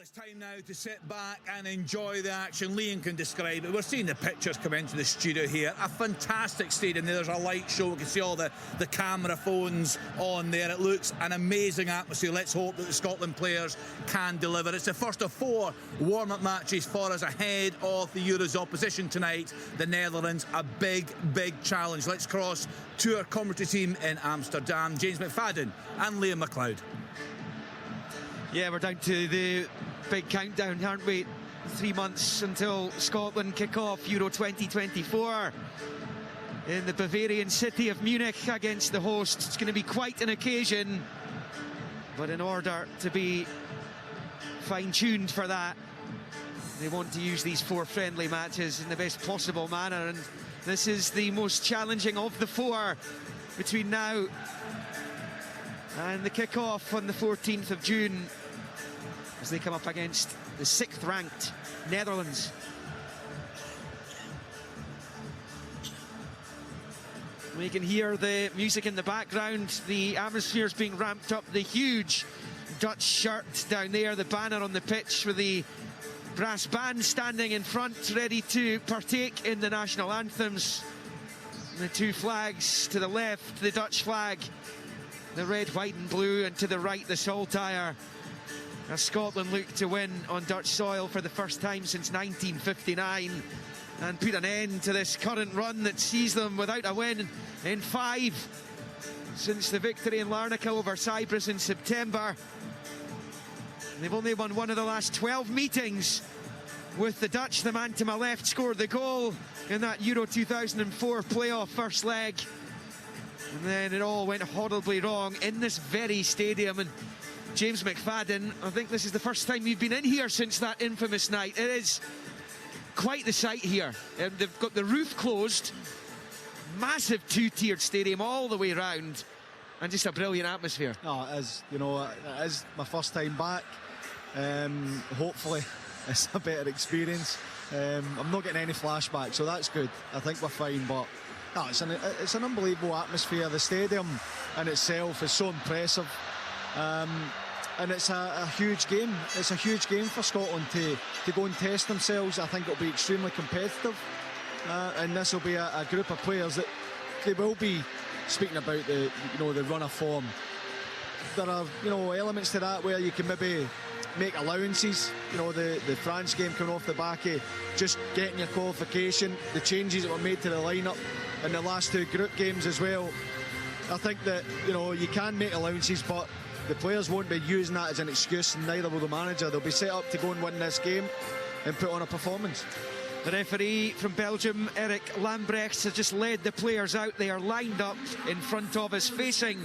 it's time now to sit back and enjoy the action. Liam can describe it. We're seeing the pictures come into the studio here. A fantastic stadium. There's a light show. We can see all the camera phones on there. It looks an amazing atmosphere. Let's hope that the Scotland players can deliver. It's the first of 4 warm-up matches for us ahead of the Euros opposition tonight. The Netherlands, a big, big challenge. Let's cross to our commentary team in Amsterdam. James McFadden and Liam McLeod. Yeah, we're down to the big countdown, aren't we? 3 months until Scotland kick off Euro 2024 in the Bavarian city of Munich against the hosts. It's going to be quite an occasion, but in order to be fine-tuned for that, they want to use these 4 friendly matches in the best possible manner, and this is the most challenging of the 4 between now and the kick-off on the 14th of June as they come up against the 6th ranked Netherlands. We can hear the music in the background, the atmosphere is being ramped up, the huge Dutch shirt down there, the banner on the pitch with the brass band standing in front ready to partake in the national anthems. The 2 flags to the left, the Dutch flag, the red, white and blue, and to the right the saltire, as Scotland look to win on Dutch soil for the first time since 1959 and put an end to this current run that sees them without a win in 5 since the victory in Larnaca over Cyprus in September. They've only won 1 of the last 12 meetings with the Dutch. The man to my left scored the goal in that Euro 2004 playoff first leg, and then it all went horribly wrong in this very stadium. And James McFadden, I think this is the first time you've been in here since that infamous night. It is quite the sight here. They've got the roof closed, massive 2-tiered stadium all the way around, and just a brilliant atmosphere. Oh, it is, you know, it is my first time back. Hopefully it's a better experience. I'm not getting any flashbacks, so that's good. I think we're fine, but no, it's an unbelievable atmosphere. The stadium in itself is so impressive. And it's a huge game. It's a huge game for Scotland to go and test themselves. I think it'll be extremely competitive, and this will be a group of players that they will be speaking about the run of form. There are elements to that where you can maybe make allowances. The France game coming off the back of just getting your qualification, the changes that were made to the lineup in the last 2 group games as well. I think that you can make allowances, but the players won't be using that as an excuse, and neither will the manager. They'll be set up to go and win this game and put on a performance. The referee from Belgium, Eric Lambrechts, has just led the players out. They are lined up in front of us, facing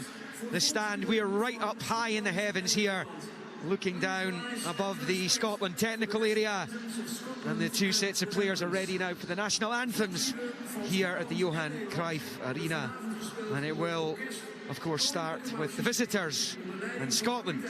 the stand. We are right up high in the heavens here, looking down above the Scotland technical area. And the 2 sets of players are ready now for the national anthems here at the Johan Cruyff Arena. And it will, of course, start with the visitors and Scotland.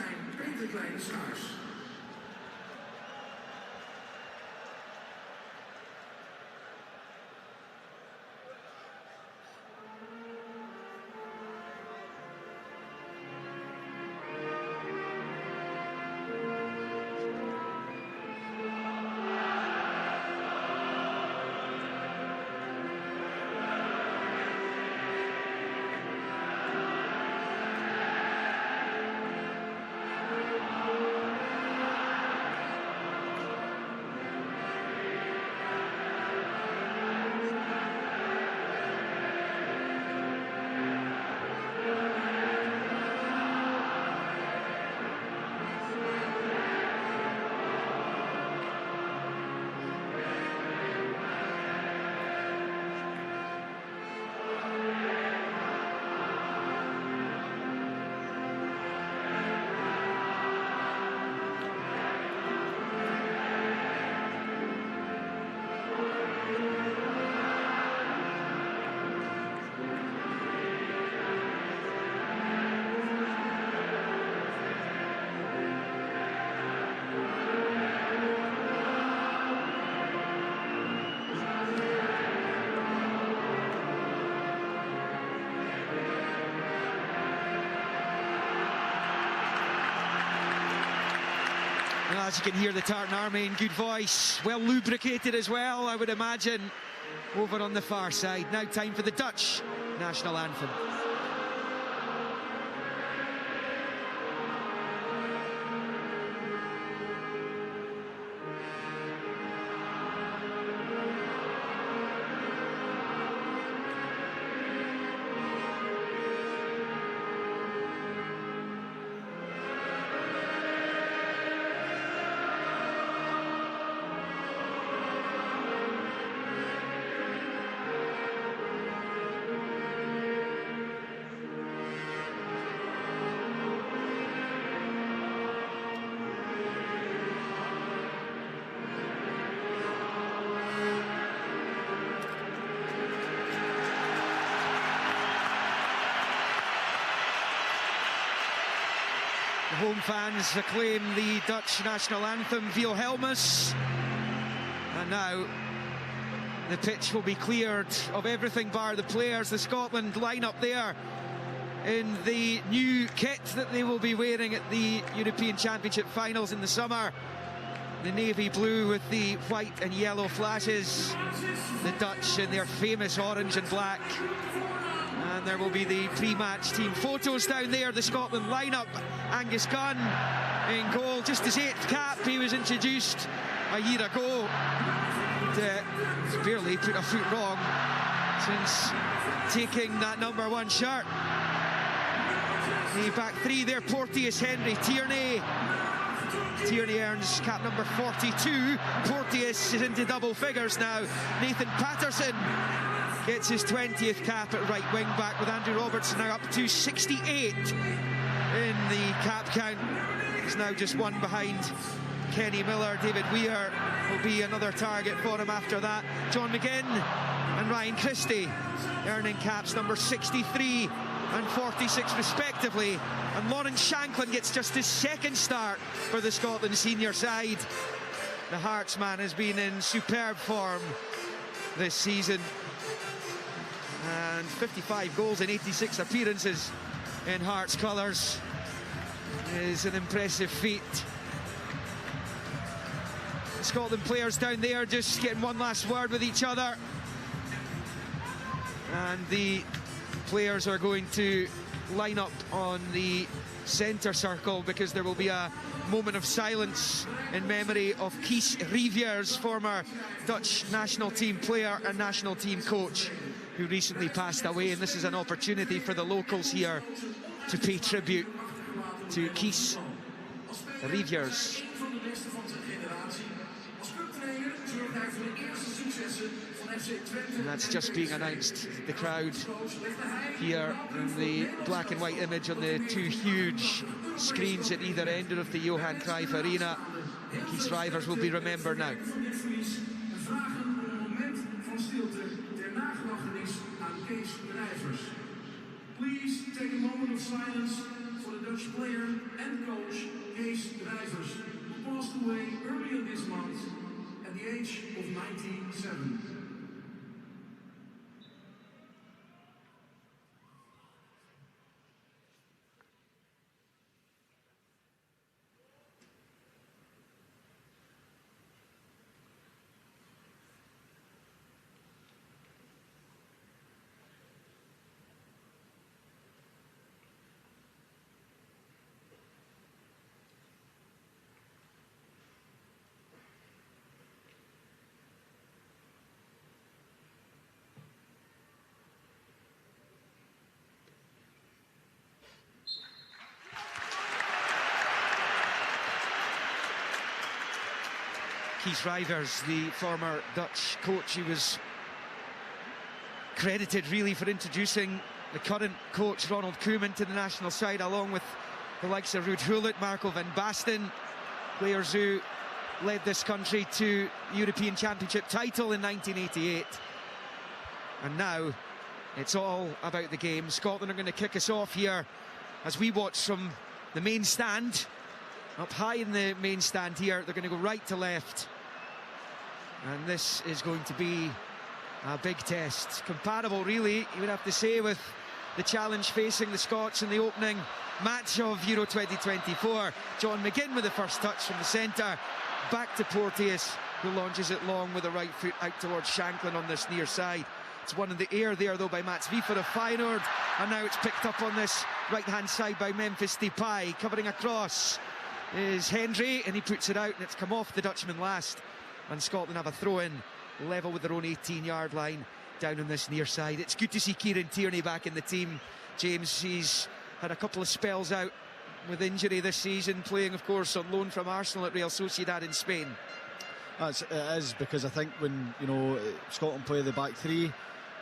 Well, as you can hear, the Tartan Army in good voice, well lubricated as well, I would imagine, over on the far side. Now time for the Dutch national anthem. The home fans acclaim the Dutch national anthem, Veel Helmus. And now the pitch will be cleared of everything bar the players. The Scotland line-up there in the new kit that they will be wearing at the European Championship finals in the summer. The navy blue with the white and yellow flashes. The Dutch in their famous orange and black. And there will be the pre-match team photos down there. The Scotland lineup. Angus Gunn in goal, just his 8th cap. He was introduced a year ago. He's barely put a foot wrong since taking that #1 shirt. The back three there: Porteous, Henry, Tierney. Tierney earns cap number 42. Porteous is into double figures now. Nathan Patterson gets his 20th cap at right wing back, with Andrew Roberts now up to 68 in the cap count. He's now just one behind Kenny Miller. David Weir will be another target for him after that. John McGinn and Ryan Christie earning caps number 63 and 46 respectively. And Lawrence Shanklin gets just his 2nd start for the Scotland senior side. The Hearts man has been in superb form this season. And 55 goals in 86 appearances in Hearts colours is an impressive feat. The Scotland players down there just getting one last word with each other. And the players are going to line up on the centre circle, because there will be a moment of silence in memory of Kees Riviers, former Dutch national team player and national team coach, who recently passed away. And this is an opportunity for the locals here to pay tribute to Kees Riviers. And that's just being announced. The crowd here in the black and white image on the 2 huge screens at either end of the Johan Cruyff Arena. Kees Riviers will be remembered now. Please take a moment of silence for the Dutch player and coach, Kees Riviers, who passed away earlier this month at the age of 97. Kees Riviers, the former Dutch coach, he was credited really for introducing the current coach Ronald Koeman to the national side, along with the likes of Ruud Gullit, Marco van Basten, players who led this country to European Championship title in 1988. And now it's all about the game. Scotland are going to kick us off here as we watch from the main stand. Up high in the main stand here, they're going to go right to left. And this is going to be a big test. Comparable, really, you would have to say, with the challenge facing the Scots in the opening match of Euro 2024. John McGinn with the first touch from the centre, back to Porteous, who launches it long with the right foot out towards Shanklin on this near side. It's one in the air there though by Mats Wiefer of Feyenoord, and now it's picked up on this right hand side by Memphis Depay. Covering across is Hendry, and he puts it out, and it's come off the Dutchman last, and Scotland have a throw in level with their own 18-yard line down on this near side. It's good to see Kieran Tierney back in the team, James. He's had a couple of spells out with injury this season, playing of course on loan from Arsenal at Real Sociedad in Spain. It is, because I think when Scotland play the back three,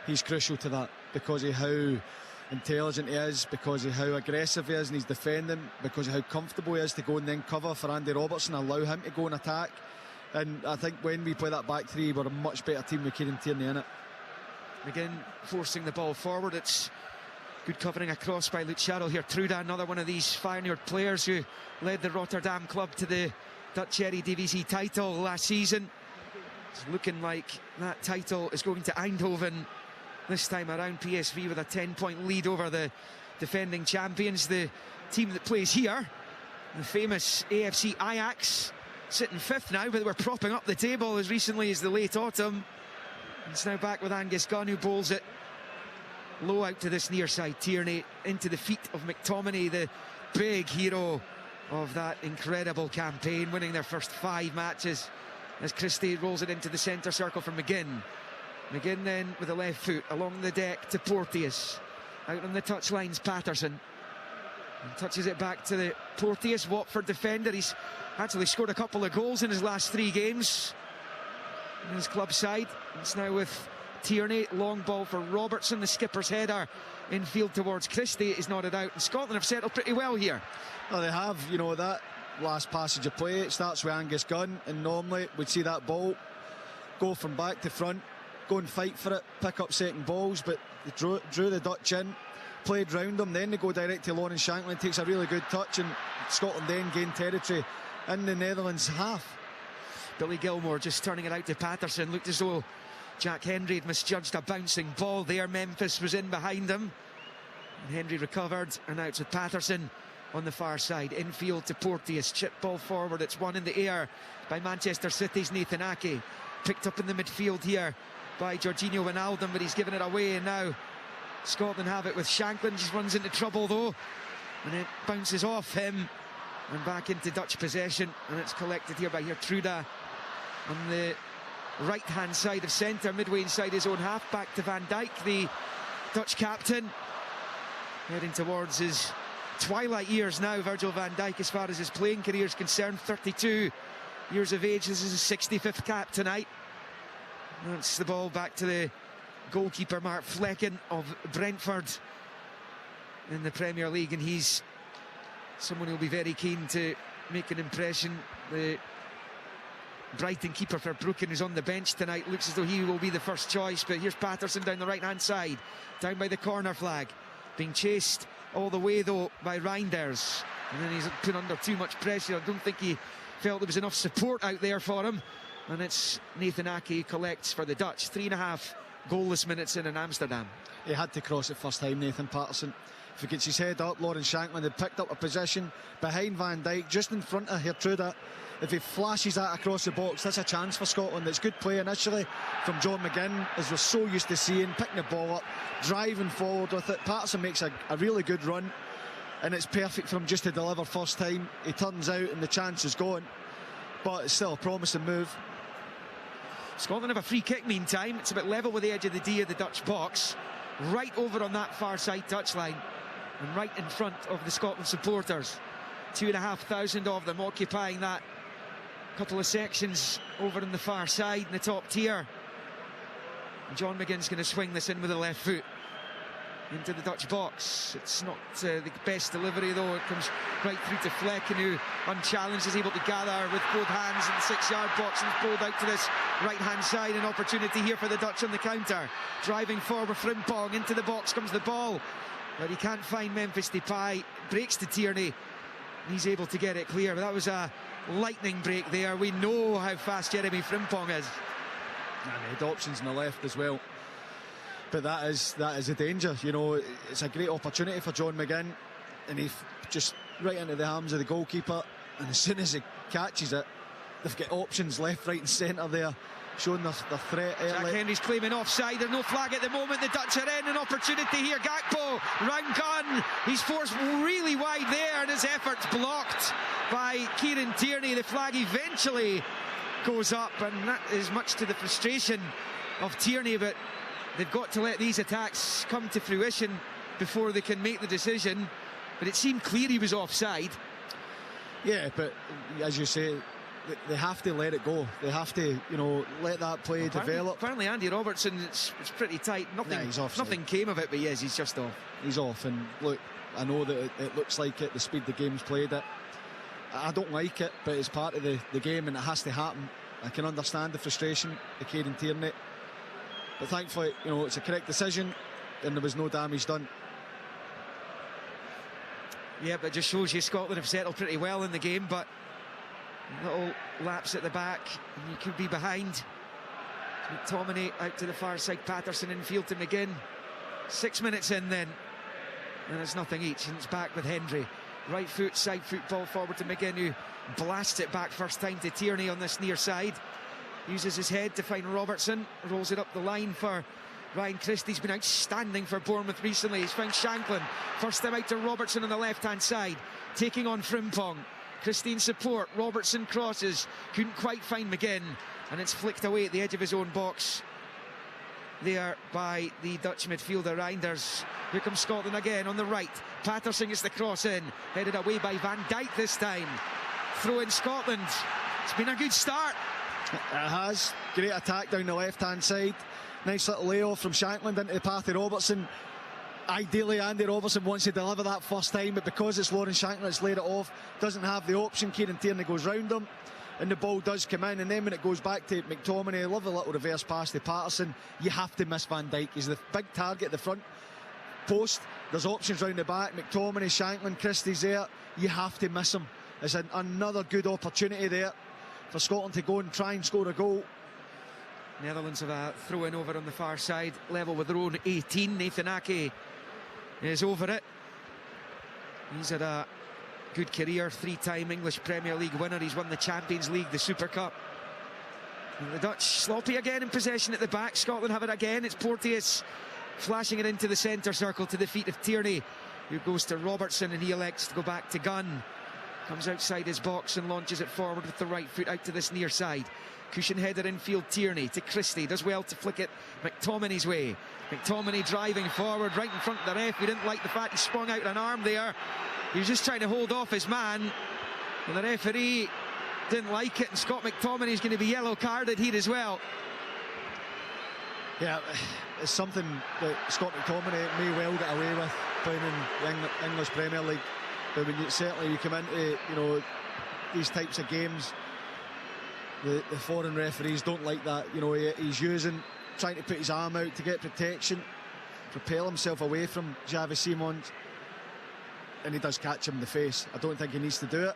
he's crucial to that, because of how intelligent he is, because of how aggressive he is and he's defending, because of how comfortable he is to go and then cover for Andy Robertson, allow him to go and attack. And I think when we play that back three, we're a much better team with Kieran Tierney in it. Again, forcing the ball forward. It's good covering across by Luciano here. Truda, another one of these Feyenoord players who led the Rotterdam club to the Dutch Eredivisie title last season. It's looking like that title is going to Eindhoven this time around. PSV with a 10-point lead over the defending champions. The team that plays here, the famous AFC Ajax, sitting fifth now, but they were propping up the table as recently as the late autumn. It's now back with Angus Gunn, who bowls it low out to this near side. Tierney into the feet of McTominay, the big hero of that incredible campaign, winning their first 5 matches, as Christie rolls it into the centre circle for McGinn. McGinn then with the left foot along the deck to Porteous. Out on the touchlines, Patterson. And touches it back to the Porteous, Watford defender. He's actually scored a couple of goals in his last 3 games in his club side. It's now with Tierney, long ball for Robertson, the skipper's header infield towards Christie is nodded out, and Scotland have settled pretty well here. Well, they have, that last passage of play, it starts with Angus Gunn, and normally we'd see that ball go from back to front, go and fight for it, pick up second balls, but they drew the Dutch in, played round them, then they go direct to Lawrence Shanklin, takes a really good touch, and Scotland then gain territory in the Netherlands half. Billy Gilmore just turning it out to Patterson. Looked as though Jack Hendry had misjudged a bouncing ball there. Memphis was in behind him, and Hendry recovered, and now it's with Patterson on the far side. Infield to Porteous, chip ball forward. It's one in the air by Manchester City's Nathan Ake. Picked up in the midfield here by Jorginho Wijnaldum, but he's given it away, and now Scotland have it with Shanklin. Just runs into trouble though, and it bounces off him and back into Dutch possession, and it's collected here by Gertruda on the right hand side of centre, midway inside his own half. Back to Van Dijk, the Dutch captain, heading towards his twilight years now, Virgil van Dijk, as far as his playing career is concerned. 32 years of age. This is his 65th cap tonight. That's the ball back to the goalkeeper Mark Flecken of Brentford in the Premier League, and he's someone who'll be very keen to make an impression. The Brighton keeper Verbruggen, who's on the bench tonight, looks as though he will be the first choice. But here's Patterson down the right hand side, down by the corner flag, being chased all the way though by Reinders, and then he's put under too much pressure. I don't think he felt there was enough support out there for him, and it's Nathan Ake who collects for the Dutch. 3.5 goalless minutes in Amsterdam. He had to cross it first time, Nathan Patterson. If he gets his head up, Lawrence Shanklin had picked up a position behind Van Dijk, just in front of Gertruda. If he flashes that across the box, that's a chance for Scotland. It's good play initially from John McGinn, as we're so used to seeing, picking the ball up, driving forward with it. Patterson makes a really good run, and it's perfect for him just to deliver first time. He turns out and the chance is gone, but it's still a promising move. Scotland have a free kick meantime. It's about level with the edge of the D of the Dutch box, right over on that far side touchline, and right in front of the Scotland supporters. 2,500 of them occupying that couple of sections over in the far side in the top tier. And John McGinn's going to swing this in with the left foot into the Dutch box. It's not the best delivery though. It comes right through to Flecken, who unchallenged is able to gather with both hands in the 6-yard box, and pulled out to this right hand side. An opportunity here for the Dutch on the counter. Driving forward, Frimpong into the box comes the ball, but he can't find Memphis Depay. Breaks to Tierney, he's able to get it clear, but that was a lightning break there. We know how fast Jeremy Frimpong is. And he had options on the left as well. But that is a danger. You know, it's a great opportunity for John McGinn, and he just right into the arms of the goalkeeper. And as soon as he catches it, they've got options left, right, and centre there, showing their threat early. Jack Henry's claiming offside. There's no flag at the moment. The Dutch are in. An opportunity here. Gakpo, round gun. He's forced really wide there, and his effort's blocked by Kieran Tierney. The flag eventually goes up, and that is much to the frustration of Tierney, but they've got to let these attacks come to fruition before they can make the decision. But it seemed clear he was offside. Yeah, but as you say, they have to let it go. They have to, you know, let that play develop. Apparently Andy Robertson, it's pretty tight. Nothing came of it, but yes, he's just off. He's off, and look, I know that it looks like it, the speed the game's played it. I don't like it, but it's part of the game, and it has to happen. I can understand the frustration of Kieran Tierney, but thankfully, you know, it's a correct decision, and there was no damage done. Yeah, but it just shows you Scotland have settled pretty well in the game, but little lapse at the back, and you could be behind. McTominay out to the far side, Patterson infield to McGinn. 6 minutes in then, and it's nothing each, and it's back with Hendry. Right foot, side foot ball forward to McGinn, who blasts it back first time to Tierney on this near side. Uses his head to find Robertson, rolls it up the line for Ryan Christie's been outstanding for Bournemouth recently. He's found Shanklin. First time out to Robertson on the left-hand side, taking on Frimpong. Christie in support. Robertson crosses. Couldn't quite find McGinn, and it's flicked away at the edge of his own box there by the Dutch midfielder Reinders. Here comes Scotland again on the right. Patterson gets the cross in, headed away by Van Dijk this time. Throw in Scotland. It's been a good start. It has. Great attack down the left-hand side. Nice little layoff from Shanklin into the path of Robertson. Ideally, Andy Robertson wants to deliver that first time, but because it's Lawrence Shanklin that's laid it off, doesn't have the option. Kieran Tierney goes round him, and the ball does come in, and then when it goes back to McTominay, lovely little reverse pass to Patterson. You have to miss Van Dijk. He's the big target at the front post. There's options round the back. McTominay, Shanklin, Christie's there. You have to miss him. It's another good opportunity there for Scotland to go and try and score a goal. Netherlands have a throw-in over on the far side, level with their own 18. Nathan Ake is over it. He's had a good career, three-time English Premier League winner. He's won the Champions League, the Super Cup. And the Dutch sloppy again in possession at the back. Scotland have it again. It's Porteous flashing it into the centre circle to the feet of Tierney, who goes to Robertson, and he elects to go back to Gunn. Comes outside his box and launches it forward with the right foot out to this near side. Cushion header infield, Tierney to Christie. Does well to flick it McTominay's way. McTominay driving forward right in front of the ref. We didn't like the fact he sprung out an arm there. He was just trying to hold off his man, and the referee didn't like it, and Scott McTominay's going to be yellow carded here as well. Yeah, it's something that Scott McTominay may well get away with playing in the English Premier League, but when you come into, you know, these types of games, the foreign referees don't like that. You know, he's trying to put his arm out to get protection, propel himself away from Xavi Simons, and he does catch him in the face. I don't think he needs to do it,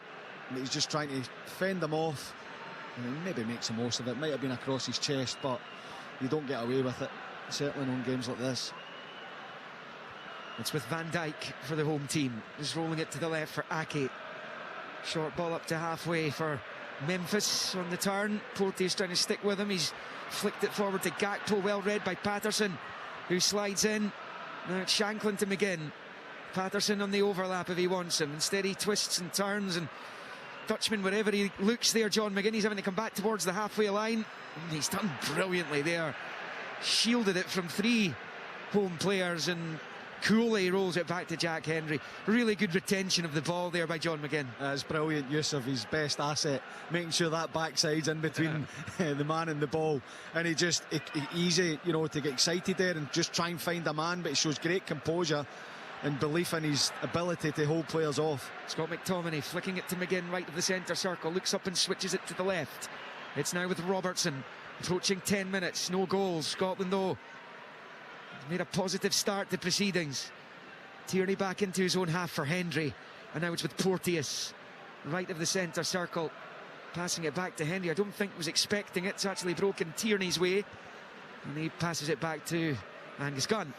but he's just trying to fend him off, and he maybe makes the most of it. Might have been across his chest, but you don't get away with it, certainly in games like this. It's with Van Dijk for the home team. Just rolling it to the left for Ake. Short ball up to halfway for Memphis on the turn. Porteous trying to stick with him. He's flicked it forward to Gakpo, well read by Patterson, who slides in. Now it's Shanklin to McGinn. Patterson on the overlap if he wants him. Instead he twists and turns, and Dutchman, wherever he looks there, John McGinn, he's having to come back towards the halfway line. And he's done brilliantly there. Shielded it from three home players, and coolly rolls it back to Jack Hendry. Really good retention of the ball there by John McGinn. That's brilliant use of his best asset, making sure that backside's in between the man and the ball. And he easy, you know, to get excited there and just try and find a man, but he shows great composure and belief in his ability to hold players off. Scott McTominay flicking it to McGinn right of the centre circle, looks up and switches it to the left. It's now with Robertson, approaching 10 minutes, no goals. Scotland though made a positive start to proceedings. Tierney back into his own half for Hendry, and now it's with Porteous right of the centre circle, passing it back to Hendry. I don't think was expecting it. It's actually broken Tierney's way, and he passes it back to And he's gone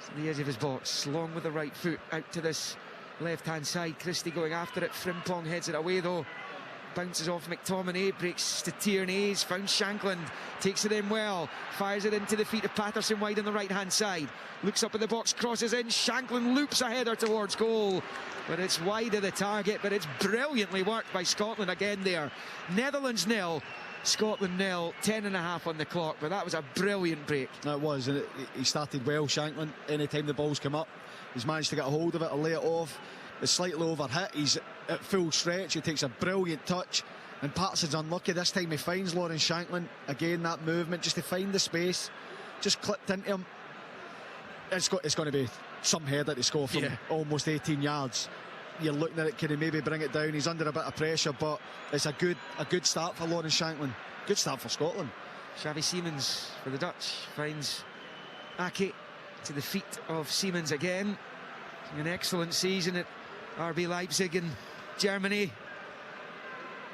to the edge of his box, long with the right foot out to this left-hand side. Christie going after it. Frimpong heads it away though. Bounces off McTominay, breaks to Tierney. He's found Shankland, takes it in well, fires it into the feet of Patterson wide on the right-hand side. Looks up at the box, crosses in. Shankland loops a header towards goal, but it's wide of the target. But it's brilliantly worked by Scotland again there. Netherlands 0, Scotland 0, 10.5 on the clock, but that was a brilliant break. That was, and he started well, Shankland. Anytime the ball's come up, he's managed to get a hold of it or lay it off. It's slightly overhit, he's at full stretch, he takes a brilliant touch, and Patterson's unlucky. This time he finds Lawrence Shankland. Again, that movement just to find the space, just clipped into him. It's going to be some header to score from almost 18 yards. You're looking at it, can he maybe bring it down? He's under a bit of pressure, but it's a good start for Lawrence Shankland. Good start for Scotland. Xavi Simons for the Dutch finds Ake to the feet of Simons again. An excellent season at RB Leipzig in Germany.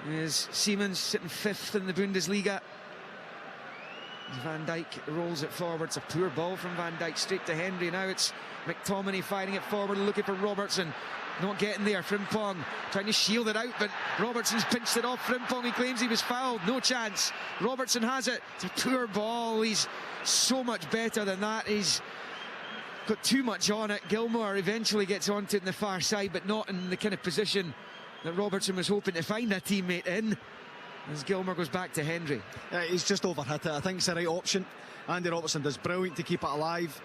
Is Simons sitting 5th in the Bundesliga. Van Dijk rolls it forward. It's a poor ball from Van Dijk straight to Henry. Now it's McTominay firing it forward, looking for Robertson. Not getting there. Frimpong trying to shield it out, but Robertson's pinched it off Frimpong. He claims he was fouled. No chance. Robertson has it. It's a poor ball. He's so much better than that. He's got too much on it. Gilmour eventually gets onto it in the far side, but not in the kind of position that Robertson was hoping to find a teammate in, as Gilmour goes back to Henry. He's just overhit it. I think it's the right option. Andy Robertson does brilliant to keep it alive,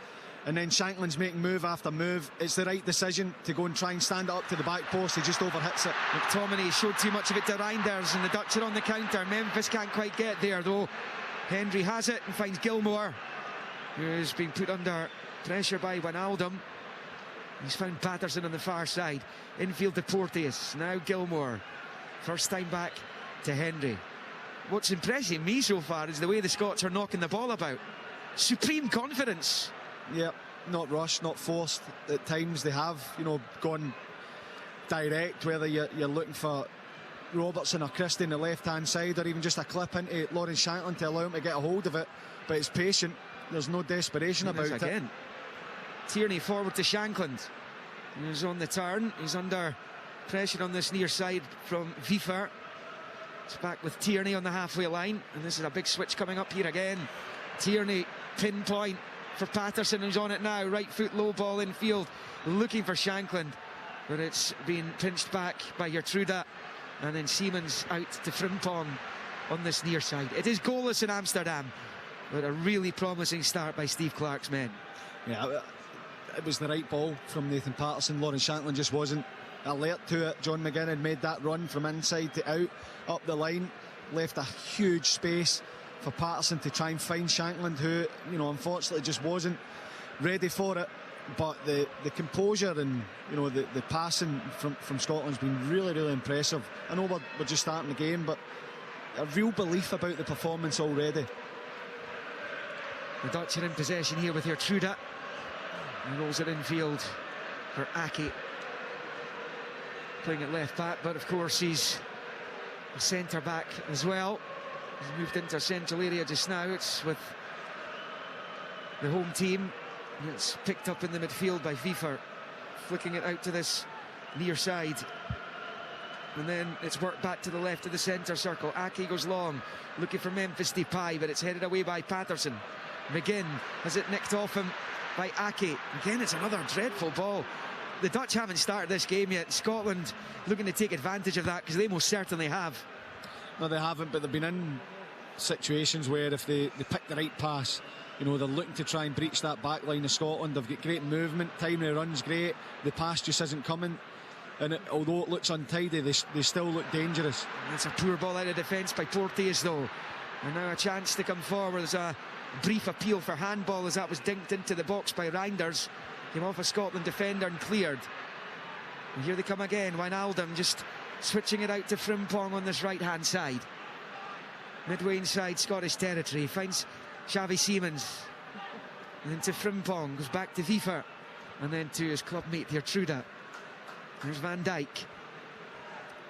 and then Shankland's making move after move. It's the right decision to go and try and stand it up to the back post. He just overhits it. McTominay showed too much of it to Reinders, and the Dutch are on the counter. Memphis can't quite get there though. Henry has it and finds Gilmour, who's been put under pressure by Wijnaldum. He's found Patterson on the far side. Infield to Porteous. Now Gilmour. First time back to Henry. What's impressing me so far is the way the Scots are knocking the ball about. Supreme confidence. Yep, not rushed, not forced. At times they have, gone direct, whether you're looking for Robertson or Christie on the left-hand side, or even just a clip into Lawrence Shankland to allow him to get a hold of it. But it's patient. There's no desperation about it. Again. Tierney forward to Shankland. He's on the turn. He's under pressure on this near side from Wiefer. It's back with Tierney on the halfway line, and this is a big switch coming up here again. Tierney pinpoint for Patterson, who's on it now. Right foot low ball in field, looking for Shankland, but it's been pinched back by Gertruda, and then Simons out to Frimpong on this near side. It is goalless in Amsterdam, but a really promising start by Steve Clarke's men. Yeah, it was the right ball from Nathan Patterson. Lawrence Shankland just wasn't alert to it. John McGinn made that run from inside to out, up the line, left a huge space for Patterson to try and find Shankland, who, unfortunately just wasn't ready for it. But the composure and, the passing from Scotland's been really, really impressive. I know we're just starting the game, but a real belief about the performance already. The Dutch are in possession here with Gertruda. He rolls it infield for Ake, playing at left back, but of course he's a centre back as well. He's moved into a central area just now. It's with the home team. It's picked up in the midfield by Wiefer, flicking it out to this near side, and then it's worked back to the left of the centre circle. Ake goes long, looking for Memphis Depay, but it's headed away by Patterson. McGinn has it nicked off him by Ake. Again, it's another dreadful ball. The Dutch haven't started this game yet. Scotland looking to take advantage of that, because they most certainly have. No, they haven't, but they've been in situations where if they pick the right pass, they're looking to try and breach that back line of Scotland. They've got great movement, time of run's great, the pass just isn't coming, and although it looks untidy, they still look dangerous. It's a poor ball out of defence by Porteous though, and now a chance to come forward. There's a brief appeal for handball as that was dinked into the box by Reinders. Came off a Scotland defender and cleared. And here they come again. Wijnaldum just switching it out to Frimpong on this right hand side. Midway inside Scottish territory. Finds Xavi Simons, and then to Frimpong, goes back to Wiefer, and then to his club mate Gertruda. There's Van Dijk,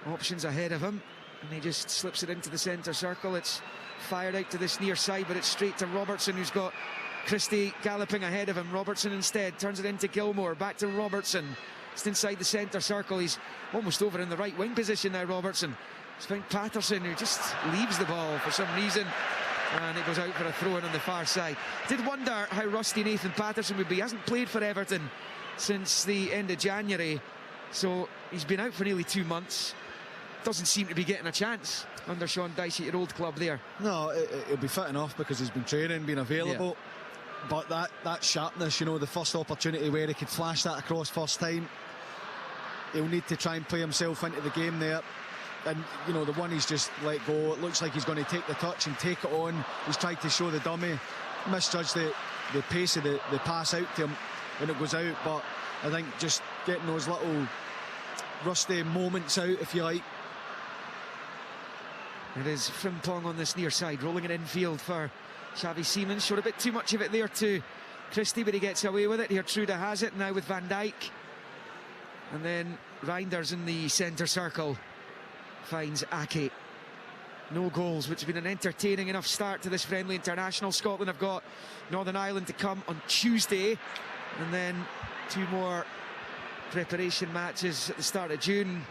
options ahead of him, and he just slips it into the centre circle. It's fired out to this near side, but it's straight to Robertson, who's got Christie galloping ahead of him. Robertson instead turns it into Gilmore. Back to Robertson. Just inside the centre circle. He's almost over in the right wing position now, Robertson. It's found Patterson, who just leaves the ball for some reason. And it goes out for a throw-in on the far side. Did wonder how rusty Nathan Patterson would be. He hasn't played for Everton since the end of January. So he's been out for nearly 2 months. Doesn't seem to be getting a chance under Sean Dyche at your old club there. No, he'll be fit enough because he's been training, been available. Yeah. But that sharpness, you know, the first opportunity where he could flash that across first time, he'll need to try and play himself into the game there. And, you know, the one he's just let go, it looks like he's going to take the touch and take it on. He's tried to show the dummy, misjudged the pace of the pass out to him when it goes out. But I think just getting those little rusty moments out, if you like. It is Frimpong on this near side, rolling it infield for Xavi Simons. Showed a bit too much of it there to Christie, but he gets away with it. Truda has it now with Van Dijk. And then Reinders in the centre circle finds Ake. No goals, which has been an entertaining enough start to this friendly international. Scotland have got Northern Ireland to come on Tuesday, and then 2 more preparation matches at the start of June.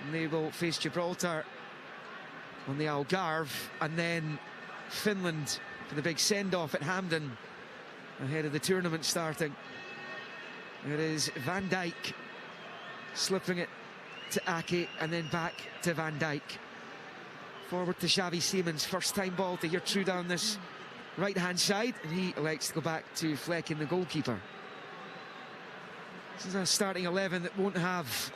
And they will face Gibraltar on the Algarve, and then Finland for the big send-off at Hampden ahead of the tournament starting. It is Van Dijk slipping it to Ake, and then back to Van Dijk. Forward to Xavi Simons, first time ball to Truda on this right-hand side, and he elects to go back to Flecken, the goalkeeper. This is a starting 11 that won't have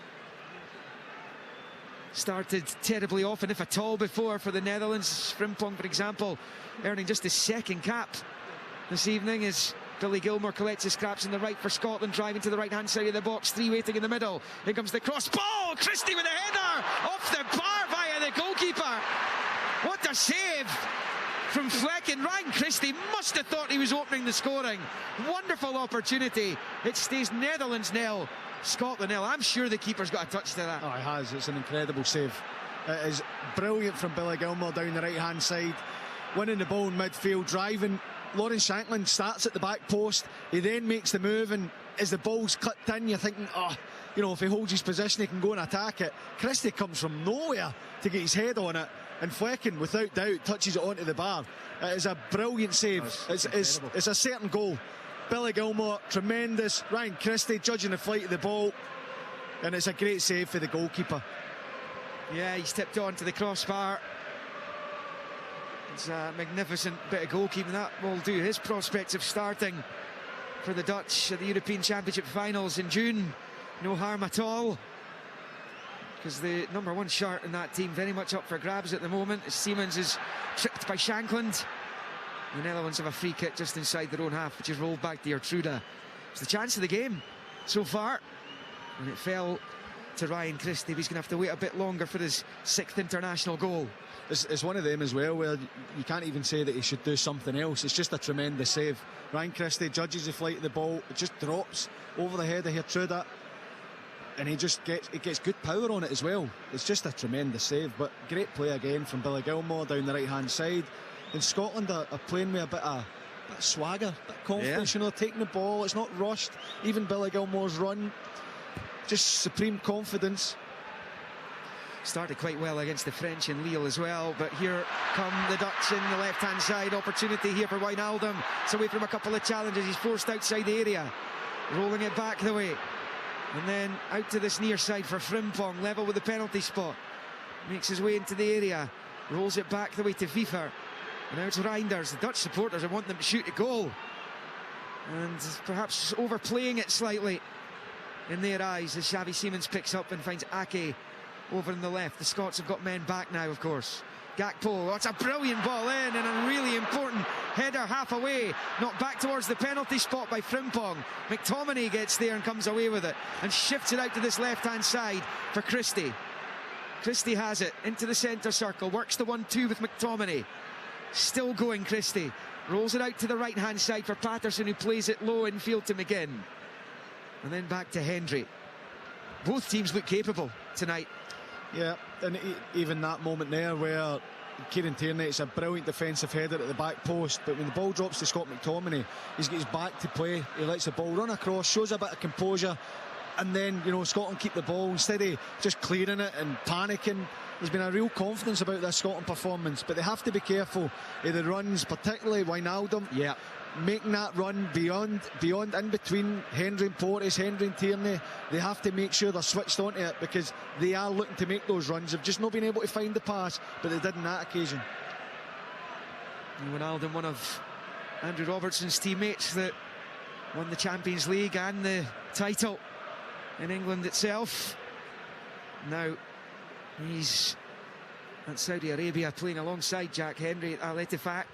started terribly often, if at all, before for the Netherlands. Frimpong, for example, earning just his second cap this evening as Billy Gilmore collects his scraps in the right for Scotland, driving to the right-hand side of the box, 3 waiting in the middle. Here comes the cross ball. Christie with a header off the bar via the goalkeeper. What a save from Flecken. Ryan Christie must have thought he was opening the scoring. Wonderful opportunity. It stays Netherlands 0, Scotland 0. I'm sure the keeper's got a touch to that. Oh, he has. It's an incredible save. It is brilliant from Billy Gilmore down the right-hand side, winning the ball in midfield, driving. Lawrence Shankland starts at the back post. He then makes the move, and as the ball's clipped in, you're thinking, oh, you know, if he holds his position, he can go and attack it. Christie comes from nowhere to get his head on it, and Flecken, without doubt, touches it onto the bar. It is a brilliant save. It's a certain goal. Billy Gilmore, tremendous. Ryan Christie judging the flight of the ball, and it's a great save for the goalkeeper. Yeah, he's tipped on to the crossbar. It's a magnificent bit of goalkeeping. That will do his prospects of starting for the Dutch at the European Championship finals in June no harm at all, because the #1 shirt in that team very much up for grabs at the moment. Siemens is tripped by Shankland. The Netherlands have a free kick just inside their own half, which is rolled back to Truda. It's the chance of the game so far, and it fell to Ryan Christie. He's going to have to wait a bit longer for his 6th international goal. It's one of them as well where you can't even say that he should do something else. It's just a tremendous save. Ryan Christie judges the flight of the ball. It just drops over the head of Truda, and he gets good power on it as well. It's just a tremendous save. But great play again from Billy Gilmore down the right-hand side. And Scotland are playing with a bit of swagger, a bit of confidence. Yeah. You know, taking the ball. It's not rushed. Even Billy Gilmore's run, just supreme confidence. Started quite well against the French in Lille as well, but here come the Dutch in the left-hand side. Opportunity here for Wijnaldum. It's away from a couple of challenges. He's forced outside the area, rolling it back the way, and then out to this near side for Frimpong, level with the penalty spot. Makes his way into the area, rolls it back the way to Wiever, and now it's Reinders. The Dutch supporters want them to shoot a goal, and perhaps overplaying it slightly in their eyes as Xavi Simons picks up and finds Ake over in the left. The Scots have got men back now, of course. Gakpo, oh, it's a brilliant ball in, and a really important header half away, knocked back towards the penalty spot by Frimpong. McTominay gets there and comes away with it and shifts it out to this left-hand side for Christie. Christie has it into the centre circle, works the 1-2 with McTominay. Still going, Christie. Rolls it out to the right-hand side for Patterson, who plays it low infield to McGinn. And then back to Hendry. Both teams look capable tonight. Yeah, and even that moment there where Kieran Tierney, it's a brilliant defensive header at the back post, but when the ball drops to Scott McTominay, he's got his back to play, he lets the ball run across, shows a bit of composure, and then, you know, Scotland keep the ball instead of just clearing it and panicking. There's been a real confidence about this Scotland performance, but they have to be careful of the runs, particularly Wijnaldum. Yeah. Making that run beyond in between Hendry and Portis, Hendry and Tierney. They have to make sure they're switched onto it, because they are looking to make those runs. They've just not been able to find the pass, but they did on that occasion. Wijnaldum, one of Andrew Robertson's teammates that won the Champions League and the title in England itself. Now he's at Saudi Arabia playing alongside Jack Hendry at Al Ettifaq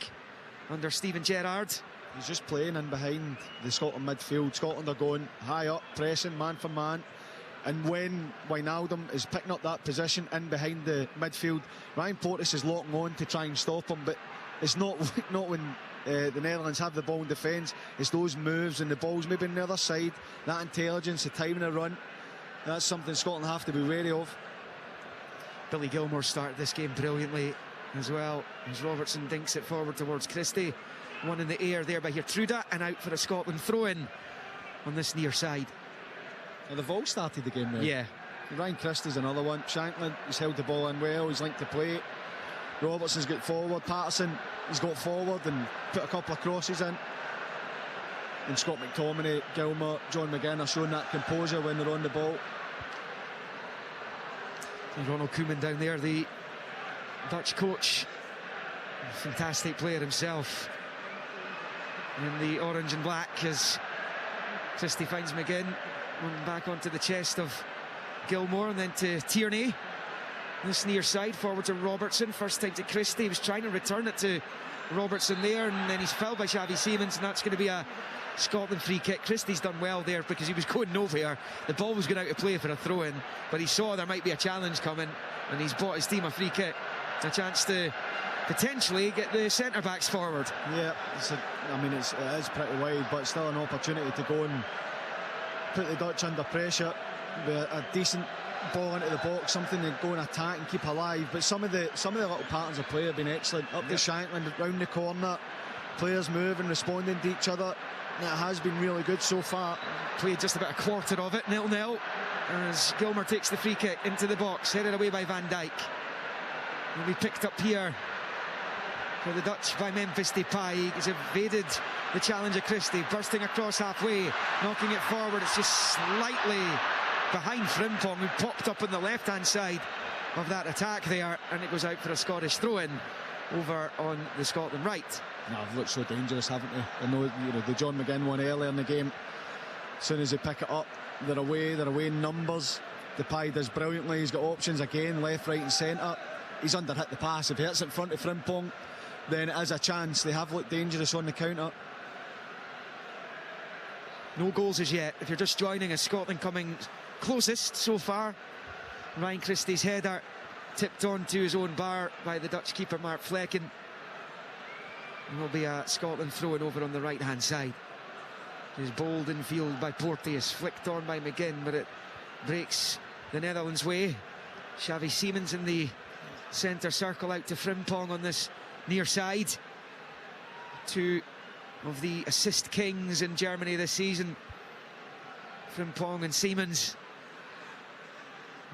under Steven Gerrard. He's just playing in behind the Scotland midfield. Scotland are going high up, pressing man for man, and when Wijnaldum is picking up that position in behind the midfield, Ryan Portis is locking on to try and stop him, but it's not when the Netherlands have the ball in defence. It's those moves and the balls maybe on the other side, that intelligence, the timing of run. That's something Scotland have to be wary of. Billy Gilmour started this game brilliantly as well, as Robertson dinks it forward towards Christie. One in the air there by Gertruda, and out for a Scotland throw-in on this near side. Well, they've all started the game now. Yeah. Ryan Christie's another one. Shankland, he's held the ball in well, he's linked to play. Robertson's got forward. Patterson, he's got forward and put a couple of crosses in. And Scott McTominay, Gilmour, John McGinn are showing that composure when they're on the ball. And Ronald Koeman down there, the Dutch coach, fantastic player himself in the orange and black, as Christie finds McGinn, one back onto the chest of Gilmour, and then to Tierney. This near side, forward to Robertson, first time to Christie. He was trying to return it to Robertson there, and then he's fouled by Xavi Simons, and that's going to be a Scotland free kick. Christie's done well there because he was going nowhere. The ball was going out to play for a throw-in, but he saw there might be a challenge coming, and he's bought his team a free kick. A chance to potentially get the centre-backs forward. Yeah, it is pretty wide, but still an opportunity to go and put the Dutch under pressure with a decent ball into the box, something to go and attack and keep alive. But some of the little patterns of play have been excellent. Up to Shankland, round the corner, players moving, responding to each other. That has been really good so far. Played just about a quarter of it, 0-0, as Gilmour takes the free kick into the box, headed away by Van Dijk. Will be picked up here for the Dutch by Memphis Depay. He's evaded the challenge of Christie, bursting across halfway, knocking it forward. It's just slightly behind Frimpong, who popped up on the left-hand side of that attack there, and it goes out for a Scottish throw-in over on the Scotland right. No, they've looked so dangerous, haven't they? I know, the John McGinn one earlier in the game. As soon as they pick it up, they're away in numbers. Depay does brilliantly. He's got options again, left, right and centre. He's under-hit the pass. If he hits it in front of Frimpong, then it is a chance. They have looked dangerous on the counter. No goals as yet. If you're just joining us, Scotland coming closest so far. Ryan Christie's header tipped on to his own bar by the Dutch keeper Mark Flekken. And will be a Scotland throw-in over on the right-hand side. It's bowled in field by Porteous, flicked on by McGinn, but it breaks the Netherlands' way. Xavi Simons in the centre circle, out to Frimpong on this near side. Two of the assist kings in Germany this season, Frimpong and Simons.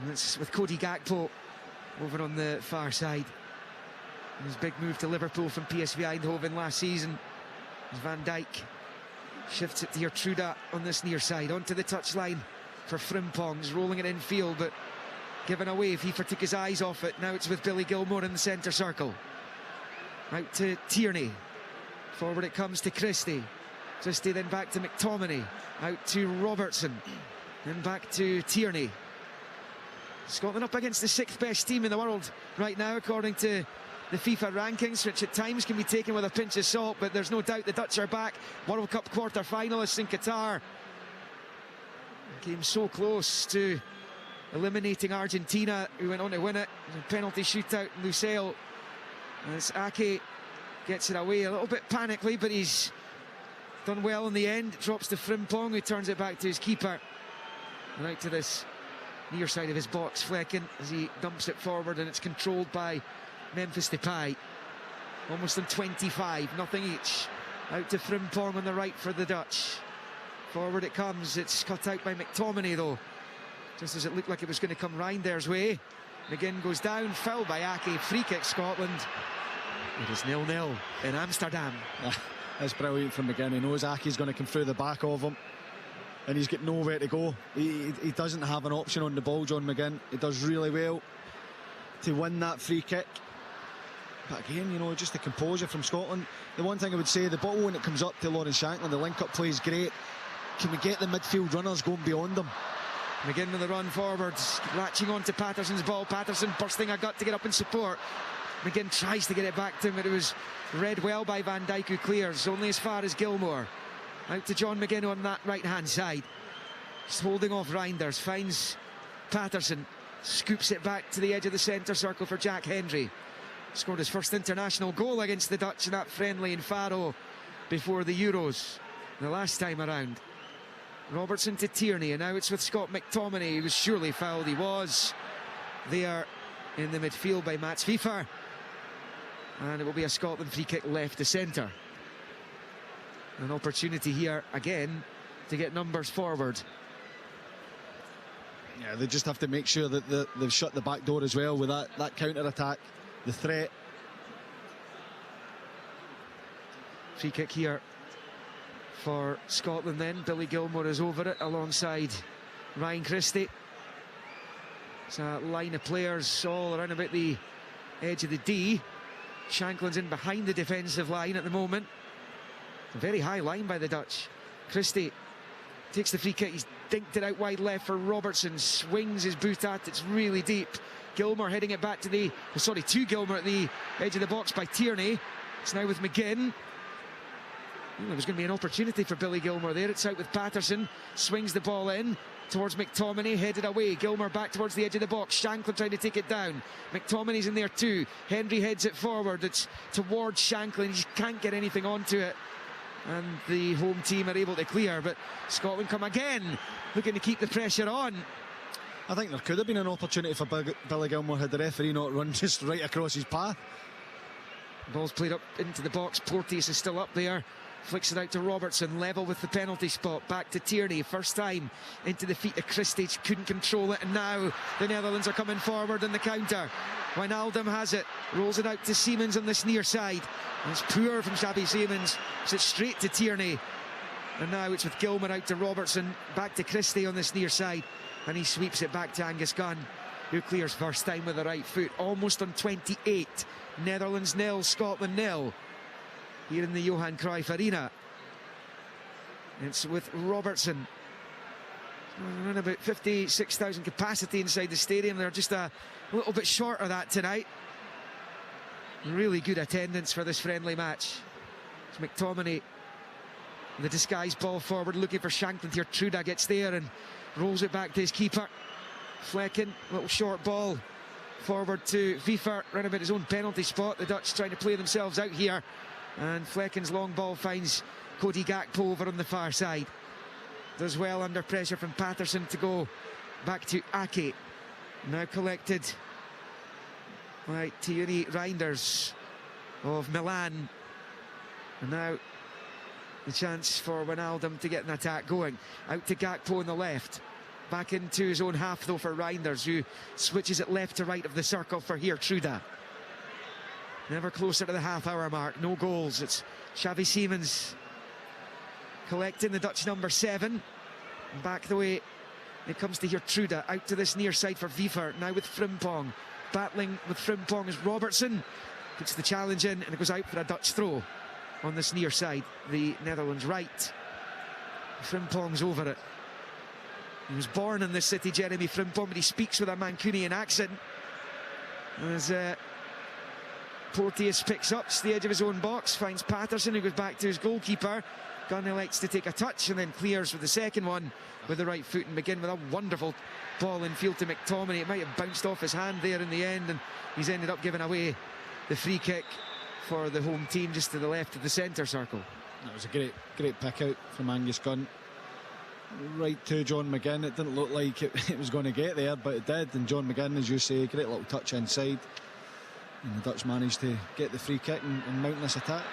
And it's with Cody Gakpo over on the far side. His big move to Liverpool from PSV Eindhoven last season. Van Dijk shifts it to Gertruda on this near side, onto the touchline for Frimpong. He's rolling it in field, but given away. FIFA took his eyes off it. Now it's with Billy Gilmour in the centre circle. Out to Tierney. Forward it comes to Christie. Christie then back to McTominay. Out to Robertson. Then back to Tierney. Scotland up against the 6th best team in the world right now, according to the FIFA rankings, which at times can be taken with a pinch of salt, but there's no doubt the Dutch are back. World Cup quarter-finalists in Qatar. Came so close to eliminating Argentina, who went on to win it. A penalty shootout in Lusail. As Ake gets it away a little bit panically, but he's done well in the end. It drops to Frimpong, who turns it back to his keeper. And out to this near side of his box, Flekken, as he dumps it forward, and it's controlled by Memphis Depay. Almost on 25, nothing each. Out to Frimpong on the right for the Dutch. Forward it comes, it's cut out by McTominay though. Just as it looked like it was going to come Reinder's way. McGinn goes down, foul by Ake, free kick Scotland. It is 0-0 in Amsterdam. That's brilliant from McGinn. He knows Ake's going to come through the back of him, and he's got nowhere to go. He doesn't have an option on the ball, John McGinn. He does really well to win that free kick. But again, you know, just the composure from Scotland. The one thing I would say, the ball when it comes up to Lawrence Shankland, the link-up play is great. Can we get the midfield runners going beyond them? McGinn with the run forwards, latching on to Patterson's ball. Patterson bursting a gut to get up and support. McGinn tries to get it back to him, but it was read well by Van Dijk, who clears only as far as Gilmour. Out to John McGinn on that right-hand side. Just holding off Reinders, finds Patterson, scoops it back to the edge of the centre circle for Jack Hendry. Scored his first international goal against the Dutch in that friendly in Faro before the Euros the last time around. Robertson to Tierney, and now it's with Scott McTominay. He was surely fouled. He was there in the midfield by Mats Wiefer, and it will be a Scotland free kick left to centre. An opportunity here again to get numbers forward. Yeah, they just have to make sure that they've shut the back door as well with that counter-attack, the threat. Free kick here for Scotland then. Billy Gilmour is over it alongside Ryan Christie. It's a line of players all around about the edge of the D. Shankland's in behind the defensive line at the moment. A very high line by the Dutch. Christie takes the free kick. He's dinked it out wide left for Robertson. Swings his boot at it's really deep. Gilmour heading it back to to Gilmour at the edge of the box by Tierney. It's now with McGinn. There was going to be an opportunity for Billy Gilmour there. It's out with Patterson. Swings the ball in towards McTominay, headed away. Gilmour back towards the edge of the box. Shankland trying to take it down. McTominay's in there too. Hendry heads it forward. It's towards Shankland. He just can't get anything onto it. And the home team are able to clear. But Scotland come again, looking to keep the pressure on. I think there could have been an opportunity for Billy Gilmour had the referee not run just right across his path. Ball's played up into the box. Porteous is still up there. Flicks it out to Robertson, level with the penalty spot. Back to Tierney, first time into the feet of Christie, couldn't control it, and now the Netherlands are coming forward in the counter. Wijnaldum has it, rolls it out to Siemens on this near side, and it's poor from Xavi Siemens. It's straight to Tierney, and now it's with Gilmour out to Robertson, back to Christie on this near side, and he sweeps it back to Angus Gunn, who clears first time with the right foot, almost on 28. Netherlands 0, Scotland 0. Here in the Johan Cruyff Arena. It's with Robertson. Around about 56,000 capacity inside the stadium. They're just a little bit short of that tonight. Really good attendance for this friendly match. It's McTominay. The disguised ball forward, looking for Shankland here. Truda gets there and rolls it back to his keeper. Flecken, little short ball forward to Wiefer, round about his own penalty spot. The Dutch trying to play themselves out here. And Flecken's long ball finds Cody Gakpo over on the far side. Does well under pressure from Patterson to go back to Ake. Now collected by Thierry Reinders of Milan. And now the chance for Wijnaldum to get an attack going. Out to Gakpo on the left. Back into his own half though for Reinders, who switches it left to right of the circle for Truda. Never closer to the half-hour mark. No goals. It's Xavi Siemens collecting the Dutch number 7. Back the way it comes to Truda. Out to this near side for Wiefer. Now with Frimpong. Battling with Frimpong is Robertson. Puts the challenge in and it goes out for a Dutch throw on this near side. The Netherlands right. Frimpong's over it. He was born in this city, Jeremy Frimpong, but he speaks with a Mancunian accent. As Porteous picks up to the edge of his own box, finds Patterson, who goes back to his goalkeeper. Gunn elects to take a touch and then clears with the second one with the right foot, and begin with a wonderful ball in field to McTominay. It might have bounced off his hand there in the end, and he's ended up giving away the free kick for the home team just to the left of the centre circle. That was a great pick out from Angus Gunn. Right to John McGinn. It didn't look like it was going to get there, but it did. And John McGinn, as you say, great little touch inside. And the Dutch managed to get the free kick and mount this attack.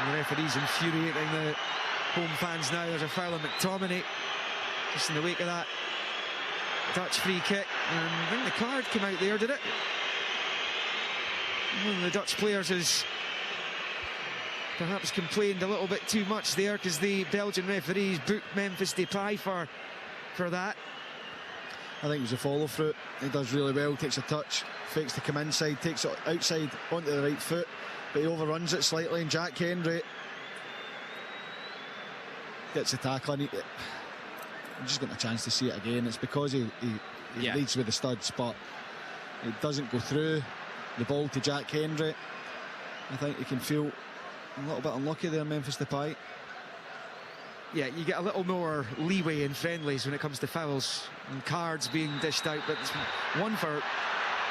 And the referee's infuriating the home fans now. There's a foul on McTominay just in the wake of that Dutch free kick. And I think the card came out there, did it? One of the Dutch players has perhaps complained a little bit too much there, because the Belgian referees booked Memphis Depay for that. I think it was a follow through. He does really well, takes a touch, fakes to come inside, takes it outside onto the right foot, but he overruns it slightly, and Jack Hendry gets the tackle. I'm just getting a chance to see it again. It's because he leads with the studs, but it doesn't go through. The ball to Jack Hendry. I think he can feel a little bit unlucky there, Memphis Depay. Yeah, you get a little more leeway in friendlies when it comes to fouls and cards being dished out, but it's one for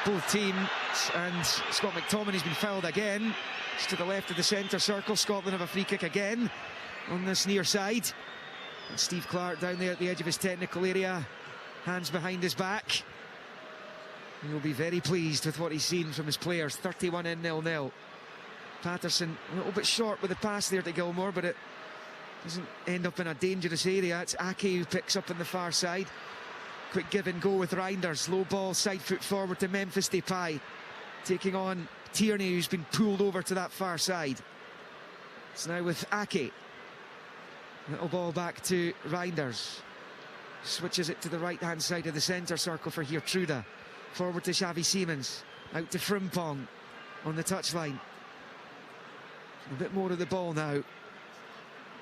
both teams. And Scott McTominay's been fouled again. It's to the left of the centre circle. Scotland have a free kick again on this near side. And Steve Clark down there at the edge of his technical area, hands behind his back. He'll be very pleased with what he's seen from his players. 31 in, 0-0. Patterson a little bit short with the pass there to Gilmour, but it doesn't end up in a dangerous area. It's Ake who picks up on the far side. Quick give and go with Reinders. Low ball, side foot forward to Memphis Depay, taking on Tierney, who's been pulled over to that far side. It's now with Ake. Little ball back to Reinders. Switches it to the right hand side of the centre circle for Geertruida. Forward to Xavi Simons. Out to Frimpong on the touchline. A bit more of the ball now.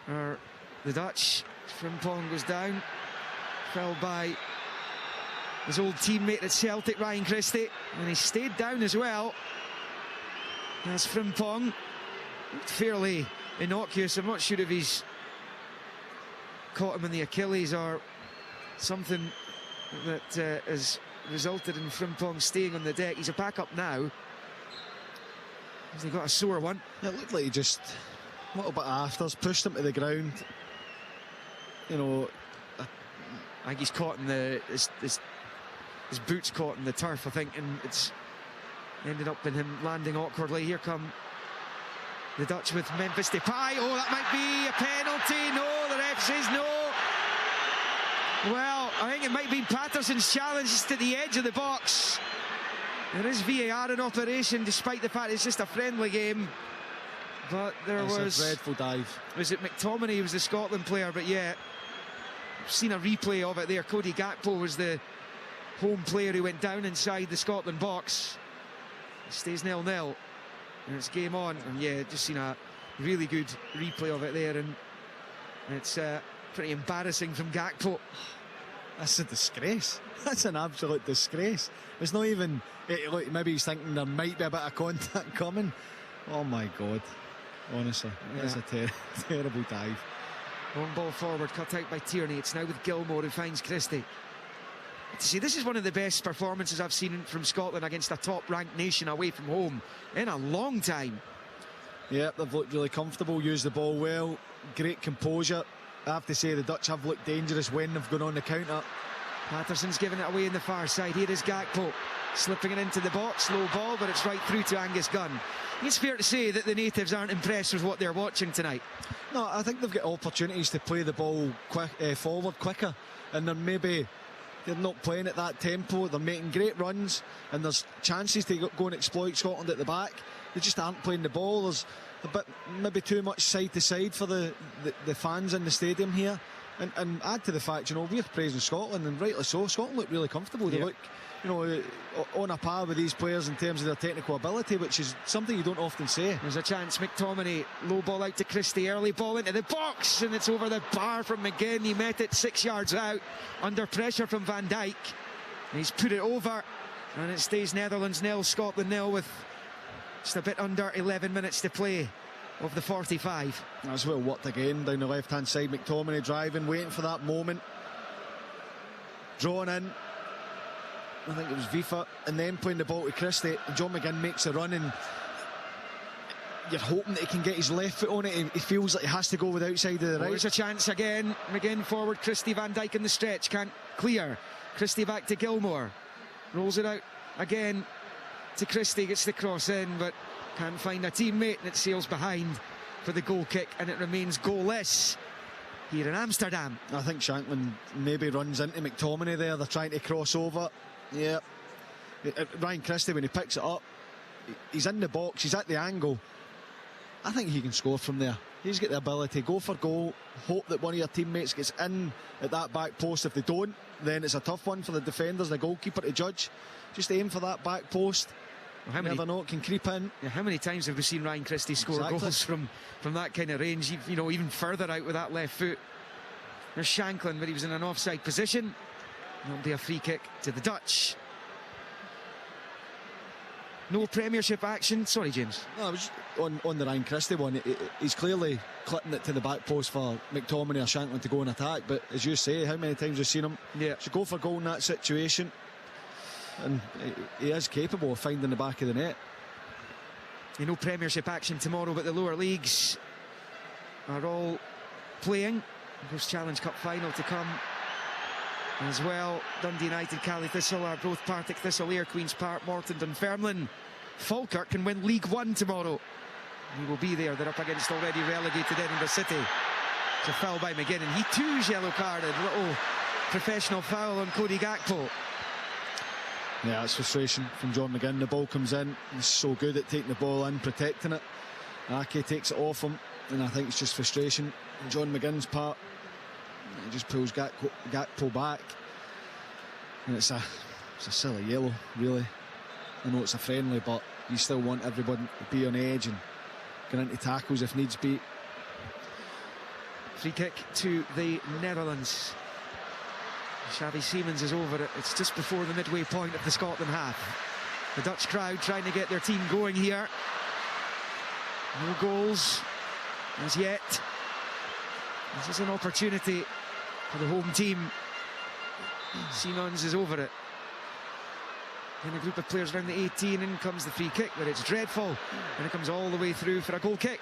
The Dutch. Frimpong goes down. Fell by his old teammate at Celtic, Ryan Christie. And he stayed down as well. That's Frimpong. Fairly innocuous. I'm not sure if he's caught him in the Achilles or something that has resulted in Frimpong staying on the deck. He's a backup now. Has he got a sore one? It looked like he just a little bit afters, pushed him to the ground. You know, I think he's caught in his boots caught in the turf, I think, and it's ended up in him landing awkwardly. Here come the Dutch with Memphis Depay. Oh, that might be a penalty. No, the ref says no. Well, I think it might be Patterson's challenge to the edge of the box. There is VAR in operation, despite the fact it's just a friendly game. But there was a dreadful dive. Was it McTominay who was the Scotland player? But yeah, I've seen a replay of it there. Cody Gakpo was the home player who went down inside the Scotland box. It stays 0-0, and it's game on. And yeah, just seen a really good replay of it there, and it's pretty embarrassing from Gakpo. That's a disgrace. That's an absolute disgrace. It's not even. Look, maybe he's thinking there might be a bit of contact coming. Oh my God! Honestly, that's a terrible dive. One ball forward, cut out by Tierney. It's now with Gilmour, who finds Christie. See, this is one of the best performances I've seen from Scotland against a top-ranked nation away from home in a long time. Yeah, they've looked really comfortable, used the ball well, great composure. I have to say the Dutch have looked dangerous when they've gone on the counter. Patterson's giving it away in the far side. Here is Gakpo slipping it into the box. Low ball, but it's right through to Angus Gunn. It's fair to say that the natives aren't impressed with what they're watching tonight. No, I think they've got opportunities to play the ball forward quicker, and they're not playing at that tempo. They're making great runs, and there's chances to go and exploit Scotland at the back. They just aren't playing the ball. There's a bit, maybe too much side to side for the fans in the stadium here. And add to the fact, you know, we're praising Scotland, and rightly so. Scotland look really comfortable. They look, you know, on a par with these players in terms of their technical ability, which is something you don't often say. There's a chance. McTominay, low ball out to Christie, early ball into the box, and it's over the bar from McGinn. He met it 6 yards out under pressure from Van Dijk. He's put it over, and it stays Netherlands 0, Scotland 0 with just a bit under 11 minutes to play of the 45. That's well worked again down the left hand side. McTominay driving, waiting for that moment, drawn in. I think it was Vifa, and then playing the ball to Christie, and John McGinn makes a run, and you're hoping that he can get his left foot on it, and he feels like he has to go with outside of the right. There's a chance again. McGinn forward, Christie, Van Dijk in the stretch, can't clear. Christie back to Gilmour, rolls it out again to Christie, gets the cross in, but can't find a teammate, and it sails behind for the goal kick, and it remains goalless here in Amsterdam. I think Shanklin maybe runs into McTominay there. They're trying to cross over. Yeah. Ryan Christie, when he picks it up, he's in the box, he's at the angle. I think he can score from there. He's got the ability, go for goal, hope that one of your teammates gets in at that back post. If they don't, then it's a tough one for the defenders, the goalkeeper to judge. Just aim for that back post. Well, never know, it can creep in. Yeah, how many times have we seen Ryan Christie score goals from that kind of range, you know, even further out with that left foot? There's Shanklin, but he was in an offside position. It'll be a free kick to the Dutch. No Premiership action. Sorry, James. No, I was on the Ryan Christie one. He's clearly clipping it to the back post for McTominay or Shanklin to go and attack. But as you say, how many times have you seen him? Yeah. Should go for goal in that situation. And he is capable of finding the back of the net. You know, Premiership action tomorrow, but the lower leagues are all playing. There's Challenge Cup final to come as well. Dundee United, Cali Thistle, Arbroath, Partick Thistle, Ayr, Queen's Park, Morton, Dunfermline. Falkirk can win League One tomorrow. He will be there. They're up against already relegated Edinburgh City. It's a foul by McGinn, and he too is yellow carded. Little professional foul on Cody Gakpo. Yeah, it's frustration from John McGinn. The ball comes in, he's so good at taking the ball in, protecting it. Ake takes it off him, and I think it's just frustration on John McGinn's part. He just pulls Gakpo back, and it's a silly yellow, really. I know it's a friendly, but you still want everybody to be on edge and get into tackles if needs be. Free kick to the Netherlands. Xavi Simons is over it. It's just before the midway point of the Scotland half. The Dutch crowd trying to get their team going here. No goals as yet. This is an opportunity for the home team. Simons is over it. And a group of players around the 18, in comes the free kick, but it's dreadful. And it comes all the way through for a goal kick.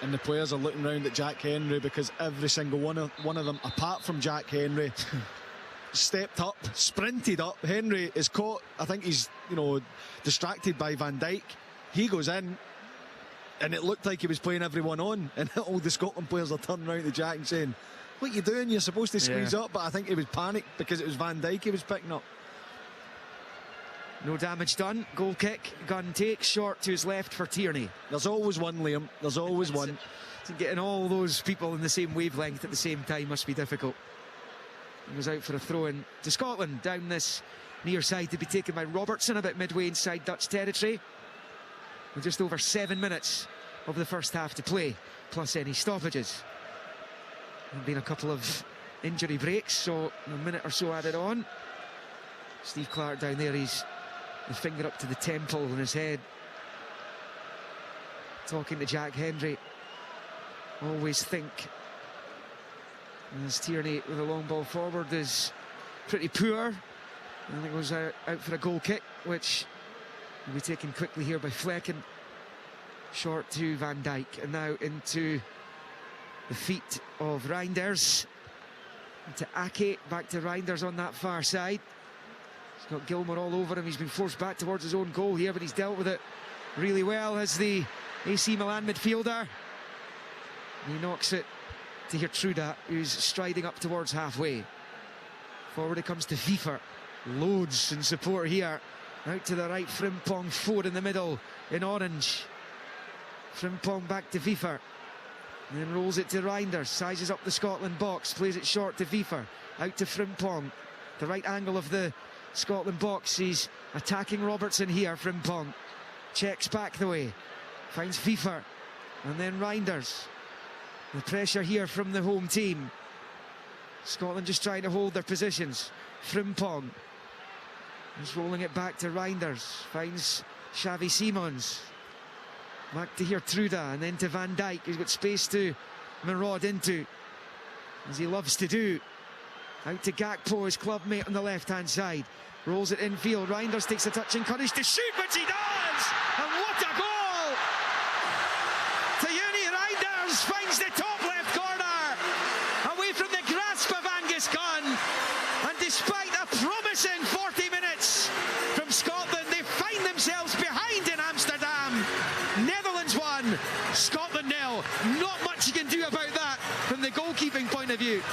And the players are looking around at Jack Henry, because every single one of them, apart from Jack Henry, stepped up, sprinted up. Henry is caught. I think he's, distracted by Van Dijk. He goes in, and it looked like he was playing everyone on. And all the Scotland players are turning around to Jack and saying, "What are you doing? You're supposed to squeeze up." But I think he was panicked because it was Van Dijk he was picking up. No damage done. Goal kick. Gunn takes short to his left for Tierney. There's always one, Liam. There's always one. Getting all those people in the same wavelength at the same time must be difficult. He was out for a throw-in to Scotland down this near side to be taken by Robertson about midway inside Dutch territory. With just over 7 minutes of the first half to play, plus any stoppages. There have been a couple of injury breaks, so a minute or so added on. Steve Clark down there, he's the finger up to the temple in his head, talking to Jack Henry. Always think, as Tierney with a long ball forward is pretty poor, and it goes out for a goal kick, which will be taken quickly here by Flecken. Short to Van Dijk, and now into the feet of Reinders. To Ake, back to Reinders on that far side. He's got Gilmour all over him. He's been forced back towards his own goal here, but he's dealt with it really well as the AC Milan midfielder. He knocks it to Gertruda, who's striding up towards halfway. Forward it comes to Wiever. Loads in support here. Out to the right, Frimpong, 4 in the middle in orange. Frimpong back to Wiever. And then rolls it to Reinders. Sizes up the Scotland box. Plays it short to Wiever. Out to Frimpong. The right angle of the Scotland box. He's attacking Robertson here, Frimpong. Checks back the way. Finds Wiever. And then Reinders. The pressure here from the home team. Scotland just trying to hold their positions. Frimpong. He's rolling it back to Reinders. Finds Xavi Simons. Back to Gertruda and then to Van Dijk, who's got space to maraud into, as he loves to do. Out to Gakpo, his club mate on the left-hand side. Rolls it infield. Reinders takes a touch and courage to shoot, which he does! And what a goal! Tierney Reinders finds the top left corner, away from the grasp of Angus Gunn. And despite a promising 40 minutes from Scotland, they find themselves tribute.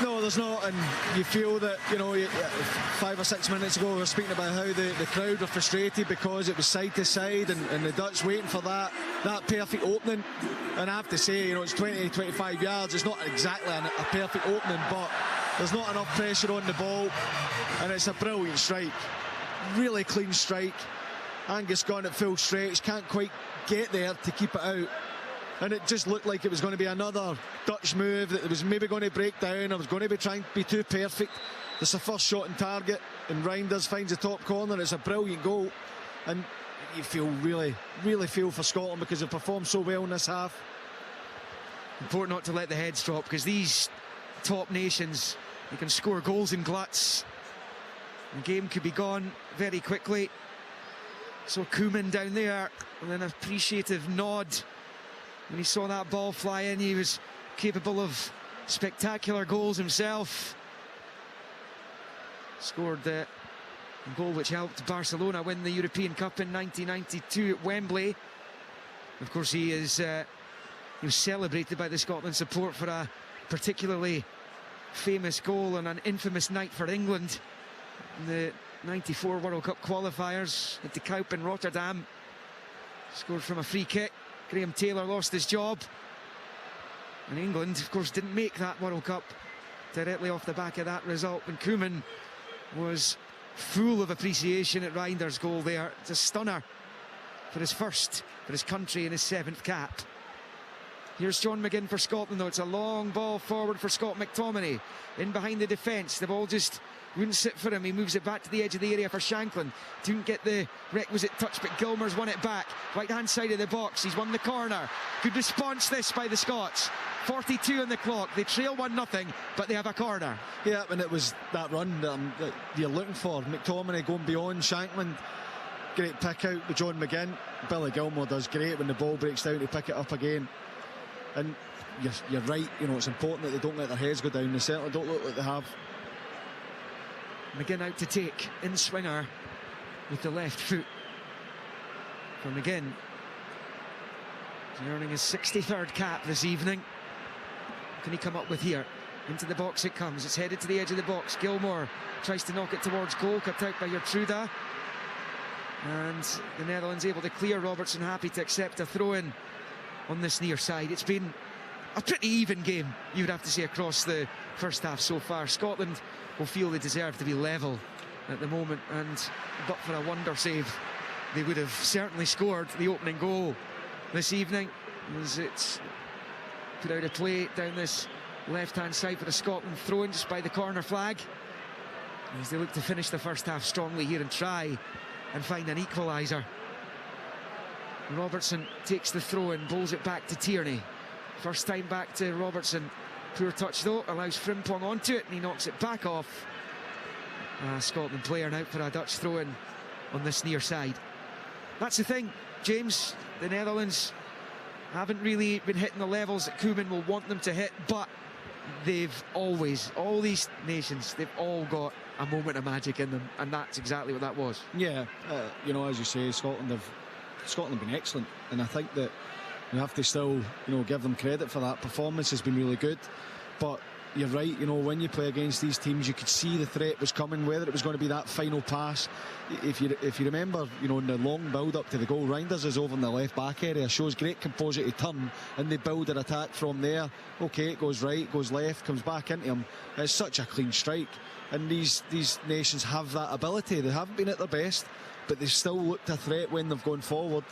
No, there's not, and you feel that, you know, 5 or 6 minutes ago we were speaking about how the crowd were frustrated because it was side to side and the Dutch waiting for that perfect opening. And I have to say, you know, it's 20-25 yards, it's not exactly a perfect opening, but there's not enough pressure on the ball, and it's a brilliant strike, really clean strike. Angus gone at full stretch, can't quite get there to keep it out. And it just looked like it was going to be another Dutch move that was maybe going to break down. I was going to be trying to be too perfect. It's the first shot on target, and Reinders finds the top corner. It's a brilliant goal, and you feel really feel for Scotland because they've performed so well in this half. Important not to let the heads drop, because these top nations, they can score goals in gluts. The game could be gone very quickly. So Koeman down there, and then an appreciative nod. When he saw that ball fly in, he was capable of spectacular goals himself. Scored a goal which helped Barcelona win the European Cup in 1992 at Wembley. Of course, he was celebrated by the Scotland support for a particularly famous goal and an infamous night for England in the 94 World Cup qualifiers at De Kuip in Rotterdam. Scored from a free kick. Graham Taylor lost his job, and England, of course, didn't make that World Cup directly off the back of that result. And Koeman was full of appreciation at Reinders' goal there. It's a stunner for his first, for his country, in his 7th cap. Here's John McGinn for Scotland, though. It's a long ball forward for Scott McTominay. In behind the defence, the ball just wouldn't sit for him. He moves it back to the edge of the area for Shanklin. Didn't get the requisite touch, but Gilmour's won it back. Right-hand side of the box, he's won the corner. Good response this by the Scots. 42 on the clock. They trail 1-0, but they have a corner. Yeah, and it was that run that you're looking for. McTominay going beyond Shanklin. Great pick out with John McGinn. Billy Gilmour does great when the ball breaks down to pick it up again. And you're right, you know, it's important that they don't let their heads go down. They certainly don't look like they have. McGinn out to take, in swinger with the left foot for McGinn. He's earning his 63rd cap this evening. What can he come up with here? Into the box it comes, it's headed to the edge of the box. Gilmour tries to knock it towards goal, cut out by Gertruda. And the Netherlands able to clear. Robertson happy to accept a throw-in on this near side. It's been a pretty even game, you would have to say, across the first half so far. Scotland will feel they deserve to be level at the moment, and but for a wonder save, they would have certainly scored the opening goal this evening, as it's put out of play down this left-hand side for the Scotland throw-in just by the corner flag, as they look to finish the first half strongly here and try and find an equaliser. Robertson takes the throw-in, bowls it back to Tierney. First time back to Robertson. Poor touch though, allows Frimpong onto it, and he knocks it back off. Scotland player now for a Dutch throw-in on this near side. That's the thing, James. The Netherlands haven't really been hitting the levels that Koeman will want them to hit, but they've always, all these nations, they've all got a moment of magic in them, and that's exactly what that was. Yeah, you know, as you say, Scotland have been excellent, and I think that we have to still, you know, give them credit for that. Performance has been really good, but you're right, you know, when you play against these teams, you could see the threat was coming, whether it was going to be that final pass. If you remember, you know, in the long build-up to the goal, Reinders is over in the left-back area, shows great composure to turn, and they build their attack from there. Okay, it goes right, goes left, comes back into him. It's such a clean strike, and these nations have that ability. They haven't been at their best, but they've still looked a threat when they've gone forward.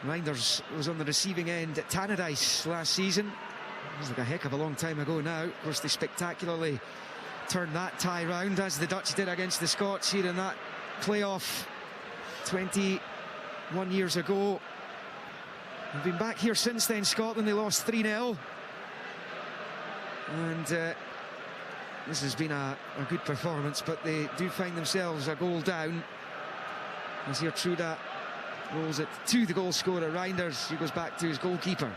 Reinders was on the receiving end at Tannadice last season. It was like a heck of a long time ago now. Of course, they spectacularly turned that tie round, as the Dutch did against the Scots here in that playoff 21 years ago. They've been back here since then. Scotland, they lost 3-0. And this has been a good performance, but they do find themselves a goal down, as here Truda rolls it to the goal scorer Reinders. He goes back to his goalkeeper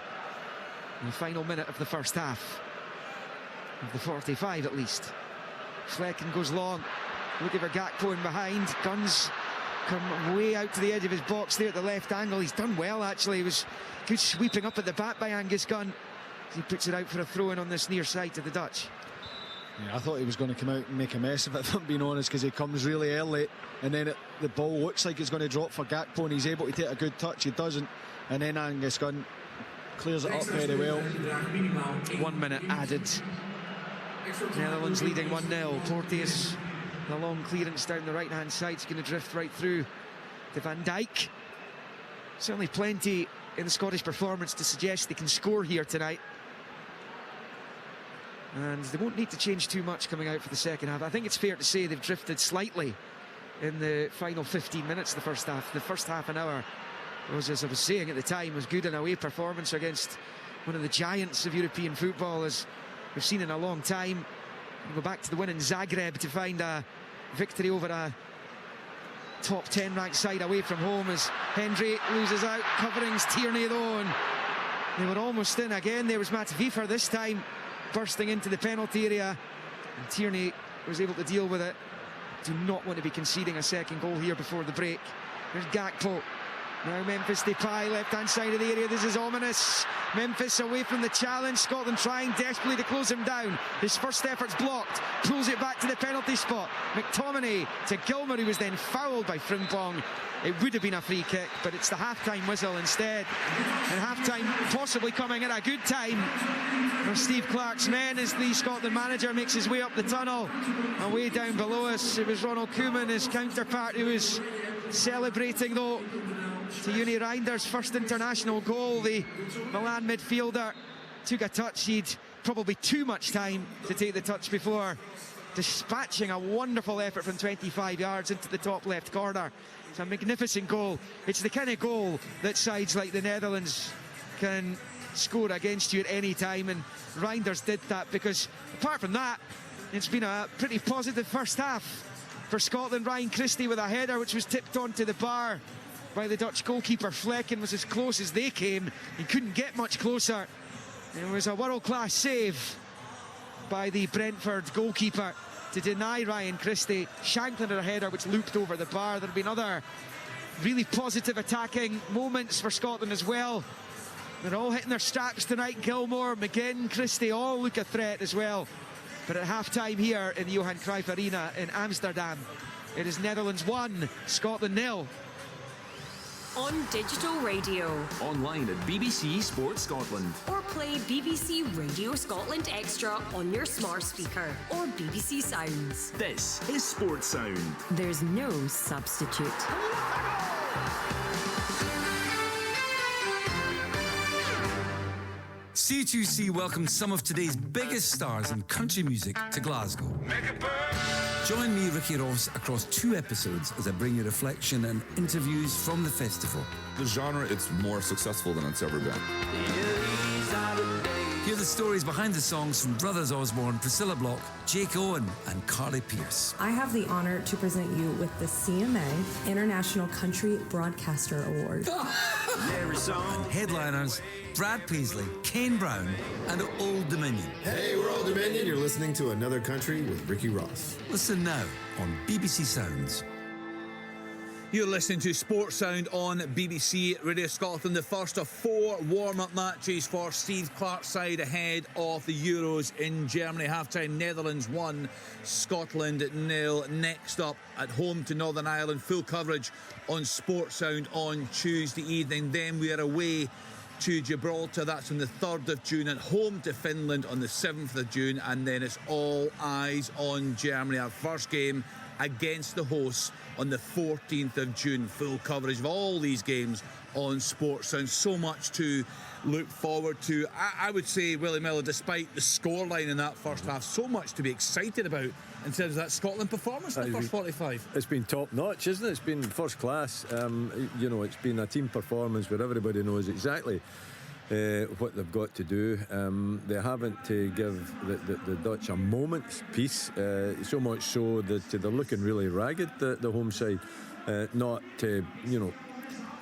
in the final minute of the first half, of the 45 at least. Flecken goes long, looking for Gakpo in behind. Guns come way out to the edge of his box there at the left angle. He's done well, actually. It was good sweeping up at the back by Angus Gunn. He puts it out for a throw-in on this near side to the Dutch. Yeah, I thought he was going to come out and make a mess of it, if I'm being honest, because he comes really early and then the ball looks like it's going to drop for Gakpo and he's able to take a good touch. He doesn't, and then Angus Gunn clears it up very well. 1 minute added. Netherlands leading 1-0. Porteous, the long clearance down the right-hand side, is going to drift right through to Van Dijk. Certainly plenty in the Scottish performance to suggest they can score here tonight. And they won't need to change too much coming out for the second half. I think it's fair to say they've drifted slightly in the final 15 minutes of the first half. The first half an hour was, as I was saying at the time, was good. An away performance against one of the giants of European football, as we've seen in a long time. We'll go back to the win in Zagreb to find a victory over a top 10 ranked side away from home, as Hendry loses out. Coverings Tierney though, and they were almost in again. There was Mats Wiefer this time, bursting into the penalty area, and Tierney was able to deal with it. Do not want to be conceding a second goal here before the break. There's Gakpo. Now Memphis Depay, left-hand side of the area. This is ominous. Memphis away from the challenge. Scotland trying desperately to close him down. His first effort's blocked. Pulls it back to the penalty spot. McTominay to Gilmour, who was then fouled by Frimpong. It would have been a free kick, but it's the half-time whistle instead. And half-time possibly coming at a good time for Steve Clarke's men, as the Scotland manager makes his way up the tunnel. And way down below us, it was Ronald Koeman, his counterpart, who was celebrating though to Uni Reinder's first international goal. The Milan midfielder took a touch. He'd probably too much time to take the touch before dispatching a wonderful effort from 25 yards into the top left corner. It's a magnificent goal. It's the kind of goal that sides like the Netherlands can score against you at any time, and Reinders did that, because apart from that, it's been a pretty positive first half for Scotland. Ryan Christie with a header which was tipped onto the bar by the Dutch goalkeeper. Flecken was as close as they came. He couldn't get much closer. It was a world-class save by the Brentford goalkeeper to deny Ryan Christie. Shankland had a header which looped over the bar. There have been other really positive attacking moments for Scotland as well. They're all hitting their straps tonight. Gilmour, McGinn, Christie all look a threat as well. But at half-time here in the Johan Cruyff Arena in Amsterdam, it is Netherlands 1, Scotland 0. On digital radio. Online at BBC Sports Scotland. Or play BBC Radio Scotland Extra on your smart speaker or BBC Sounds. This is Sports Sound. There's no substitute. C2C welcomes some of today's biggest stars in country music to Glasgow. Join me, Ricky Ross, across 2 episodes as I bring you reflection and interviews from the festival. The genre, it's more successful than it's ever been. Hear the stories behind the songs from Brothers Osborne, Priscilla Block, Jake Owen and Carly Pearce. I have the honor to present you with the CMA International Country Broadcaster Award. And headliners, Brad Paisley, Kane Brown and Old Dominion. Hey, we're Old Dominion. You're listening to Another Country with Ricky Ross. Listen now on BBC Sounds. You're listening to Sports Sound on BBC Radio Scotland, the first of 4 warm-up matches for Steve Clarke's side ahead of the Euros in Germany. Half-time, Netherlands 1, Scotland 0. Next up, at home to Northern Ireland. Full coverage on Sports Sound on Tuesday evening. Then we are away to Gibraltar. That's on the 3rd of June. At home to Finland on the 7th of June. And then it's all eyes on Germany. Our first game against the hosts on the 14th of June. Full coverage of all these games on Sports Sound. So much to look forward to. I would say, Willie Miller, despite the scoreline in that first half, so much to be excited about in terms of that Scotland performance in the first 45. It's been top notch, isn't it? It's been first class. You know, it's been a team performance where everybody knows exactly what they've got to do. They haven't to give the Dutch a moment's peace, so much so that they're looking really ragged, the home side, not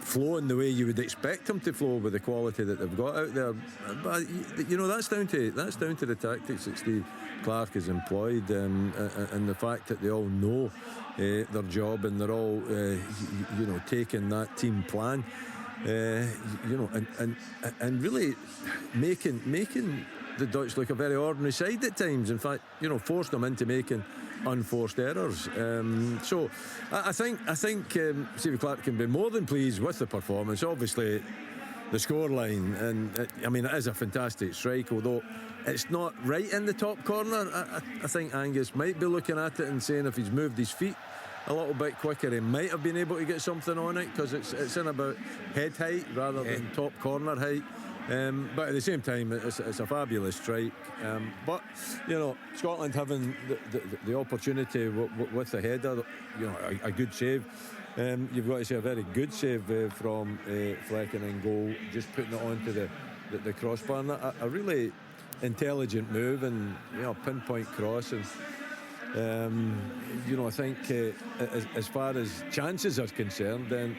flowing the way you would expect them to flow with the quality that they've got out there. But you know, that's down to the tactics that Steve Clarke has employed, and the fact that they all know their job, and they're all taking that team plan you know, and really making the Dutch look a very ordinary side at times. In fact, you know, forced them into making unforced errors. So I think Stevie Clarke can be more than pleased with the performance. Obviously, the scoreline, and I mean, it is a fantastic strike, although it's not right in the top corner. I think Angus might be looking at it and saying if he's moved his feet a little bit quicker, he might have been able to get something on it, because it's in about head height rather than top corner height. But at the same time, it's a fabulous strike. But you know, Scotland having the opportunity with the header, you know, a good save. You've got to say a very good save from Flecken in goal, just putting it onto the crossbar. And a really intelligent move, and you know, pinpoint cross. And you know, I think as far as chances are concerned, then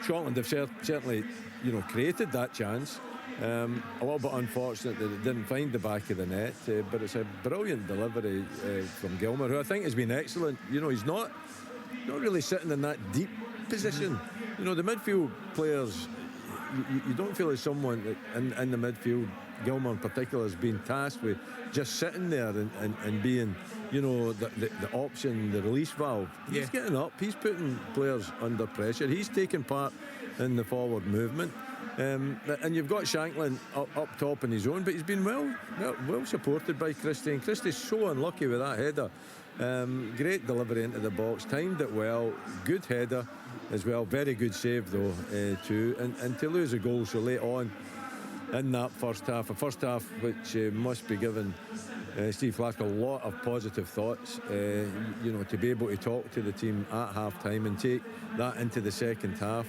Scotland have certainly, you know, created that chance. A little bit unfortunate that it didn't find the back of the net, but it's a brilliant delivery from Gilmour, who I think has been excellent. You know, he's not really sitting in that deep position. You know, the midfield players, you don't feel as someone that in the midfield, Gilmour in particular, has been tasked with just sitting there and being, you know, the option, the release valve. Yeah. He's getting up, he's putting players under pressure, he's taking part in the forward movement. And you've got Shanklin up top on his own, but he's been well supported by Christie, and Christie's so unlucky with that header. Great delivery into the box, timed it well, good header as well, very good save though too, and to lose a goal so late on in that first half, a first half which must be given Steve Clarke a lot of positive thoughts, you know, to be able to talk to the team at half time and take that into the second half.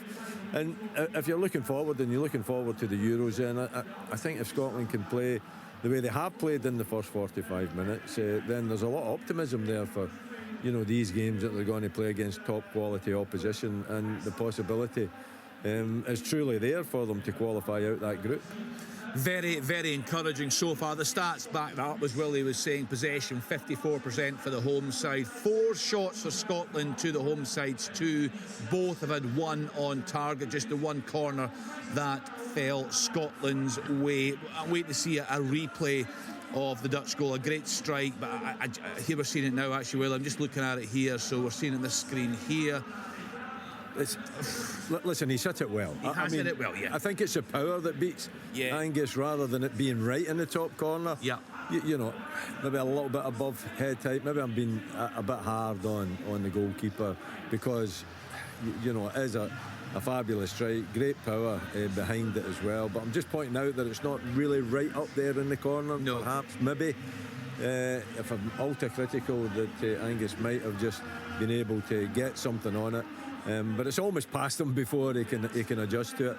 And if you're looking forward, and you're looking forward to the Euros, then I think if Scotland can play the way they have played in the first 45 minutes, then there's a lot of optimism there for, you know, these games that they're going to play against top quality opposition, and the possibility is truly there for them to qualify out that group. Very, very encouraging so far. The stats back that up, as Willie was saying. Possession 54% for the home side. 4 shots for Scotland to the home side's 2. Both have had 1 on target. Just the 1 corner that fell Scotland's way. I'm waiting to see a replay of the Dutch goal. A great strike, but here we're seeing it now, actually, Will. I'm just looking at it here, so we're seeing it on the screen here. Listen, he's hit it well. He has hit it well, yeah. I think it's the power that beats Angus rather than it being right in the top corner. Yeah. You know, maybe a little bit above head height. Maybe I'm being a bit hard on the goalkeeper, because, you know, it is a fabulous strike, great power behind it as well. But I'm just pointing out that it's not really right up there in the corner. No. Perhaps, maybe, if I'm ultra critical, that Angus might have just been able to get something on it. But it's almost past him before he can adjust to it.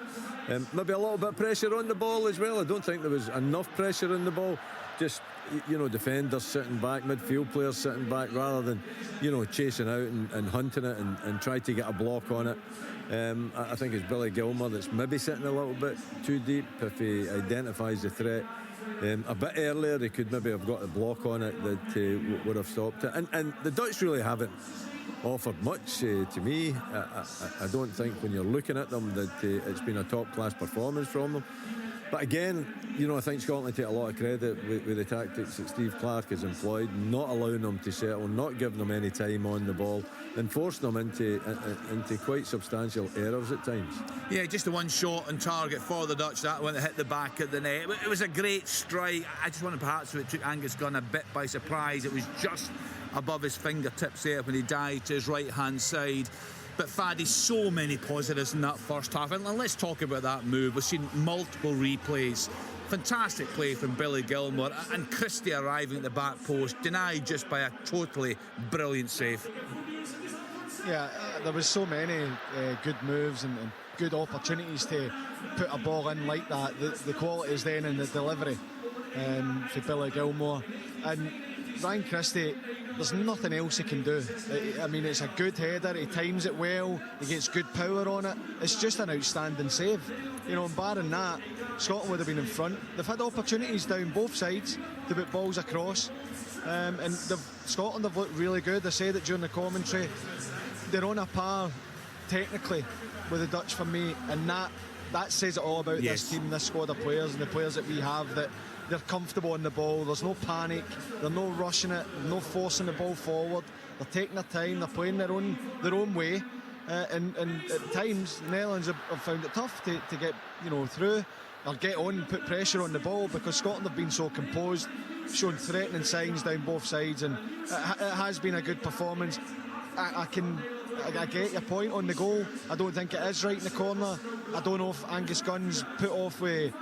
Maybe a little bit of pressure on the ball as well. I don't think there was enough pressure on the ball. Just, you know, defenders sitting back, midfield players sitting back, rather than, you know, chasing out and hunting it and try to get a block on it. I think it's Billy Gilmour that's maybe sitting a little bit too deep. If he identifies the threat a bit earlier, he could maybe have got a block on it that would have stopped it. And the Dutch really haven't offered much to me. I don't think, when you're looking at them, that it's been a top class performance from them. But again, you know, I think Scotland take a lot of credit with the tactics that Steve Clarke has employed, not allowing them to settle, not giving them any time on the ball, and forcing them into quite substantial errors at times. Yeah, just the 1 shot on target for the Dutch, that one that hit the back of the net. It was a great strike. I just wonder perhaps if it took Angus Gunn a bit by surprise. It was just above his fingertips there when he dived to his right hand side. But Faddy, so many positives in that first half, and let's talk about that move. We've seen multiple replays. Fantastic play from Billy Gilmour, and Christie arriving at the back post, denied just by a totally brilliant save. Yeah, there was so many good moves and good opportunities to put a ball in like that. The quality is then in the delivery for Billy Gilmour. And Ryan Christie, there's nothing else he can do. I mean, it's a good header, he times it well, he gets good power on it. It's just an outstanding save. You know, and barring that, Scotland would have been in front. They've had opportunities down both sides to put balls across, and Scotland have looked really good. I said it during the commentary. They're on a par technically with the Dutch for me, and that that says it all about this team, this squad of players, and the players that we have, that they're comfortable on the ball. There's no panic, they're no rushing it, no forcing the ball forward. They're taking their time, they're playing their own way, and at times the Netherlands have found it tough to get through or get on and put pressure on the ball, because Scotland have been so composed, shown threatening signs down both sides, and it has been a good performance. I get your point on the goal. I don't think it is right in the corner. I don't know if Angus Gunn's put off with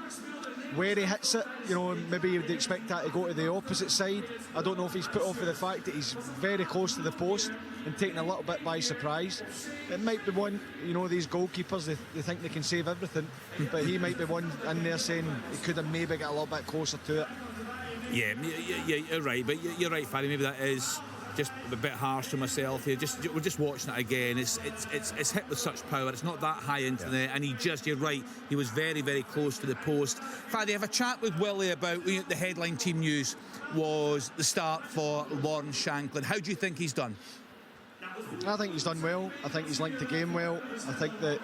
where he hits it. Maybe you'd expect that to go to the opposite side. I don't know if he's put off with the fact that he's very close to the post and taken a little bit by surprise. It might be one, these goalkeepers, they think they can save everything, but he might be one in there saying he could have maybe got a little bit closer to it. Yeah, you're right, but you're right, Faddy. Maybe that is just a bit harsh to myself here. We're just watching it again. It's hit with such power. It's not that high into the net, and you're right. He was very, very close to the post. Faddy, have a chat with Willie about the headline team news was the start for Lawrence Shankland. How do you think he's done? I think he's done well. I think he's linked the game well. I think that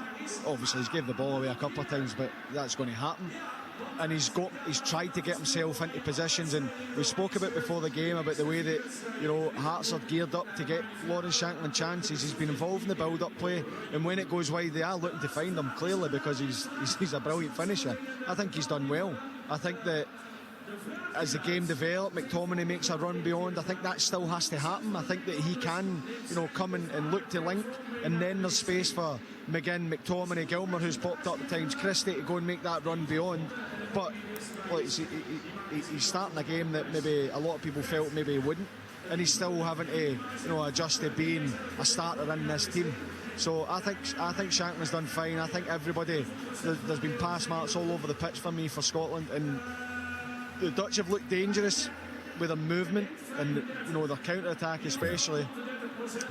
obviously he's gave the ball away a couple of times, but that's going to happen. And he's tried to get himself into positions, and we spoke about before the game about the way that Hearts are geared up to get Lawrence Shankland chances. He's been involved in the build-up play, and when it goes wide, they are looking to find him clearly, because he's a brilliant finisher. I think he's done well. I think that as the game develops, McTominay makes a run beyond. I think that still has to happen. I think that he can, come and look to link, and then there's space for McGinn, McTominay, Gilmer, who's popped up at times, Christie to go and make that run beyond. But he's starting a game that maybe a lot of people felt maybe he wouldn't, and he's still having to adjust to being a starter in this team. So I think Shankland's done fine. I think everybody, there's been pass marks all over the pitch for me for Scotland, and the Dutch have looked dangerous with their movement and their counter-attack especially.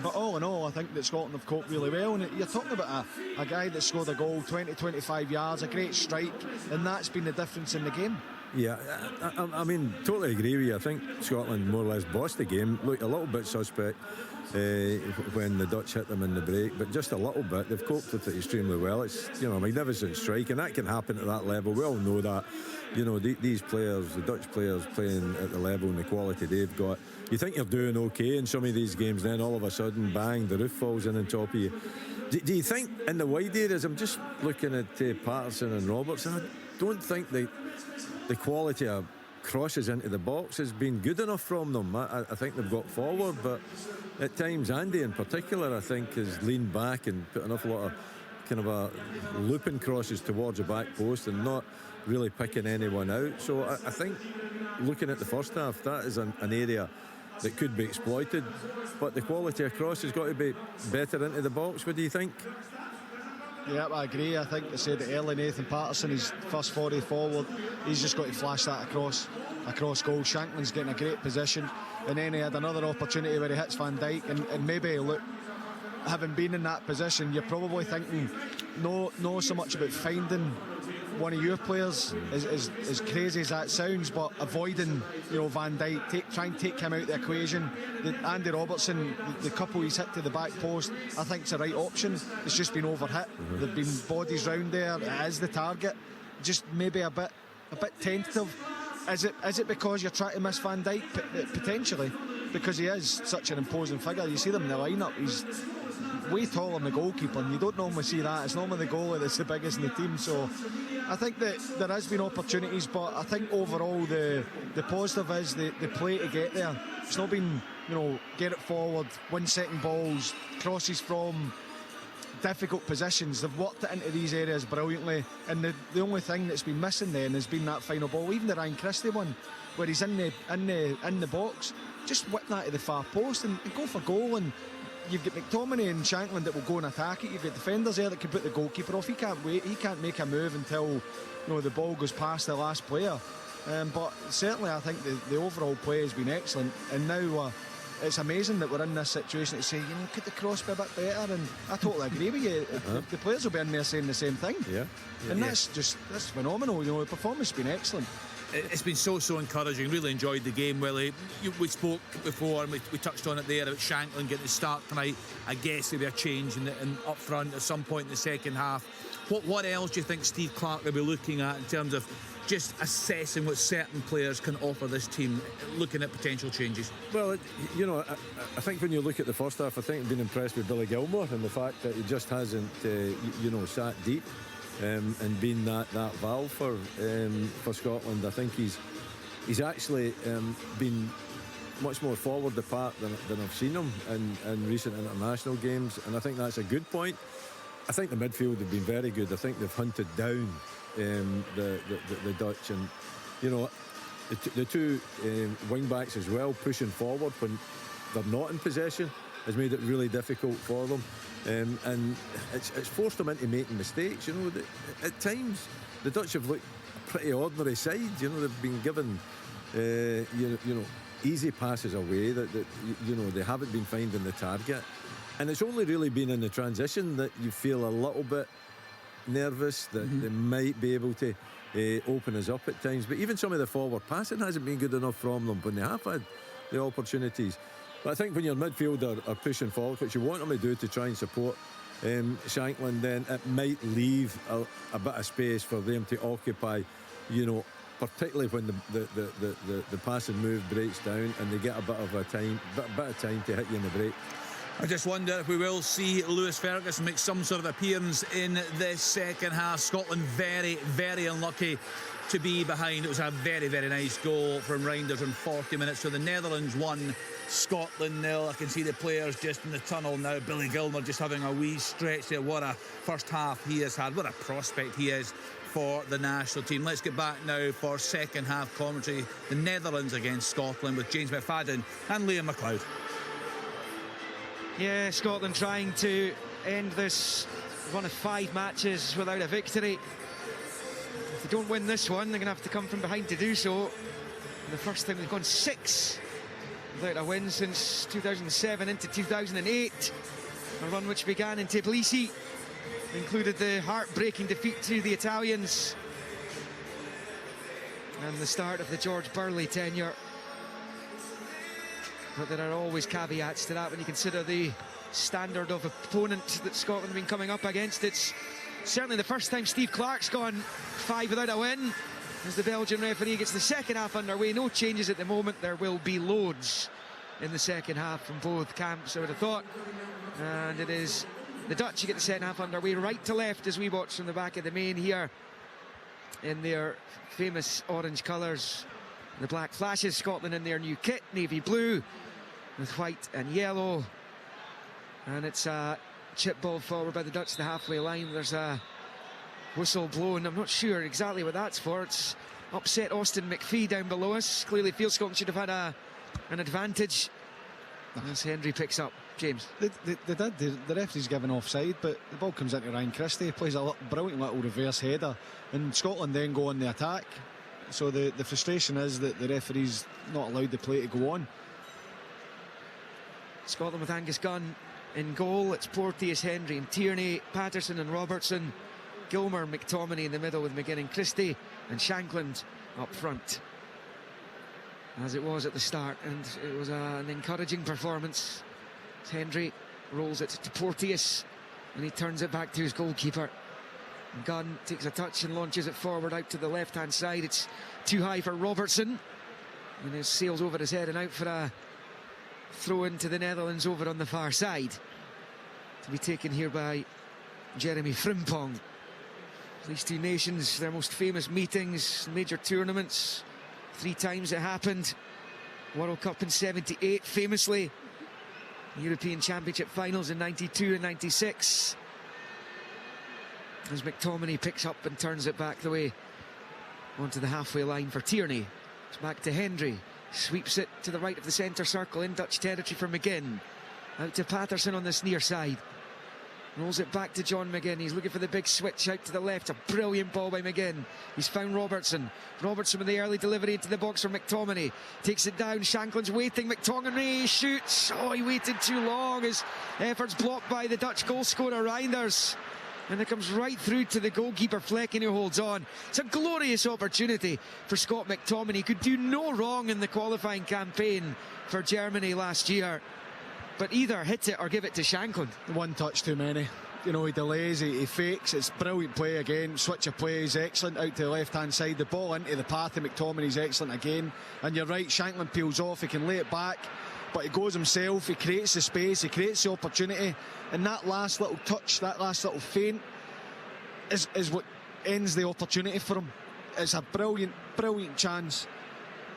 But all in all, I think that Scotland have coped really well. And you're talking about a guy that scored a goal, 20-25 yards, a great strike, and that's been the difference in the game. Yeah, I mean, totally agree with you. I think Scotland more or less bossed the game. Looked a little bit suspect when the Dutch hit them in the break, but just a little bit. They've coped with it extremely well. It's a magnificent strike, and that can happen at that level. We all know that. These players, the Dutch players playing at the level and the quality they've got, you think you're doing okay in some of these games, then all of a sudden, bang, the roof falls in on top of you. Do you think in the wide areas, I'm just looking at Patterson and Robertson, I don't think the quality of crosses into the box has been good enough from them. I think they've got forward, but at times Andy in particular, I think, has leaned back and put an awful lot of kind of looping crosses towards the back post and not really picking anyone out. So I think looking at the first half, that is an area that could be exploited, but the quality of cross has got to be better into the box. What do you think? Yeah, I agree. I think they said that early Nathan Patterson, his first 40 forward, he's just got to flash that across goal. Shankland's getting a great position, and then he had another opportunity where he hits Van Dijk, and maybe, look, having been in that position, you're probably thinking no so much about finding one of your players, as crazy as that sounds, but avoiding Van Dijk, try and take him out of the equation. Andy Robertson, the couple he's hit to the back post, I think it's the right option. It's just been overhit. There've been bodies round there. It is the target. Just maybe a bit tentative. Is it because you're trying to miss Van Dijk? Potentially, because he is such an imposing figure. You see them in the lineup, he's way taller than the goalkeeper, and you don't normally see that. It's normally the goalie that's the biggest in the team. So I think that there has been opportunities, but I think overall the positive is the play to get there. It's not been get it forward, win second balls, crosses from difficult positions. They've worked it into these areas brilliantly, and the only thing that's been missing then has been that final ball. Even the Ryan Christie one, where he's in the box, just whip that to the far post and go for goal. And you've got McTominay and Shankland that will go and attack it. You've got defenders there that can put the goalkeeper off. He can't wait. He can't make a move until the ball goes past the last player. But certainly I think the overall play has been excellent, and now it's amazing that we're in this situation to say, could the cross be a bit better? And I totally agree with you. The players will be in there saying the same thing. And that's phenomenal. The performance has been excellent. it's been so encouraging. Really enjoyed the game, Willie. We spoke before and we touched on it there about Shanklin getting the start tonight. I guess there'll be a change in up front at some point in the second half. What else do you think Steve Clarke will be looking at in terms of just assessing what certain players can offer this team, looking at potential changes? Well, I think when you look at the first half, I think I've been impressed with Billy Gilmour and the fact that he just hasn't, sat deep and been that valve for Scotland. I think he's actually been much more forward the park than I've seen him in recent international games, and I think that's a good point. I think the midfield have been very good. I think they've hunted down the Dutch, and the two wing backs as well, pushing forward when they're not in possession, has made it really difficult for them, and it's forced them into making mistakes. At times the Dutch have looked a pretty ordinary side. They've been given easy passes away that they haven't been finding the target, and it's only really been in the transition that you feel a little bit nervous that they might be able to open us up at times. But even some of the forward passing hasn't been good enough from them when they have had the opportunities. But I think when your midfield are pushing forward, which you want them to do to try and support Shanklin, then it might leave a bit of space for them to occupy, particularly when the passing move breaks down and they get a bit of time to hit you in the break. I just wonder if we will see Lewis Ferguson make some sort of appearance in this second half. Scotland very, very unlucky to be behind. It was a very, very nice goal from Reinders in 40 minutes. So the Netherlands 1, Scotland 0. I can see the players just in the tunnel now. Billy Gilmour just having a wee stretch there. What a first half he has had. What a prospect he is for the national team. Let's get back now for second half commentary. The Netherlands against Scotland with James McFadden and Liam McLeod. Yeah, Scotland trying to end this run of 5 matches without a victory. If they don't win this one, they're going to have to come from behind to do so. And the first time they've gone 6 without a win since 2007 into 2008. A run which began in Tbilisi, included the heartbreaking defeat to the Italians and the start of the George Burley tenure. But there are always caveats to that when you consider the standard of opponent that Scotland have been coming up against. It's certainly the first time Steve Clarke's gone 5 without a win, as the Belgian referee gets the second half underway. No changes at the moment. There will be loads in the second half from both camps, I would have thought. And it is the Dutch who get the second half underway, right to left, as we watch from the back of the main here in their famous orange colours. The black flashes. Scotland in their new kit, navy blue with white and yellow, and it's a chip ball forward by the Dutch, the halfway line. There's a whistle blown. I'm not sure exactly what that's for. It's upset Austin McPhee down below us. Clearly feels Scotland should have had an advantage as Henry picks up. James, they did. The referee's given offside, but the ball comes into Ryan Christie. He plays a brilliant little reverse header, and Scotland then go on the attack. So the frustration is that the referee's not allowed the play to go on. Scotland with Angus Gunn in goal. It's Porteous, Henry and Tierney, Patterson and Robertson, Gilmour, McTominay in the middle with McGinn and Christie, and Shankland up front, as it was at the start. And it was an encouraging performance. Henry rolls it to Porteous and he turns it back to his goalkeeper. Gunn takes a touch and launches it forward out to the left hand side. It's too high for Robertson, and it sails over his head and out for a throw into the Netherlands over on the far side, to be taken here by Jeremy Frimpong. These two nations, their most famous meetings, major tournaments, 3 times it happened. World Cup in '78 famously, European Championship finals in '92 and '96, as McTominay picks up and turns it back the way onto the halfway line for Tierney. It's back to Henry, sweeps it to the right of the centre circle in Dutch territory for McGinn. Out to Patterson on this near side. Rolls it back to John McGinn. He's looking for the big switch out to the left. A brilliant ball by McGinn. He's found Robertson. Robertson with the early delivery into the box for McTominay. Takes it down. Shankland's waiting. McTominay shoots. Oh, he waited too long. His efforts blocked by the Dutch goal scorer Reinders. And it comes right through to the goalkeeper, Flecken, who holds on. It's a glorious opportunity for Scott McTominay. He could do no wrong in the qualifying campaign for Germany last year. But either hit it or give it to Shankland. One touch too many. You know, he delays, he fakes. It's brilliant play again. Switch of play is excellent out to the left-hand side. The ball into the path of McTominay is excellent again. And you're right, Shankland peels off. He can lay it back, but he goes himself. He creates the space. He creates the opportunity. And that last little touch, that last little feint is what ends the opportunity for him. It's a brilliant, brilliant chance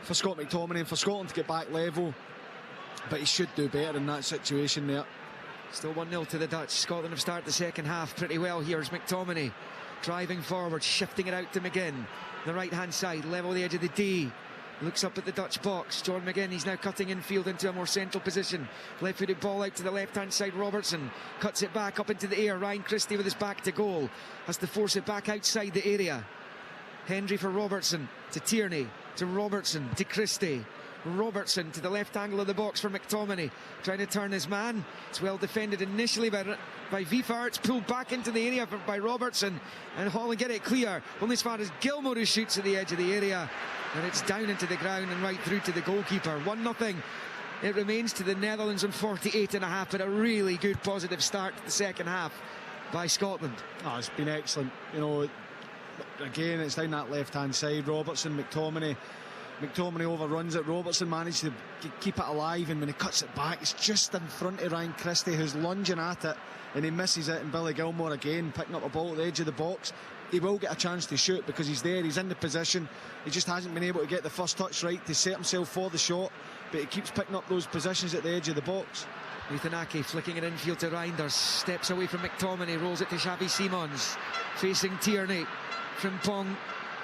for Scott McTominay and for Scotland to get back level. But he should do better in that situation there. Still 1-0 to the Dutch. Scotland have started the second half pretty well. Here's McTominay driving forward, shifting it out to McGinn. The right-hand side, level the edge of the D. Looks up at the Dutch box. John McGinn, he's now cutting infield into a more central position. Left-footed ball out to the left-hand side. Robertson cuts it back up into the air. Ryan Christie with his back to goal has to force it back outside the area. Hendry for Robertson, to Tierney, to Robertson, to Christie. Robertson to the left angle of the box for McTominay, trying to turn his man. It's well defended initially by Viefar. It's pulled back into the area by Robertson, and Holland get it clear only as far as Gilmour, who shoots at the edge of the area, and it's down into the ground and right through to the goalkeeper. 1-0 it remains to the Netherlands on 48.5, but a really good positive start to the second half by Scotland. Oh, it's been excellent. You know, again, it's down that left hand side. Robertson, McTominay overruns it. Robertson managed to keep it alive, and when he cuts it back, it's just in front of Ryan Christie, who's lunging at it, and he misses it. And Billy Gilmour again picking up a ball at the edge of the box. He will get a chance to shoot because he's there, he's in the position. He just hasn't been able to get the first touch right to set himself for the shot, but he keeps picking up those positions at the edge of the box. Ethan Ake flicking it infield to Reinders, steps away from McTominay, rolls it to Xavi Simons, facing Tierney. Frimpong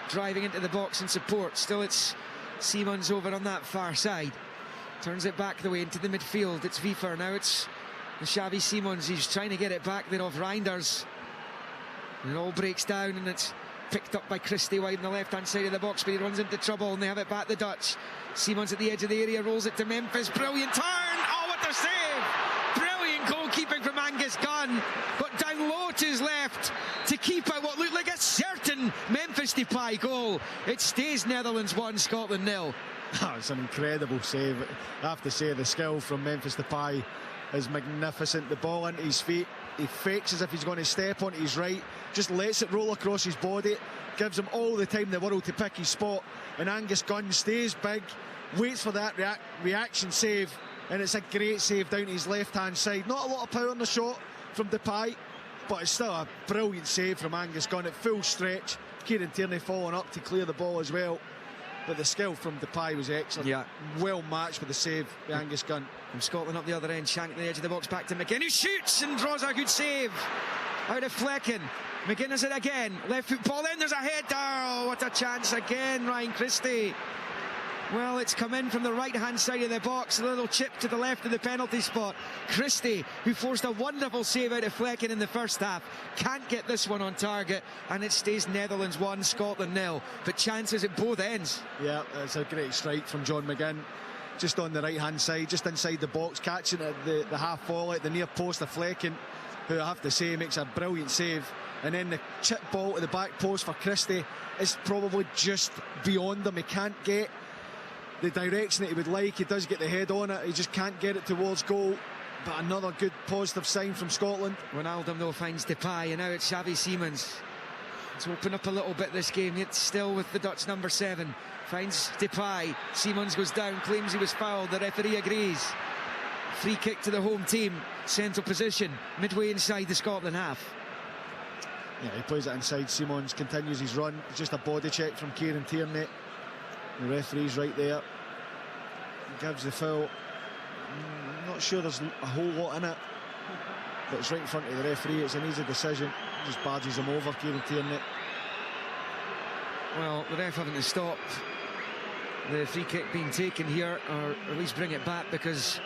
driving into the box in support. Still it's Simons over on that far side, turns it back the way into the midfield. It's Viefar, now it's Xavi Simons. He's trying to get it back there off Reinders, and it all breaks down, and it's picked up by Christie wide on the left hand side of the box, but he runs into trouble and they have it back, the Dutch. Simons at the edge of the area, rolls it to Memphis. Brilliant turn, oh what a save, brilliant goalkeeping from Angus Gunn. Got down low to his left to keep out what looked like a certain Memphis Depay goal. It stays Netherlands 1, Scotland 0. Oh, it's an incredible save. I have to say the skill from Memphis Depay is magnificent. The ball into his feet, he fakes as if he's going to step onto his right, just lets it roll across his body, gives him all the time in the world to pick his spot, and Angus Gunn stays big, waits for that reaction save, and it's a great save down to his left hand side. Not a lot of power on the shot from Depay, but it's still a brilliant save from Angus Gunn at full stretch. Kieran Tierney following up to clear the ball as well, but the skill from Depay was excellent. Yeah, well matched with the save by Angus Gunn. From Scotland up the other end, Shank at the edge of the box, back to McGinn, who shoots and draws a good save out of Flecken. McGinn has it again, left foot ball in, there's a header. Oh, what a chance again, Ryan Christie. Well, it's come in from the right-hand side of the box, a little chip to the left of the penalty spot. Christie, who forced a wonderful save out of Flecken in the first half, can't get this one on target, and it stays Netherlands 1, Scotland 0. But chances at both ends. Yeah, it's a great strike from John McGinn, just on the right-hand side, just inside the box, catching it at the half volley at the near post of Flecken, who I have to say makes a brilliant save. And then the chip ball to the back post for Christie is probably just beyond him. He can't get the direction that he would like. He does get the head on it, he just can't get it towards goal. But another good positive sign from Scotland. Ronaldo though finds Depay, and now it's Xavi Simons. It's opened up a little bit this game, yet still with the Dutch number 7. Finds Depay, Simons goes down, claims he was fouled, the referee agrees. Free kick to the home team, central position, midway inside the Scotland half. Yeah, he plays it inside. Simons continues his run. It's just a body check from Kieran Tierney. The referee's right there. He gives the foul. I'm not sure there's a whole lot in it, but it's right in front of the referee. It's an easy decision. Just barges him over, Kieran Tierney. Well, the ref having to stop the free kick being taken here, or at least bring it back, because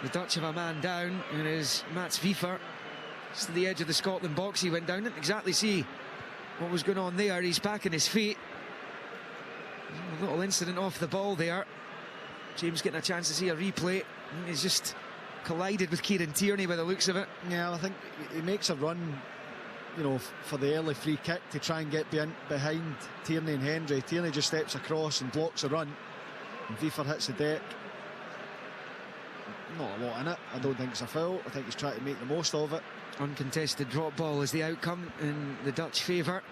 the Dutch have a man down, and it is Mats Viefar. It's to the edge of the Scotland box. He went down, didn't exactly see what was going on there. He's back on his feet. A little incident off the ball there. James getting a chance to see a replay. He's just collided with Kieran Tierney by the looks of it. Yeah, I think he makes a run for the early free kick to try and get behind Tierney and Hendry. Tierney just steps across and blocks a run, and Wiefer hits the deck. Not a lot in it. I don't think it's a foul. I think he's trying to make the most of it. Uncontested drop ball is the outcome in the Dutch favour.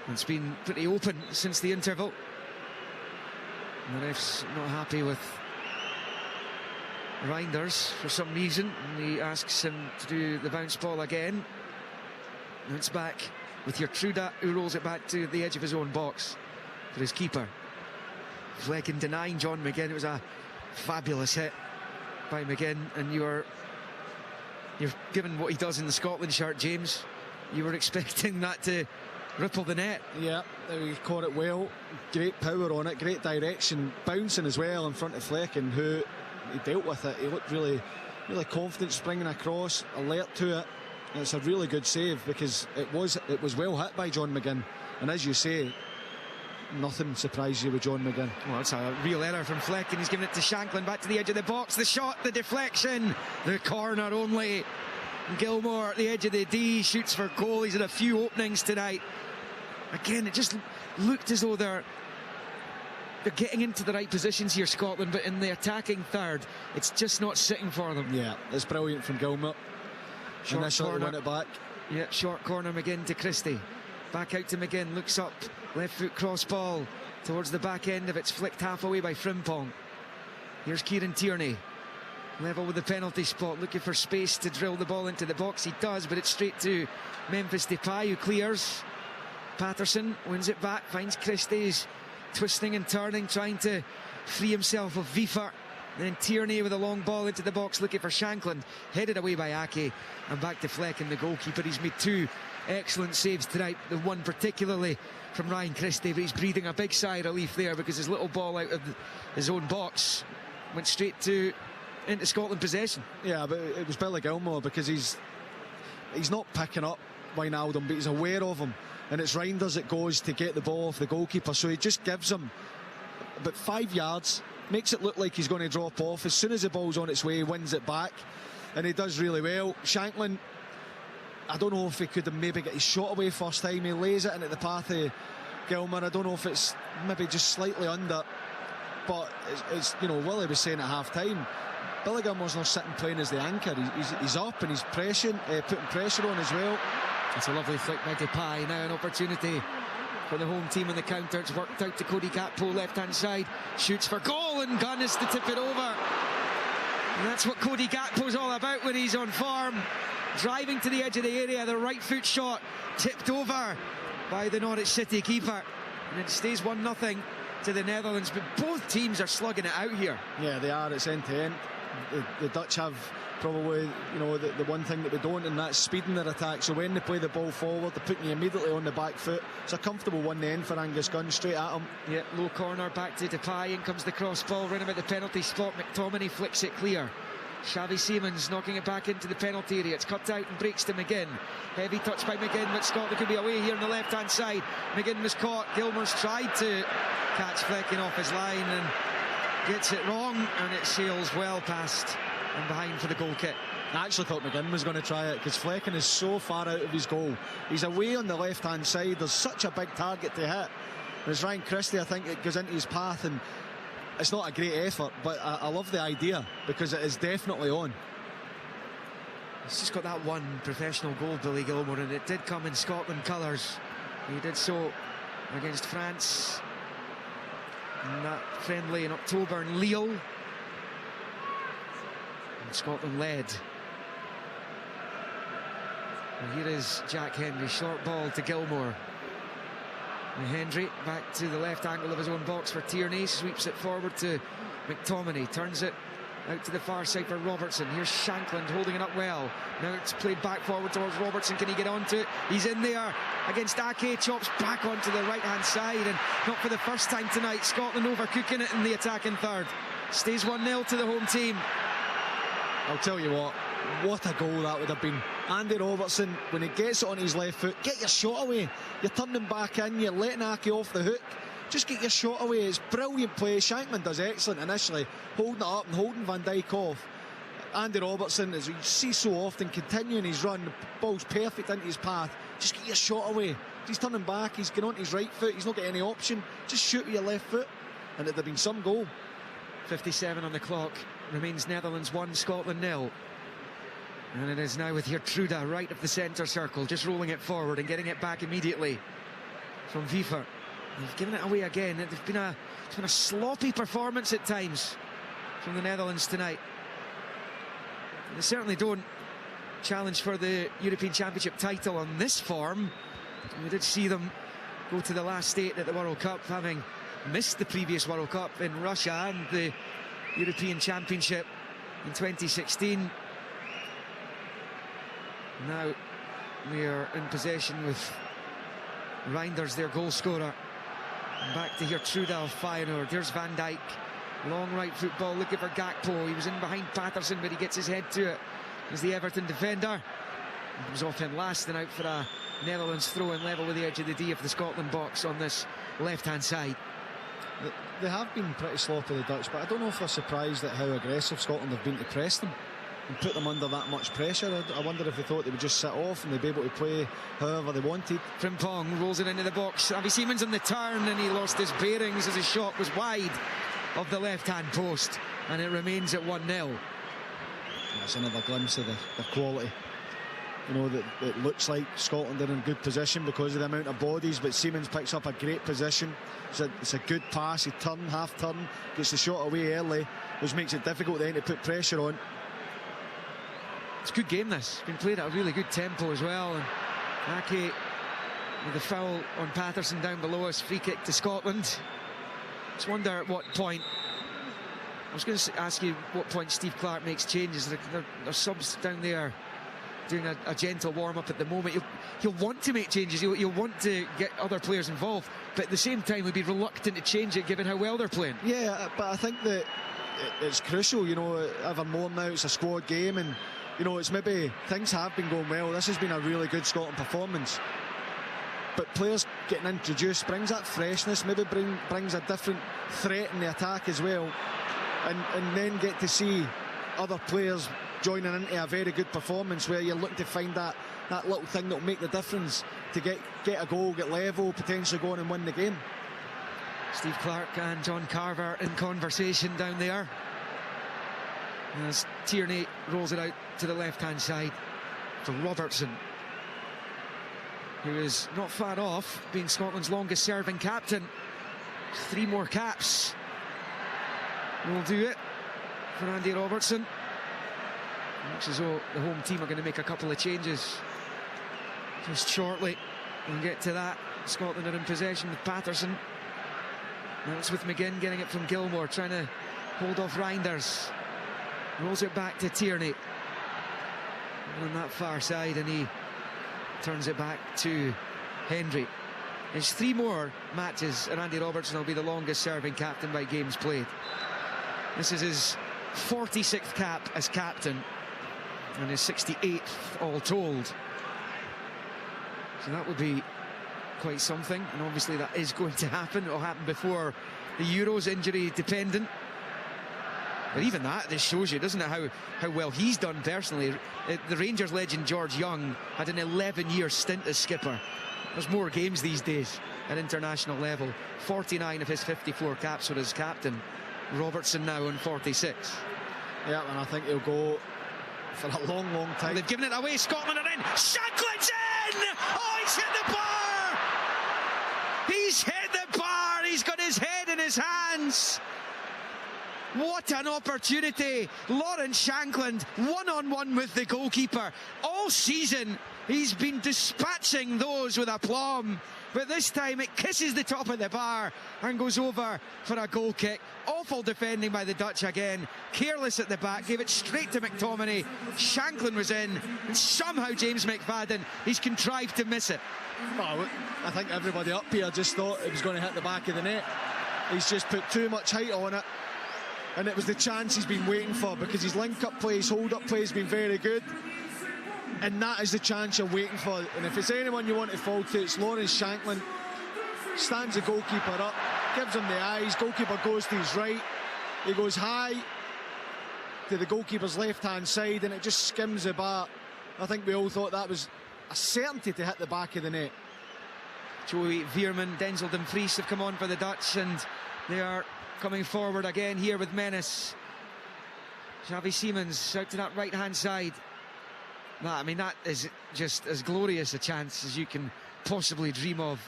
It's been pretty open since the interval. And the ref's not happy with Reinders for some reason, and he asks him to do the bounce ball again. And it's back with your Truda, who rolls it back to the edge of his own box for his keeper. Flecken denying John McGinn. It was a fabulous hit by McGinn, and you're given what he does in the Scotland shirt, James, you were expecting that to ripple the net. Yeah, he caught it well. Great power on it, great direction, bouncing as well in front of Flecken, who he dealt with it. He looked really confident springing across, alert to it. And it's a really good save because it was well hit by John McGinn. And as you say, nothing surprised you with John McGinn. Well, it's a real error from Flecken. He's given it to Shanklin, back to the edge of the box. The shot, the deflection, the corner only. And Gilmore at the edge of the D shoots for goal. He's had a few openings tonight. Again, it just looked as though they're getting into the right positions here, Scotland, but in the attacking third, it's just not sitting for them. Yeah, it's brilliant from Gilmore. Initially corner, win it back. Yeah, short corner, McGinn to Christie. Back out to McGinn, looks up, left foot cross ball towards the back end of it. It's flicked half away by Frimpong. Here's Kieran Tierney, level with the penalty spot, looking for space to drill the ball into the box. He does, but it's straight to Memphis Depay, who clears. Patterson wins it back, finds Christie's twisting and turning, trying to free himself of Wiefer. Then Tierney with a long ball into the box, looking for Shanklin, headed away by Ake, and back to Flecken, the goalkeeper. He's made two excellent saves tonight, the one particularly from Ryan Christie, but he's breathing a big sigh of relief there because his little ball out of his own box went straight into Scotland possession. Yeah, but it was Billy Gilmore because he's not picking up Wijnaldum, but he's aware of him, and it's Reinders that goes to get the ball off the goalkeeper, so he just gives him about 5 yards, makes it look like he's going to drop off. As soon as the ball's on its way, he wins it back, and he does really well. Shanklin, I don't know if he could have maybe got his shot away first time. He lays it into the path of Gilmore. I don't know if it's maybe just slightly under, but it's Willie was saying at half time, Billy Gilmore's not sitting playing as the anchor. He's up and he's putting pressure on as well. It's a lovely flick by Depay. Now an opportunity for the home team on the counter. It's worked out to Cody Gakpo, left hand side, shoots for goal, and Gunnis to tip it over. And that's what Cody Gakpo's all about when he's on form. Driving to the edge of the area, the right foot shot tipped over by the Norwich City keeper, and it stays 1-0 to the Netherlands. But both teams are slugging it out here. Yeah, they are. It's end to end. The Dutch have probably the one thing that they don't, and that's speed in their attack. So when they play the ball forward, they're putting you immediately on the back foot. It's a comfortable 1-0 for Angus Gunn, straight at him. Yeah, low corner, back to Depay, in comes the cross ball, running about the penalty spot. McTominay flicks it clear. Xavi Simons knocking it back into the penalty area. It's cut out and breaks to McGinn. Heavy touch by McGinn, but Scotland could be away here on the left hand side. McGinn was caught. Gilmore's tried to catch Flecken off his line and gets it wrong, and it sails well past and behind for the goal kick. I actually thought McGinn was going to try it because Flecken is so far out of his goal. He's away on the left hand side. There's such a big target to hit. There's Ryan Christie, I think, it goes into his path, and it's not a great effort, but I love the idea because it is definitely on. He's just got that one professional goal, Billy Gilmore, and it did come in Scotland colours. He did so against France in that friendly in October in Lille. And Scotland led. And here is Jack Hendry, short ball to Gilmore. And Hendry back to the left angle of his own box for Tierney, sweeps it forward to McTominay, turns it out to the far side for Robertson. Here's Shankland holding it up well. Now it's played back forward towards Robertson. Can he get onto it? He's in there against Ake, chops back onto the right hand side, and not for the first time tonight, Scotland overcooking it in the attacking third. Stays 1-0 to the home team. I'll tell you what a goal that would have been. Andy Robertson, when he gets it on his left foot, get your shot away. You're turning back in, you're letting Ake off the hook. Just get your shot away. It's brilliant play. Shankman does excellent initially, holding it up and holding Van Dijk off. Andy Robertson, as we see so often, continuing his run, the ball's perfect into his path. Just get your shot away. He's turning back, he's going on his right foot, he's not got any option. Just shoot with your left foot, and it'd have been some goal. 57 on the clock. Remains Netherlands 1, Scotland 0. And it is now with Gertruda, right of the centre circle, just rolling it forward and getting it back immediately from Wiever. They've given it away again. It's been a sloppy performance at times from the Netherlands tonight. They certainly don't challenge for the European Championship title on this form. We did see them go to the last 8 at the World Cup, having missed the previous World Cup in Russia and the European Championship in 2016. Now we are in possession with Reinders, their goal scorer. And back to Gertruda of Feyenoord. There's Van Dijk. Long right football looking for Gakpo. He was in behind Patterson, but he gets his head to it. He's the Everton defender. He was off in last and out for a Netherlands throw-in level with the edge of the D of the Scotland box on this left-hand side. They have been pretty sloppy, the Dutch, but I don't know if they're surprised at how aggressive Scotland have been to press them and put them under that much pressure. I wonder if they thought they would just sit off and they'd be able to play however they wanted. Frimpong rolls it into the box. Avi Siemens on the turn, and he lost his bearings as his shot was wide of the left-hand post, and it remains at 1-0. That's another glimpse of the quality. You know, that it looks like Scotland are in good position because of the amount of bodies, but Siemens picks up a great position. It's a good pass. He half turn, gets the shot away early, which makes it difficult then to put pressure on. It's a good game, this. Been played at a really good tempo as well. And Ake with the foul on Patterson down below us. Free kick to Scotland. Just wonder at what point. I was going to ask you what point Steve Clarke makes changes. There subs down there doing a gentle warm-up at the moment. He'll want to make changes. He'll want to get other players involved, but at the same time he'll be reluctant to change it given how well they're playing. Yeah, but I think that it's crucial, you know, ever more now. It's a squad game, and you know, it's maybe things have been going well. This has been a really good Scotland performance, but players getting introduced brings that freshness, maybe brings a different threat in the attack as well, and then get to see other players joining into a very good performance where you're looking to find that little thing that will make the difference to get a goal, get level, potentially go on and win the game. Steve Clarke and John Carver in conversation down there as Tierney rolls it out to the left-hand side for Robertson, who is not far off being Scotland's longest serving captain. 3 more caps will do it for Andy Robertson. Looks as though the home team are going to make a couple of changes just shortly. We'll get to that. Scotland are in possession with Patterson. Now it's with McGinn getting it from Gilmore, trying to hold off Reinders. Rolls it back to Tierney on that far side, and he turns it back to Hendry. There's 3 more matches, and Andy Robertson will be the longest serving captain by games played. This is his 46th cap as captain and his 68th all told. So that would be quite something, and obviously that is going to happen. It'll happen before the Euros, injury dependent. But even that, this shows you, doesn't it, how well he's done personally. The Rangers legend George Young had an 11-year stint as skipper. There's more games these days at international level. 49 of his 54 caps were as captain. Robertson now on 46. Yeah, and I think he'll go for a long, long time. Well, they've given it away. Scotland are in. Shankland's in! Oh, he's hit the bar! He's hit the bar! He's got his head in his hands. What an opportunity. Lawrence Shankland, one-on-one with the goalkeeper. All season, he's been dispatching those with aplomb. But this time it kisses the top of the bar and goes over for a goal kick. Awful defending by the Dutch again. Careless at the back, gave it straight to McTominay. Shankland was in, and somehow James McFadden, he's contrived to miss it. Oh, I think everybody up here just thought it was going to hit the back of the net. He's just put too much height on it, and it was the chance he's been waiting for, because his link-up play, his hold-up play has been very good. And that is the chance you're waiting for. And if it's anyone you want to fall to, it's Lawrence Shankland. Stands the goalkeeper up, gives him the eyes. Goalkeeper goes to his right. He goes high. to the goalkeeper's left-hand side and it just skims the bar. I think we all thought that was a certainty to hit the back of the net. Joey Veerman, Denzel Dumfries have come on for the Dutch, and they are coming forward again here with menace. Xavi Simons out to that right-hand side. That is just as glorious a chance as you can possibly dream of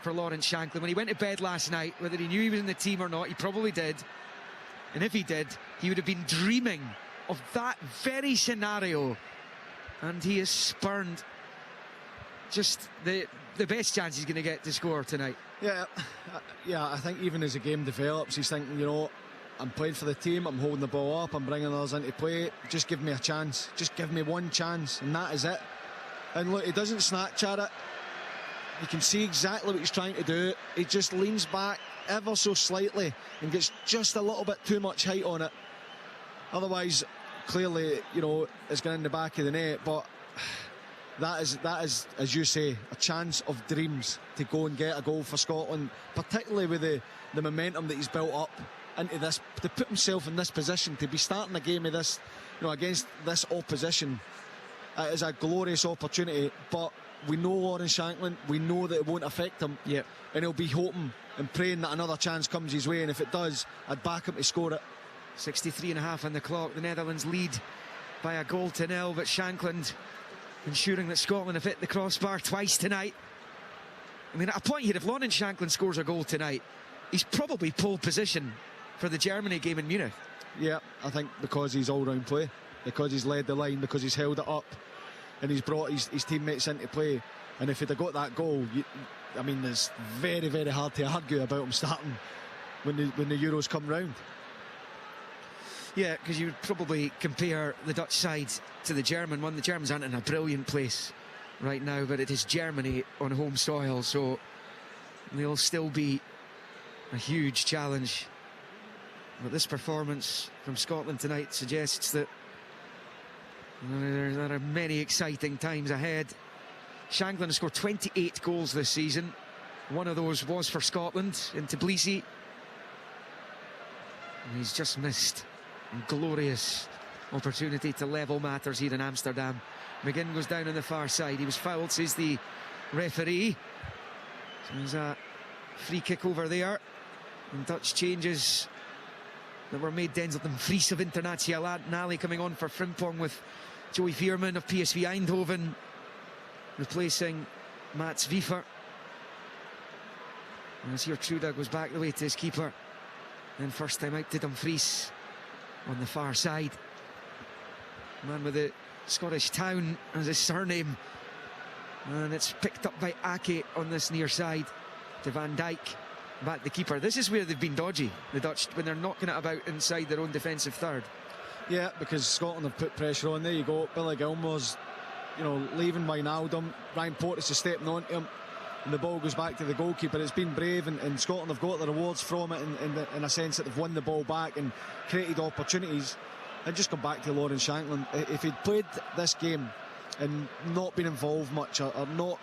for Lawrence Shankland. When he went to bed last night, whether he knew he was in the team or not, he probably did. And if he did, he would have been dreaming of that very scenario. And he has spurned just the best chance he's going to get to score tonight. Yeah, I think even as the game develops, he's thinking, you know, I'm playing for the team, I'm holding the ball up, I'm bringing others into play, just give me a chance, just give me one chance, and that is it. And look, he doesn't snatch at it. You can see exactly what he's trying to do. He just leans back ever so slightly and gets just a little bit too much height on it. Otherwise, clearly, you know, it's going in the back of the net, but that is, as you say, a chance of dreams to go and get a goal for Scotland, particularly with the momentum that he's built up into this, to put himself in this position, to be starting a game of this, you know, against this opposition. It is a glorious opportunity, but we know Lawrence Shankland, we know that it won't affect him. Yep. And he'll be hoping and praying that another chance comes his way, and if it does, I'd back him to score it. 63.5 on the clock. The Netherlands lead by a goal to nil, but Shankland ensuring that Scotland have hit the crossbar twice tonight. I mean, at a point here, if Lawrence Shankland scores a goal tonight, he's probably pole position for the Germany game in Munich. Yeah, I think because he's all-round play, because he's led the line, because he's held it up, and he's brought his teammates into play. And if he'd have got that goal, it's very, very hard to argue about him starting when the Euros come round. Yeah, because you would probably compare the Dutch side to the German one. The Germans aren't in a brilliant place right now, but it is Germany on home soil, so they'll still be a huge challenge. But this performance from Scotland tonight suggests that there are many exciting times ahead. Shankland has scored 28 goals this season. One of those was for Scotland in Tbilisi. And he's just missed a glorious opportunity to level matters here in Amsterdam. McGinn goes down on the far side. He was fouled, says the referee. So there's a free kick over there. And Dutch changes that were made. Denzel Dumfries of Internationale coming on for Frimpong, with Joey Veerman of PSV Eindhoven replacing Mats Wiefer. As here Truda goes back the way to his keeper. And first time out to Dumfries on the far side. Man with the Scottish town as his surname. And it's picked up by Ake on this near side to Van Dijk. Back the keeper. This is where they've been dodgy, the Dutch, when they're knocking it about inside their own defensive third. Yeah, because Scotland have put pressure on. There you go. Billy Gilmore's, leaving Wijnaldum. Ryan Porteous is stepping onto him, and the ball goes back to the goalkeeper. It's been brave, and Scotland have got the rewards from it in a sense that they've won the ball back and created opportunities. And just come back to Lawrence Shankland. If he'd played this game and not been involved much, or not,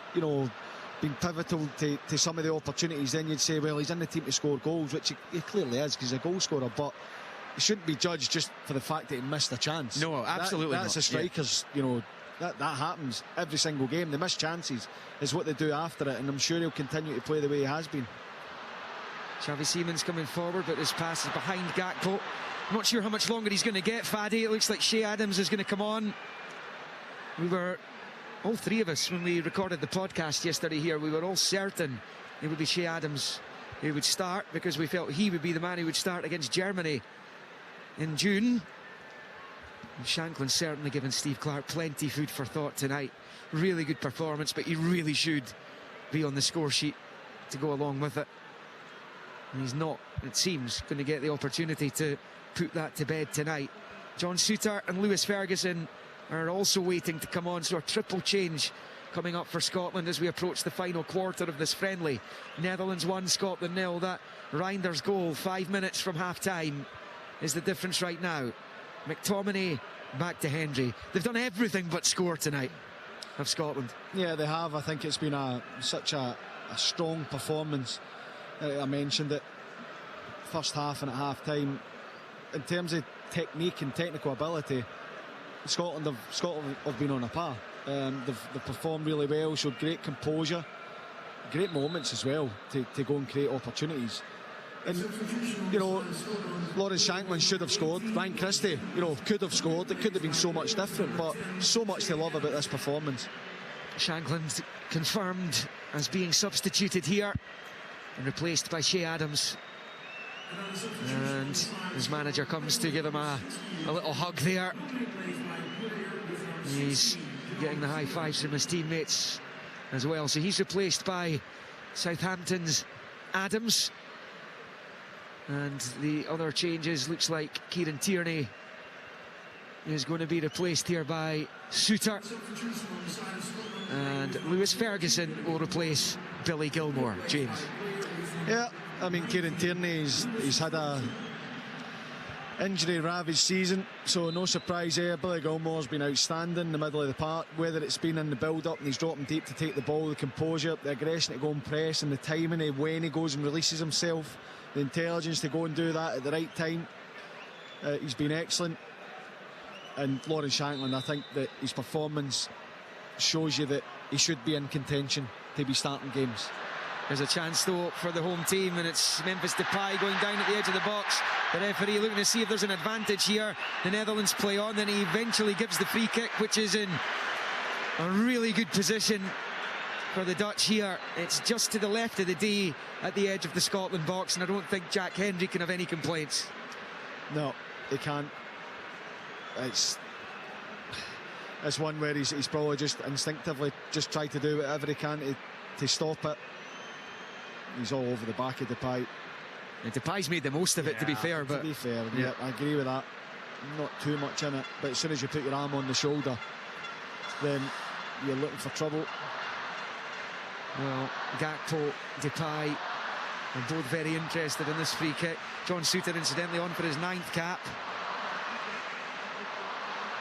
been pivotal to some of the opportunities, then you'd say, well, he's in the team to score goals, which he clearly is, because he's a goal scorer, but he shouldn't be judged just for the fact that he missed a chance. No, absolutely that's not. a striker's, that happens every single game. They miss chances is what they do after it, and I'm sure he'll continue to play the way he has been. Xavi Simons coming forward, but his pass is behind Gakpo. I'm not sure how much longer he's going to get, Faddy. It looks like Shea Adams is going to come on. We were, all three of us, when we recorded the podcast yesterday here, we were all certain it would be Shea Adams who would start, because we felt he would be the man who would start against Germany in June. And Shankland certainly given Steve Clarke plenty food for thought tonight. Really good performance, but he really should be on the score sheet to go along with it. And he's not, it seems, going to get the opportunity to put that to bed tonight. John Souttar and Lewis Ferguson are also waiting to come on, so a triple change coming up for Scotland as we approach the final quarter of this friendly. Netherlands 1, Scotland 0. That Reinders goal 5 minutes from half-time is the difference right now. McTominay back to Hendry. They've done everything but score tonight, of Scotland. Yeah, they have. I think it's been such a strong performance. I mentioned it, first half and at half-time, in terms of technique and technical ability, Scotland have been on a par. They've performed really well, showed great composure, great moments as well to go and create opportunities. And, you know, Lawrence Shankland should have scored. Ryan Christie, you know, could have scored. It could have been so much different, but so much to love about this performance. Shankland confirmed as being substituted here and replaced by Shea Adams. And his manager comes to give him a little hug there. He's getting the high fives from his teammates as well. So he's replaced by Southampton's Adams. And the other changes, looks like Kieran Tierney is going to be replaced here by Suter. And Lewis Ferguson will replace Billy Gilmore. James. Yeah, I mean, Kieran Tierney, he's had a injury-ravaged season, so no surprise there. Billy Gilmore's been outstanding in the middle of the park, whether it's been in the build-up and he's dropping deep to take the ball, the composure, the aggression to go and press, and the timing of when he goes and releases himself, the intelligence to go and do that at the right time. He's been excellent. And Lawrence Shankland, I think that his performance shows you that he should be in contention to be starting games. There's a chance though for the home team, and it's Memphis Depay going down at the edge of the box. The referee looking to see if there's an advantage here. The Netherlands play on, then he eventually gives the free kick, which is in a really good position for the Dutch here. It's just to the left of the D at the edge of the Scotland box, and I don't think Jack Hendry can have any complaints. No, he can't. It's one where he's probably just instinctively just tried to do whatever he can to stop it. He's all over the back of Depay. And Depay's made the most of it, to be fair. But to be fair, yeah, I agree with that. Not too much in it, but as soon as you put your arm on the shoulder, then you're looking for trouble. Well, Gakpo, Depay are both very interested in this free kick. John Suter, incidentally, on for his 9th cap.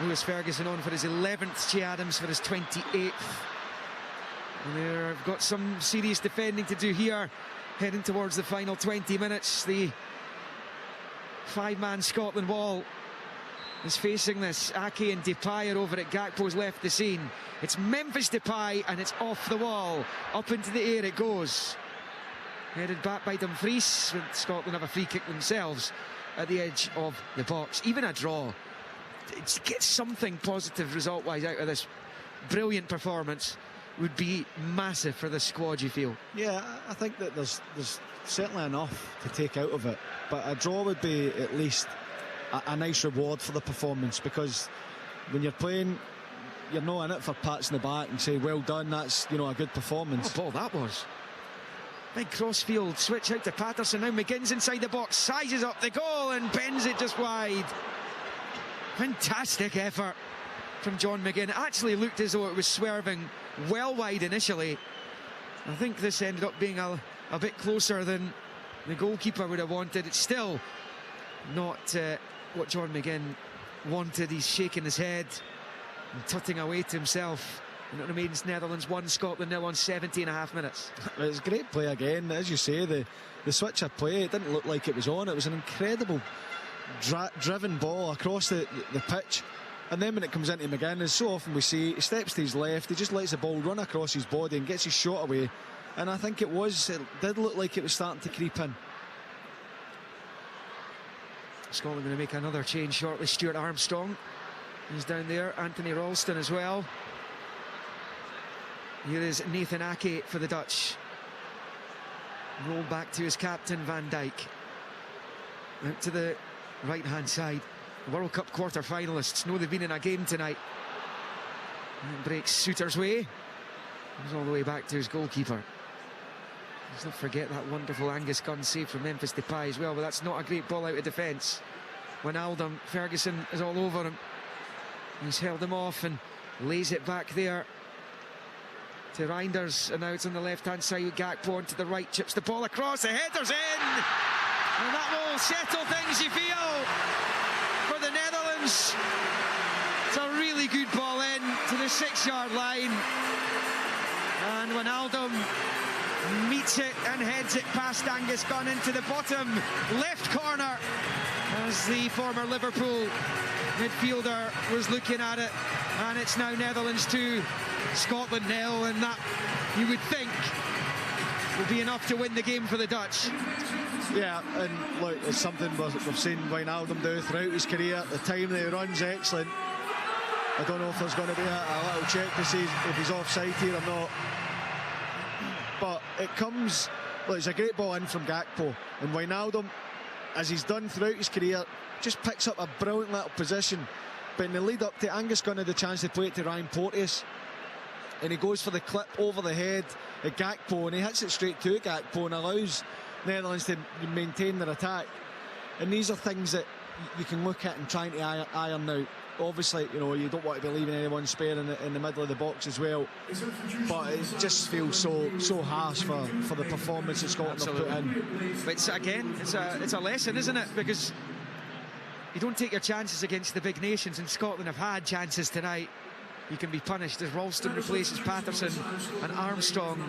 Lewis Ferguson on for his 11th. Che Adams for his 28th. And they've got some serious defending to do here, heading towards the final 20 minutes. The 5-man Scotland wall is facing this. Ake and Depay are over at Gakpo's left the scene. It's Memphis Depay, and it's off the wall. Up into the air it goes. Headed back by Dumfries. Scotland have a free kick themselves at the edge of the box. Even a draw, to get something positive result-wise out of this brilliant performance would be massive for the squad, you feel? Yeah, I think that there's certainly enough to take out of it, but a draw would be at least a nice reward for the performance, because when you're playing, you're not in it for pats in the back and say, well done, that's, you know, a good performance. What a ball that was. Big crossfield switch out to Patterson. Now McGinn's inside the box, sizes up the goal and bends it just wide. Fantastic effort from John McGinn. It actually looked as though it was swerving well wide initially. I think this ended up being a bit closer than the goalkeeper would have wanted. It's still not what John McGinn wanted. He's shaking his head and tutting away to himself. And it remains Netherlands 1, Scotland 0 on 17.5 minutes. It's great play again. As you say, the switch of play, it didn't look like it was on. It was an incredible driven ball across the pitch. And then when it comes into McGinn, as so often we see, he steps to his left, he just lets the ball run across his body and gets his shot away. And I think it did look like it was starting to creep in. Scotland going to make another change shortly. Stuart Armstrong is down there. Anthony Ralston as well. Here is Nathan Ake for the Dutch. Rolled back to his captain, Van Dijk. Out to the right-hand side. World Cup quarter-finalists know they've been in a game tonight. And breaks Suter's way. Goes all the way back to his goalkeeper. Let's not forget that wonderful Angus Gunn save from Memphis Depay as well, but that's not a great ball out of defence. Wijnaldum, Ferguson is all over him. He's held him off and lays it back there to Reinders, and now it's on the left-hand side with Gakpo onto the right, chips the ball across, the header's in! And that will settle things, you feel, for the Netherlands. It's a really good ball in to the 6-yard line. And Wijnaldum meets it and heads it past Angus Gunn into the bottom left corner as the former Liverpool midfielder was looking at it, and it's now Netherlands 2, Scotland 0, and that, you would think, will be enough to win the game for the Dutch. Yeah, and look, it's something we've seen Wijnaldum do throughout his career. The time that he runs, excellent. I don't know if there's going to be a little check to see if he's offside here or not. But it comes, look, it's a great ball in from Gakpo, and Wijnaldum, as he's done throughout his career, just picks up a brilliant little position. But in the lead up to, Angus Gunn had the chance to play it to Ryan Porteous, and he goes for the clip over the head at Gakpo, and he hits it straight to Gakpo and allows Netherlands to maintain their attack. And these are things that you can look at and trying to iron out. Obviously, you know, you don't want to be leaving anyone spare in the middle of the box as well, but it just feels so harsh for the performance that Scotland have put in. But it's a lesson, isn't it? Because you don't take your chances against the big nations, and Scotland have had chances tonight. You can be punished as Ralston replaces Patterson and Armstrong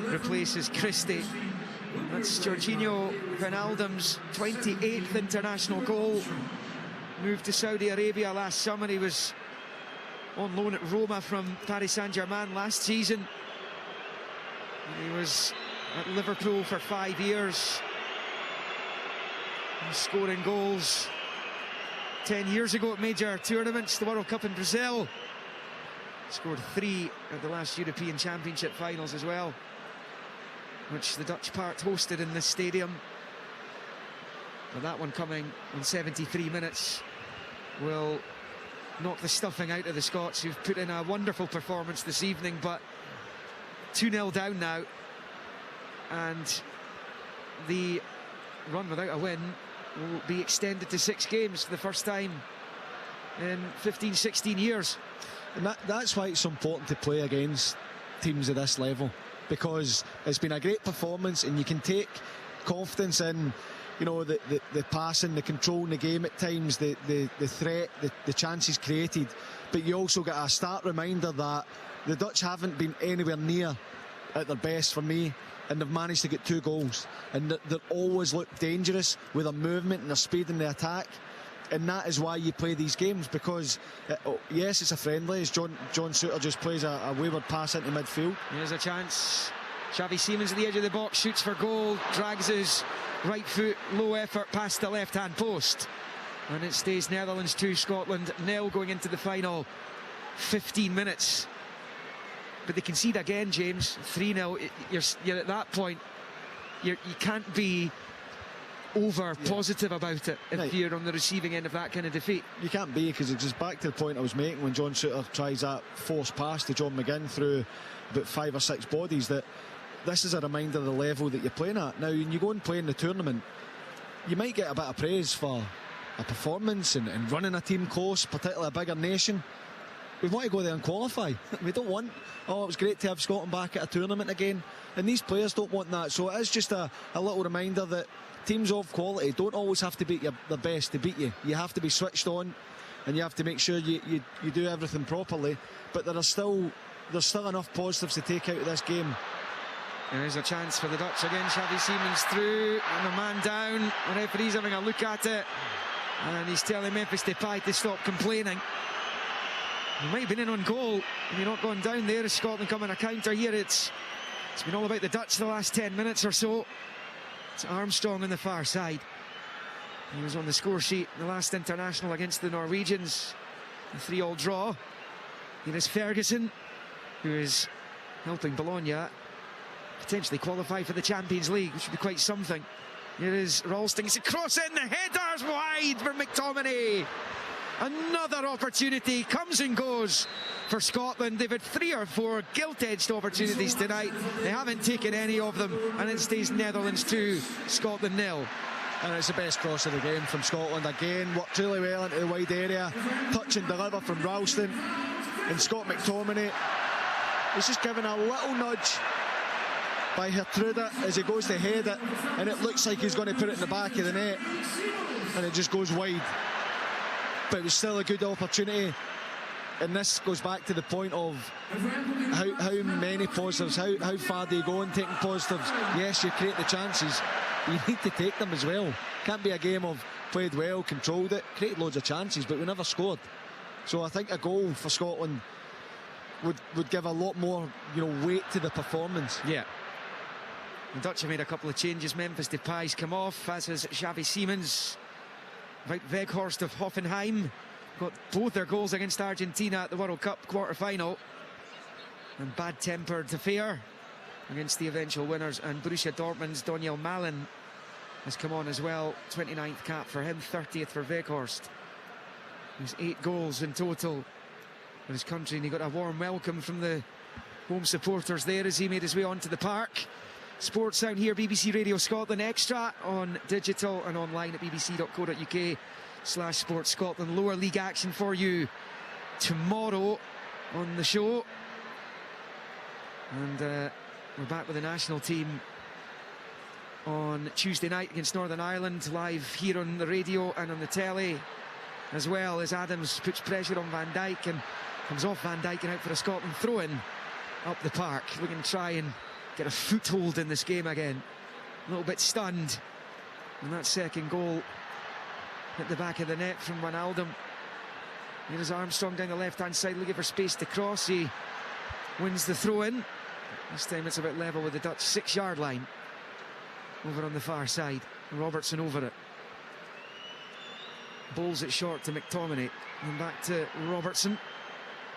replaces Christie. That's Jorginho Wijnaldum's 28th international goal. Moved to Saudi Arabia last summer. He was on loan at Roma from Paris Saint-Germain last season. He was at Liverpool for 5 years. He's scoring goals 10 years ago at major tournaments, the World Cup in Brazil. Scored 3 at the last European Championship finals as well, which the Dutch part hosted in this stadium. But that one coming on 73 minutes will knock the stuffing out of the Scots, who've put in a wonderful performance this evening, but 2-0 down now, and the run without a win will be extended to 6 games for the first time in 15-16 years. And that's why it's so important to play against teams at this level, because it's been a great performance and you can take confidence in, you know, the passing, the control in the game at times, the threat, the chances created. But you also get a stark reminder that the Dutch haven't been anywhere near at their best for me, and they've managed to get 2 goals. And they always look dangerous with their movement and their speed in the attack. And that is why you play these games, because yes, it's a friendly, as John Souttar just plays a wayward pass into midfield. Here's a chance. Xavi Simons at the edge of the box, shoots for goal, drags his right foot, low effort past the left hand post, and it stays Netherlands 2, Scotland 0 going into the final 15 minutes. But they concede again, James, 3-0. You're at that point, you can't be over positive about it if you're on the receiving end of that kind of defeat. You can't be, because it's just back to the point I was making when John Souttar tries that forced pass to John McGinn through about 5 or 6 bodies, that this is a reminder of the level that you're playing at. Now, when you go and play in the tournament, you might get a bit of praise for a performance and running a team close, particularly a bigger nation. We want to go there and qualify. We don't want, oh, it was great to have Scotland back at a tournament again. And these players don't want that. So it is just a little reminder that teams of quality don't always have to be their best to beat you. You have to be switched on, and you have to make sure you do everything properly. But there's still enough positives to take out of this game. There's a chance for the Dutch again. Xavi Simons through, and the man down. The referee's having a look at it, and he's telling Memphis Depay to stop complaining. You might have been in on goal, and you're not going down there. As Scotland coming a counter here, it's been all about the Dutch the last 10 minutes or so. It's Armstrong on the far side. He was on the score sheet in the last international against the Norwegians. A 3-3 draw. Here is Ferguson, who is helping Bologna potentially qualify for the Champions League, which would be quite something. Here is Ralston. It's a cross in, the header's wide for McTominay. Another opportunity comes and goes for Scotland. They've had 3 or 4 gilt-edged opportunities tonight. They haven't taken any of them, and it stays Netherlands 2, Scotland 0. And it's the best cross of the game from Scotland again. Worked really well into the wide area. Touch and deliver from Ralston. And Scott McTominay is just given a little nudge by Gertrude as he goes to head it, and it looks like he's going to put it in the back of the net, and it just goes wide. But it was still a good opportunity. and this goes back to the point of how many positives, how far do you go in taking positives? Yes, you create the chances, but you need to take them as well. Can't be a game of played well, controlled it, created loads of chances, but we never scored. So I think a goal for Scotland would give a lot more, weight to the performance. Yeah. The Dutch have made a couple of changes. Memphis Depay's come off, as has Xavi Simons. Wout Weghorst of Hoffenheim got both their goals against Argentina at the World Cup quarter-final. And bad-tempered affair against the eventual winners. And Borussia Dortmund's Daniel Malen has come on as well. 29th cap for him, 30th for Weghorst. There's 8 goals in total for his country, and he got a warm welcome from the home supporters there as he made his way onto the park. Sports Sound here, BBC Radio Scotland Extra on digital and online at bbc.co.uk/Sports Scotland. Lower league action for you tomorrow on the show. And we're back with the national team on Tuesday night against Northern Ireland, live here on the radio and on the telly, as well as Adams puts pressure on Van Dijk and comes off Van Dijk and out for a Scotland throw-in up the park. We can try and get a foothold in this game again. A little bit stunned. And that second goal hit the back of the net from Wijnaldum. Here's Armstrong down the left-hand side looking for space to cross. He wins the throw-in. This time it's a bit level with the Dutch 6-yard line. Over on the far side. Robertson over it. Bowls it short to McTominay. And back to Robertson.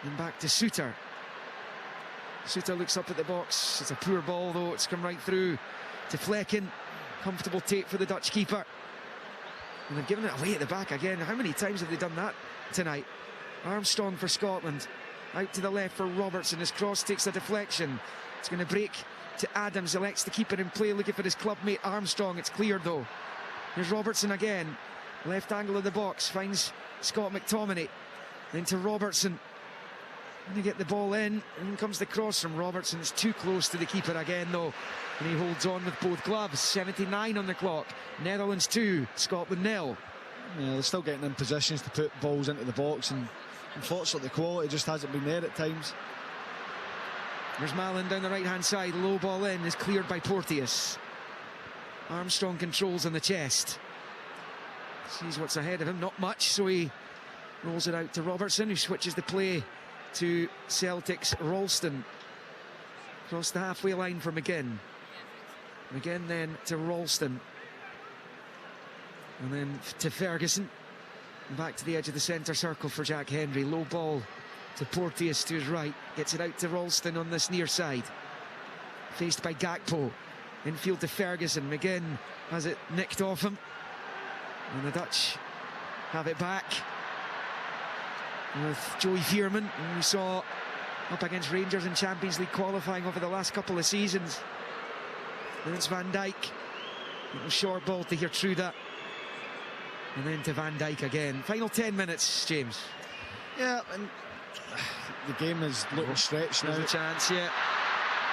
And back to Suter. Suter looks up at the box. It's a poor ball though. It's come right through to Flecken. Comfortable take for the Dutch keeper. And they've given it away at the back again. How many times have they done that tonight? Armstrong for Scotland. Out to the left for Robertson. His cross takes a deflection. It's going to break to Adams. Elects to keep it in play, looking for his club mate Armstrong. It's cleared though. Here's Robertson again. Left angle of the box. Finds Scott McTominay. Then to Robertson. They get the ball in, and comes the cross from Robertson. It's too close to the keeper again though, and he holds on with both gloves. 79 on the clock. Netherlands 2, Scotland 0. Yeah, they're still getting in positions to put balls into the box, and unfortunately the quality just hasn't been there at times. There's Malen down the right hand side. Low ball in is cleared by Porteous. Armstrong controls on the chest. Sees what's ahead of him, not much, so he rolls it out to Robertson, who switches the play to Celtic's Ralston. Across the halfway line for McGinn. McGinn then to Ralston. And then to Ferguson. And back to the edge of the centre circle for Jack Hendry. Low ball to Porteous to his right. Gets it out to Ralston on this near side. Faced by Gakpo. Infield to Ferguson. McGinn has it nicked off him. And the Dutch have it back with Joey Veerman, who we saw up against Rangers in Champions League qualifying over the last couple of seasons. And it's Van Dijk. Little short ball to Gertruda. And then to Van Dijk again. Final 10 minutes, James. Yeah, and the game is looking stretched now. There's a chance, yeah.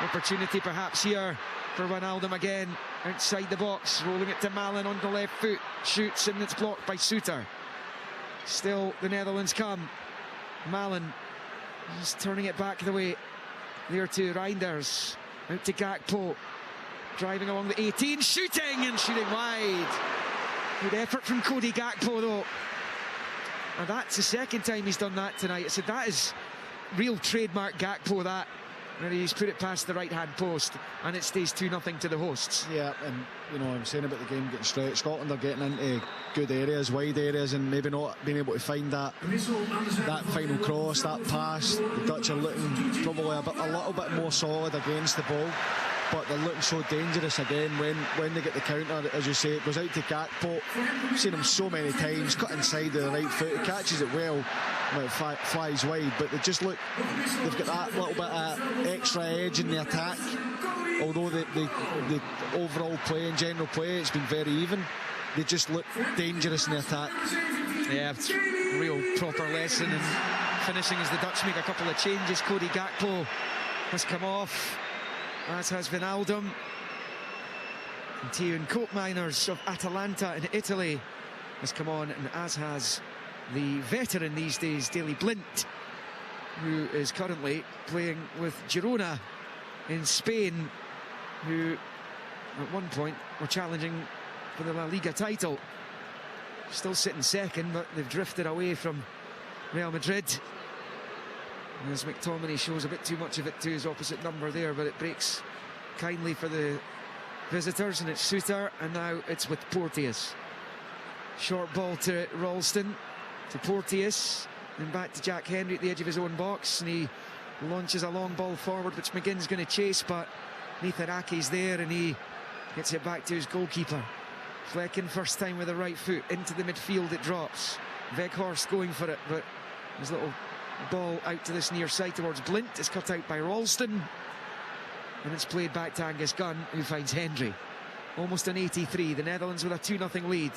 Opportunity perhaps here for Wijnaldum again. Outside the box, rolling it to Malen on the left foot. Shoots, and it's blocked by Suter. Still, the Netherlands come. Malen is turning it back the way. There to Reinders. Out to Gakpo. Driving along the 18. Shooting wide. Good effort from Cody Gakpo though. And that's the second time he's done that tonight. I said that is real trademark Gakpo, that. And he's put it past the right-hand post, and it stays 2-0 to the hosts. Yeah, and I'm saying about the game getting stretched. Scotland are getting into good areas, wide areas, and maybe not being able to find that final cross, that pass. The Dutch are looking probably a little bit more solid against the ball, but they're looking so dangerous again when they get the counter. As you say, it goes out to Gakpo. I've seen him so many times, cut inside with the right foot, he catches it well. It flies wide, but they just look, they've got that little bit of extra edge in the attack. Although the overall play and general play, it's been very even, they just look dangerous in the attack. Yeah, it's a real proper lesson in finishing as the Dutch make a couple of changes. Cody Gakpo has come off, as has Wijnaldum. And Teun Koopmeiners of Atalanta in Italy has come on, and as has the veteran these days, Daley Blint who is currently playing with Girona in Spain, who at one point were challenging for the La Liga title. Still sitting second, but they've drifted away from Real Madrid. As McTominay shows a bit too much of it to his opposite number there, but it breaks kindly for the visitors, and it's Suter, and now it's with Porteous. Short ball to Ralston, to Porteous, and back to Jack Henry at the edge of his own box, and he launches a long ball forward, which McGinn's going to chase, but Nathan Ake's there, and he gets it back to his goalkeeper. Flecken, first time with the right foot, into the midfield it drops. Weghorst going for it, but his little ball out to this near side towards Blint is cut out by Ralston, and it's played back to Angus Gunn, who finds Hendry. Almost an 83, the Netherlands with a 2-0 lead.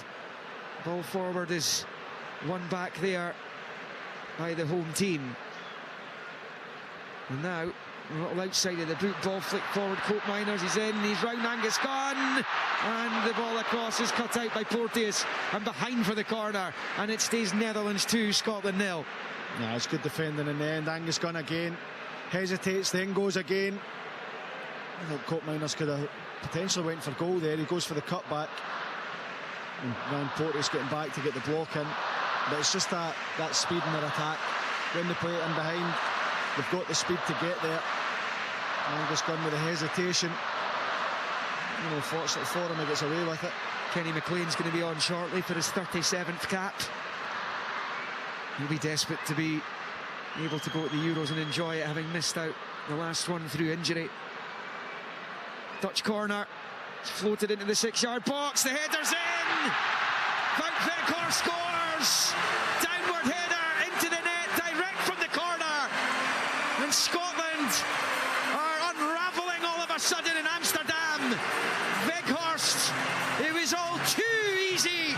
Ball forward is won back there by the home team. And now a little outside of the boot, ball flick forward, Cope Miners, he's in, he's round Angus Gunn, and the ball across is cut out by Porteous and behind for the corner, and it stays Netherlands 2, Scotland 0. Yeah, it's good defending in the end. Angus Gunn again hesitates, then goes again. I thought Cope Miners could have potentially went for goal there. He goes for the cutback, and Ryan Porteous getting back to get the block in, but it's just that speed in their attack. When they play it in behind, they've got the speed to get there. Angus Gunn with a hesitation. Fortunately for him, he gets away with it. Kenny McLean's going to be on shortly for his 37th cap. He'll be desperate to be able to go at the Euros and enjoy it, having missed out the last one through injury. Dutch corner, it's floated into the 6-yard box, the header's in! Wout Weghorst scores! Downward header into the net, direct from the corner, and Scotland are unravelling all of a sudden in Amsterdam. Weghorst, it was all too easy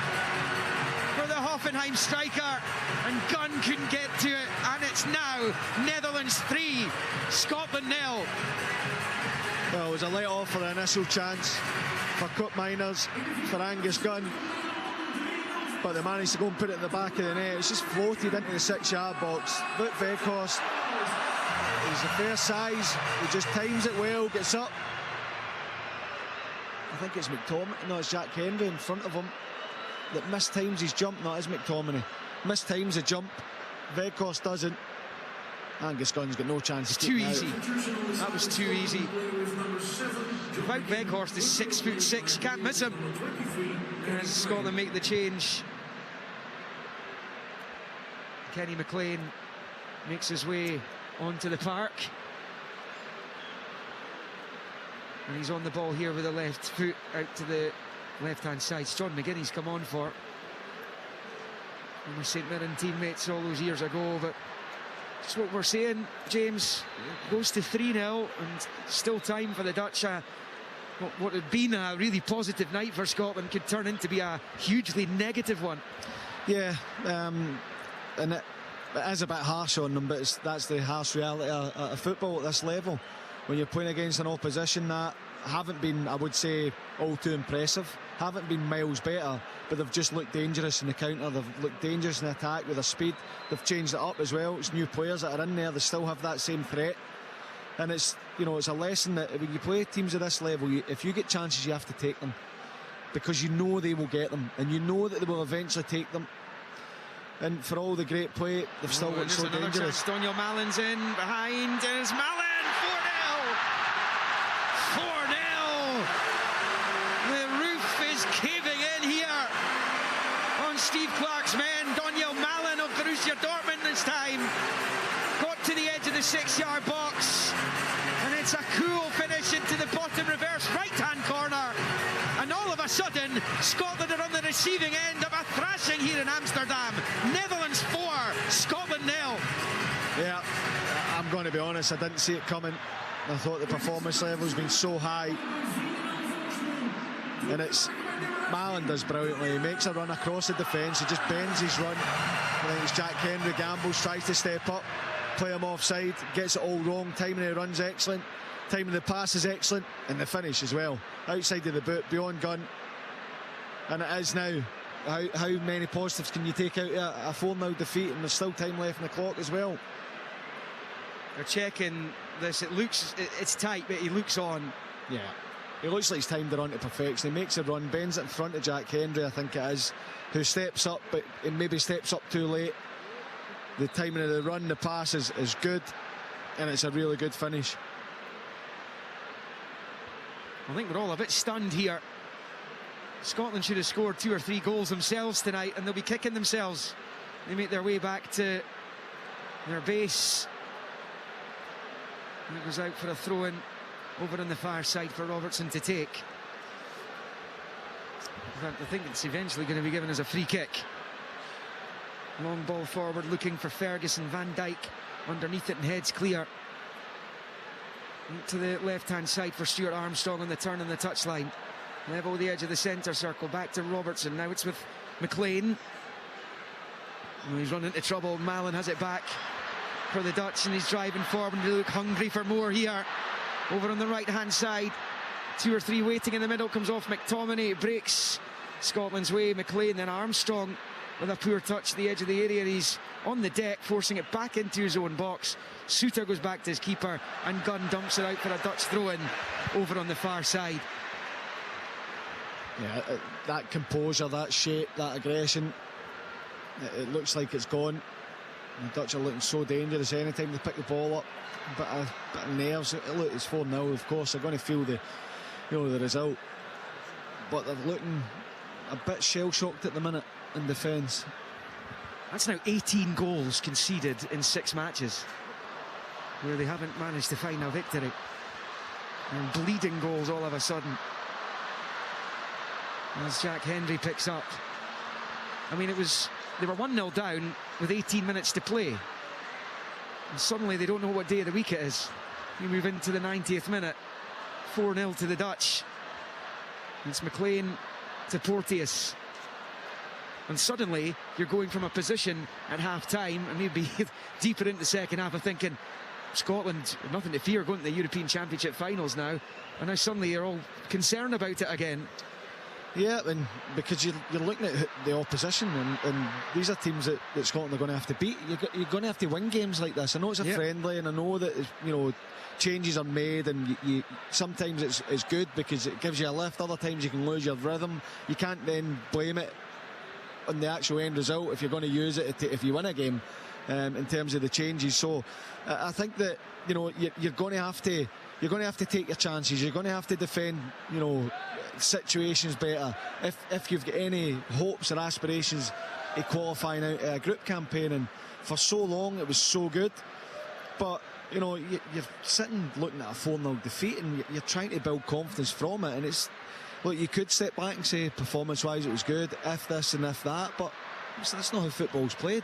for the Hoffenheim striker, and Gunn couldn't get to it, and it's now Netherlands 3, Scotland 0. Well, it was a let-off for the initial chance for Cope Miners, for Angus Gunn, but they managed to go and put it in the back of the net. It's just floated into the 6-yard box. Wout Weghorst, he's a fair size, he just times it well, gets up. I think it's McTominay, no, it's Jack Henry in front of him that mistimes his jump. No, it's McTominay. Mistimes the jump. Weghorst doesn't. Angus Gunn's got no chance. It's too easy. That was too easy. Wout Weghorst is 6'6", you can't miss him. As Scotland make the change, Kenny McLean makes his way onto the park, and he's on the ball here with the left foot out to the left-hand side. It's John McGinn he's come on for. Former St Mirren teammates all those years ago, but that's what we're saying, James. It goes to 3-0 and still time for the Dutch. What had been a really positive night for Scotland could turn into be a hugely negative one. Yeah, and it is a bit harsh on them, but that's the harsh reality of football at this level. When you're playing against an opposition that haven't been, I would say, all too impressive, haven't been miles better, but they've just looked dangerous in the counter, they've looked dangerous in the attack with their speed. They've changed it up as well. It's new players that are in there, they still have that same threat, and it's, it's a lesson that when you play teams at this level, if you get chances, you have to take them, because you know they will get them, and you know that they will eventually take them. And for all the great play, they've still looked so dangerous. Daniel Mallin's in behind, and it's Mallin. 4-0. The roof is caving in here on Steve Clarke's men. Daniel Mallin of Borussia Dortmund this time got to the edge of the 6-yard box, and it's a cool finish into the bottom reverse right-hand corner. And all of a sudden, Scotland are on the receiving end of a thrashing here in Amsterdam. Netherlands 4, Scotland 0. Yeah, I'm going to be honest, I didn't see it coming. I thought the performance level has been so high, and it's Mallin does brilliantly. He makes a run across the defence, he just bends his run. I think it's Jack Henry gambles, tries to step up, play him offside, gets it all wrong. Timing the run's excellent, timing the pass is excellent, and the finish as well. Outside of the boot, beyond Gunn, and it is now. How many positives can you take out of a 4-0 defeat, and there's still time left in the clock as well? They're checking this. It's tight, but he looks on. Yeah. He looks like he's timed it on to perfection. He makes a run, bends it in front of Jack Hendry, I think it is, who steps up, but he maybe steps up too late. The timing of the run, the pass is good, and it's a really good finish. I think we're all a bit stunned here. Scotland should have scored 2 or 3 goals themselves tonight, and they'll be kicking themselves. They make their way back to their base. And it goes out for a throw-in over on the far side for Robertson to take. In fact, I think it's eventually going to be given as a free kick. Long ball forward, looking for Ferguson. Van Dijk underneath it and heads clear. To the left-hand side for Stuart Armstrong on the turn on the touchline. Level the edge of the centre circle, back to Robertson. Now it's with McLean. Oh, he's run into trouble. Mallon has it back for the Dutch, and he's driving forward. They look hungry for more here. Over on the right-hand side, 2 or 3 waiting in the middle. Comes off McTominay, breaks Scotland's way. McLean, then Armstrong with a poor touch to the edge of the area. He's on the deck, forcing it back into his own box. Suter goes back to his keeper, and Gunn dumps it out for a Dutch throw-in over on the far side. Yeah, that composure, that shape, that aggression, it looks like it's gone. The Dutch are looking so dangerous anytime they pick the ball up. A bit of nerves. Look, it's 4-0. Of course, they're going to feel the result, but they're looking a bit shell-shocked at the minute in defence. That's now 18 goals conceded in 6 matches, where they haven't managed to find a victory. And bleeding goals all of a sudden. As Jack Hendry picks up. I mean, they were 1-0 down with 18 minutes to play. And suddenly they don't know what day of the week it is. You move into the 90th minute. 4-0 to the Dutch. It's McLean to Porteous. And suddenly you're going from a position at half-time and maybe deeper into the second half of thinking, Scotland, nothing to fear going to the European Championship finals now. And now suddenly you're all concerned about it again. Yeah, and because you're looking at the opposition, and these are teams that Scotland are going to have to beat. You're going to have to win games like this. I know it's a friendly, and I know that changes are made, and you sometimes it's good because it gives you a lift. Other times you can lose your rhythm. You can't then blame it on the actual end result if you're going to use it if you win a game. In terms of the changes, so I think that you're going to have to take your chances. You're going to have to defend situations better if you've got any hopes or aspirations of qualifying out a group campaign. And for so long it was so good, but you're sitting looking at a 4-0 defeat and you're trying to build confidence from it. And it's look, you could step back and say performance wise it was good, if this and if that, but that's not how football's played.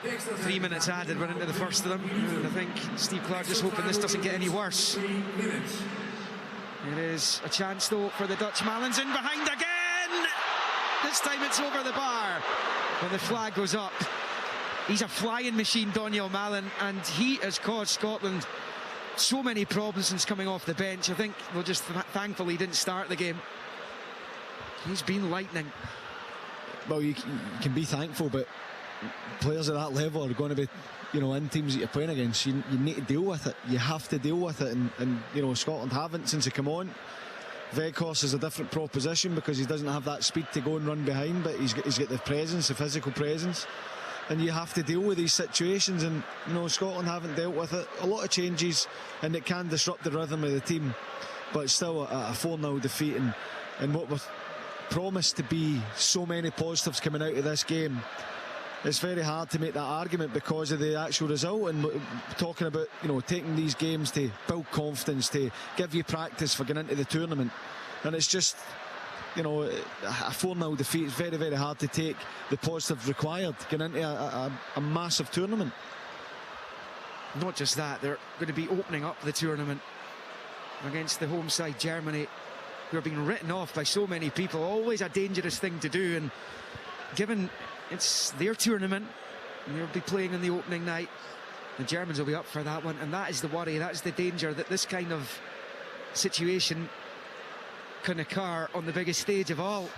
3 minutes added, we're into the first of them, and I think Steve Clark just hoping this doesn't get any worse. It is a chance though for the Dutch. Mallon's in behind again. This time it's over the bar when the flag goes up. He's a flying machine, Doniel Mallon, and he has caused Scotland so many problems since coming off the bench. I think they'll just thankfully didn't start the game. He's been lightning. Well, you can be thankful, but players at that level are going to be in teams that you're playing against. You need to deal with it. You have to deal with it, and Scotland haven't since they come on. Weghorst is a different proposition because he doesn't have that speed to go and run behind, but he's got the presence, the physical presence, and you have to deal with these situations, and Scotland haven't dealt with it. A lot of changes, and it can disrupt the rhythm of the team, but it's still a 4-0 defeat, and what was promised to be so many positives coming out of this game, it's very hard to make that argument because of the actual result. And talking about taking these games to build confidence, to give you practice for getting into the tournament, and it's just a 4-0 defeat. It's very, very hard to take the positive required getting into a massive tournament. Not just that, they're going to be opening up the tournament against the home side Germany, who are being written off by so many people. Always a dangerous thing to do, and given it's their tournament and they'll be playing on the opening night, the Germans will be up for that one, and that is the worry, that's the danger, that this kind of situation can occur on the biggest stage of all.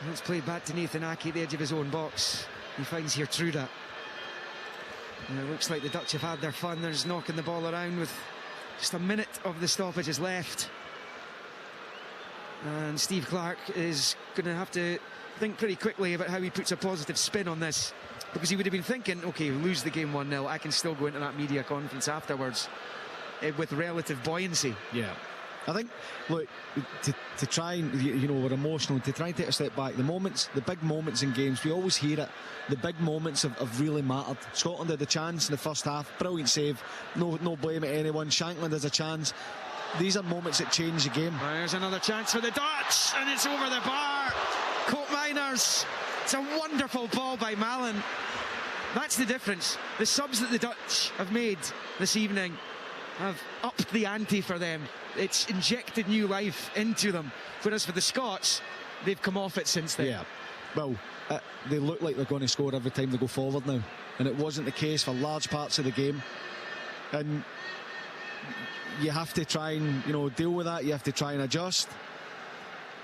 And it's played back to Nathan Aki at the edge of his own box. He finds here Truda. And it looks like the Dutch have had their fun. They're just knocking the ball around with just a minute of the stoppages left. And Steve Clarke is going to have to think pretty quickly about how he puts a positive spin on this, because he would have been thinking, okay, we lose the game 1-0, I can still go into that media conference afterwards with relative buoyancy. Yeah. I think, look, to try and, you know, we're emotional, to try and take a step back, the big moments in games, we always hear it, the big moments have really mattered. Scotland had a chance in the first half, brilliant save, no blame at anyone. Shankland has a chance. These are moments that change the game. There's another chance for the Dutch, and it's over the bar. Cope Miners, it's a wonderful ball by Malen. That's the difference. The subs that the Dutch have made this evening have upped the ante for them. It's injected new life into them. Whereas for the Scots, they've come off it since then. Yeah, well, they look like they're going to score every time they go forward now, and it wasn't the case for large parts of the game. And you have to try and, you know, deal with that. You have to try and adjust.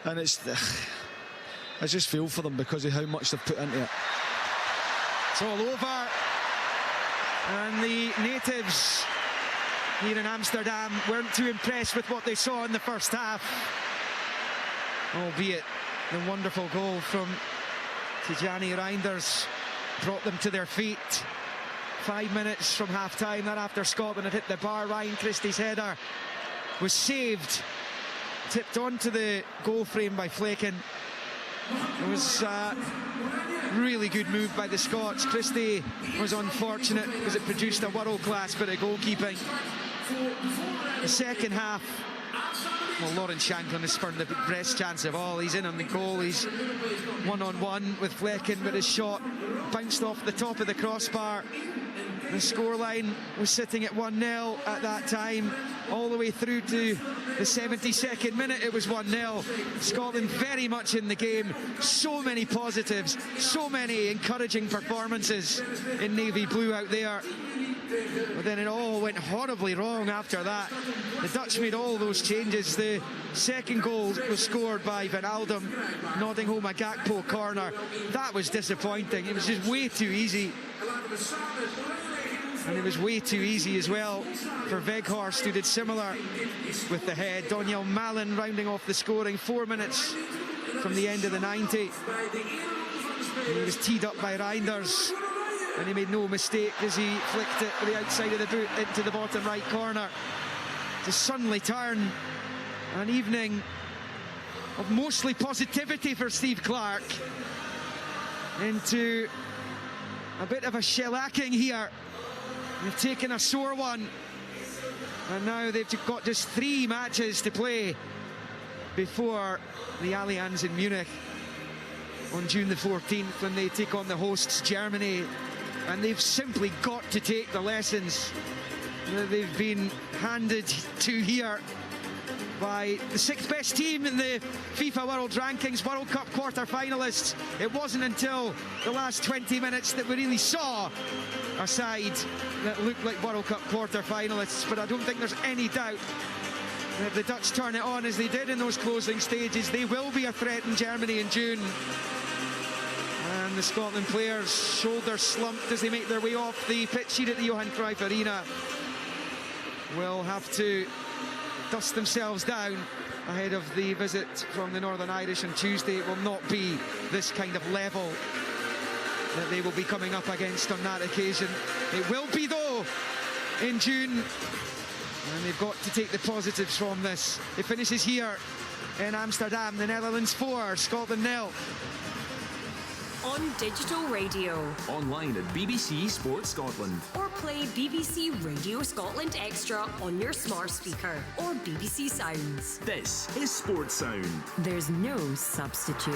And I just feel for them because of how much they've put into it. It's all over, and the natives here in Amsterdam weren't too impressed with what they saw in the first half, albeit the wonderful goal from Tijani Reinders brought them to their feet. 5 minutes from half-time, that after Scotland had hit the bar, Ryan Christie's header was saved, tipped onto the goal frame by Flaken. It was a really good move by the Scots. Christie was unfortunate because it produced a world-class bit of goalkeeping. The second half, well, Lawrence Shanklin has spurned the best chance of all. He's in on the goal, he's one-on-one with Flecken, but his shot bounced off the top of the crossbar. The scoreline was sitting at 1-0 at that time. All the way through to the 72nd minute, it was 1-0. Scotland very much in the game. So many positives, so many encouraging performances in navy blue out there. But then it all went horribly wrong after that. The Dutch made all those changes. The second goal was scored by Van Aldum, nodding home a Gakpo corner. That was disappointing. It was just way too easy. And it was way too easy as well for Weghorst, who did similar with the head. Doniel Malen rounding off the scoring 4 minutes from the end of the 90. And he was teed up by Reinders, and he made no mistake as he flicked it with the outside of the boot into the bottom right corner to suddenly turn an evening of mostly positivity for Steve Clarke into a bit of a shellacking here. They've taken a sore one, and now they've got just 3 matches to play before the Allianz in Munich on June the 14th, when they take on the hosts Germany. And they've simply got to take the lessons that they've been handed to here by the 6th best team in the FIFA World Rankings, World Cup quarter-finalists. It wasn't until the last 20 minutes that we really saw a side that looked like World Cup quarter-finalists, but I don't think there's any doubt that if the Dutch turn it on as they did in those closing stages, they will be a threat in Germany in June. And the Scotland players' shoulders slumped as they make their way off the pitch here at the Johan Cruyff Arena. Will have to dust themselves down ahead of the visit from the Northern Irish on Tuesday. It will not be this kind of level that they will be coming up against on that occasion. It will be, though, in June, and they've got to take the positives from this. It finishes here in Amsterdam. The Netherlands 4, Scotland 0. On digital radio. Online at BBC Sport Scotland. Or play BBC Radio Scotland Extra on your smart speaker or BBC Sounds. This is Sports Sound. There's no substitute.